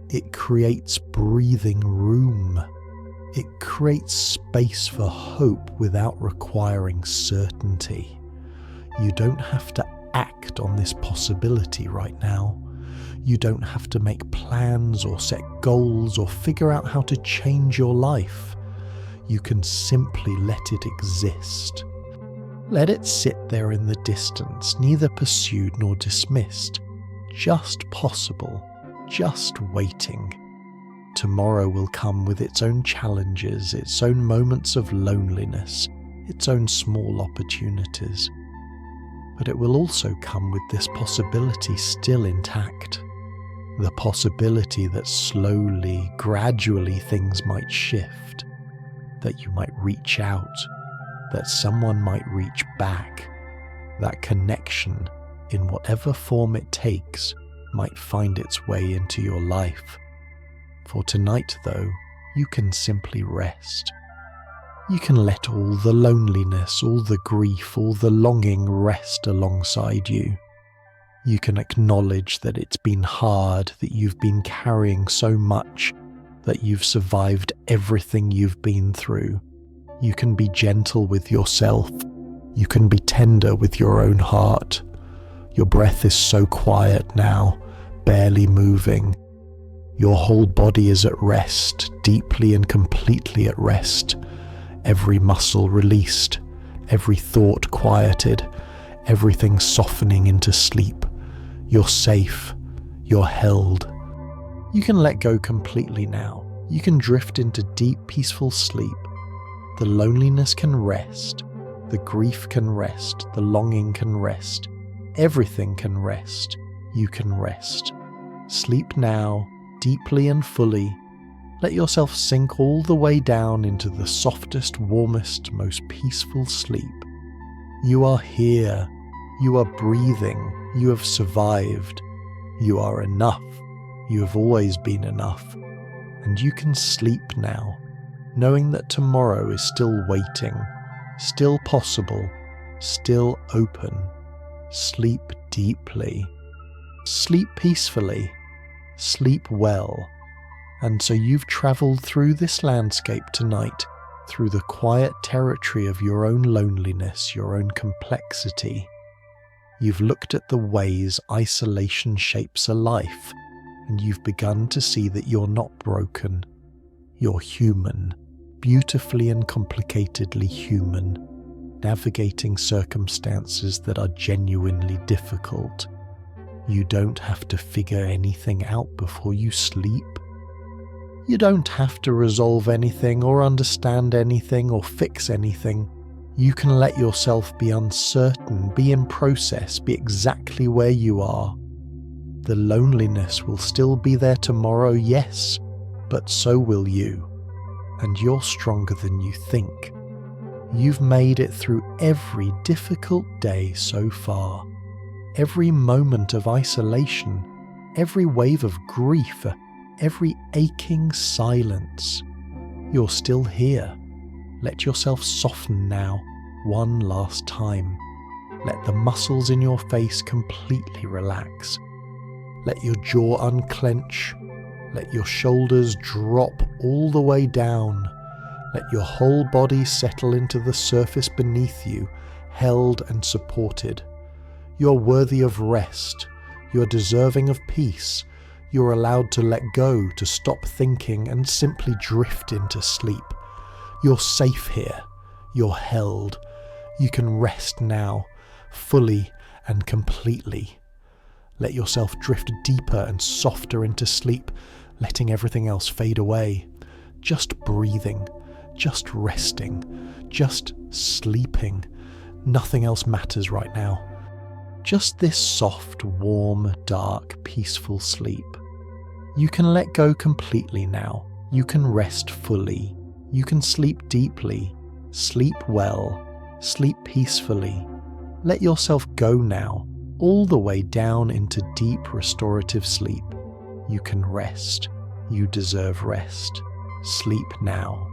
S1: It creates breathing room. It creates space for hope without requiring certainty. You don't have to act on this possibility right now. You don't have to make plans or set goals or figure out how to change your life. You can simply let it exist. Let it sit there in the distance, neither pursued nor dismissed, just possible, just waiting. Tomorrow will come with its own challenges, its own moments of loneliness, its own small opportunities. But it will also come with this possibility still intact. The possibility that slowly, gradually things might shift, that you might reach out, that someone might reach back, that connection, in whatever form it takes, might find its way into your life. For tonight, though, you can simply rest. You can let all the loneliness, all the grief, all the longing rest alongside you. You can acknowledge that it's been hard, that you've been carrying so much, that you've survived everything you've been through. You can be gentle with yourself. You can be tender with your own heart. Your breath is so quiet now, barely moving. Your whole body is at rest, deeply and completely at rest. Every muscle released, every thought quieted, everything softening into sleep. You're safe. You're held. You can let go completely now. You can drift into deep, peaceful sleep. The loneliness can rest. The grief can rest. The longing can rest. Everything can rest. You can rest. Sleep now, deeply and fully. Let yourself sink all the way down into the softest, warmest, most peaceful sleep. You are here. You are breathing. You have survived. You are enough. You have always been enough. And you can sleep now, knowing that tomorrow is still waiting, still possible, still open. Sleep deeply. Sleep peacefully. Sleep well. And so you've travelled through this landscape tonight, through the quiet territory of your own loneliness, your own complexity. You've looked at the ways isolation shapes a life, and you've begun to see that you're not broken. You're human, beautifully and complicatedly human, navigating circumstances that are genuinely difficult. You don't have to figure anything out before you sleep. You don't have to resolve anything or understand anything or fix anything. You can let yourself be uncertain, be in process, be exactly where you are. The loneliness will still be there tomorrow, yes, but so will you. And you're stronger than you think. You've made it through every difficult day so far, every moment of isolation, every wave of grief, every aching silence. You're still here. Let yourself soften now, one last time. Let the muscles in your face completely relax. Let your jaw unclench. Let your shoulders drop all the way down. Let your whole body settle into the surface beneath you, held and supported. You're worthy of rest. You're deserving of peace. You're allowed to let go, to stop thinking and simply drift into sleep. You're safe here. You're held. You can rest now, fully and completely. Let yourself drift deeper and softer into sleep, letting everything else fade away. Just breathing, just resting, just sleeping. Nothing else matters right now. Just this soft, warm, dark, peaceful sleep. You can let go completely now. You can rest fully. You can sleep deeply. Sleep well. Sleep peacefully. Let yourself go now, all the way down into deep restorative sleep. You can rest. You deserve rest. Sleep now.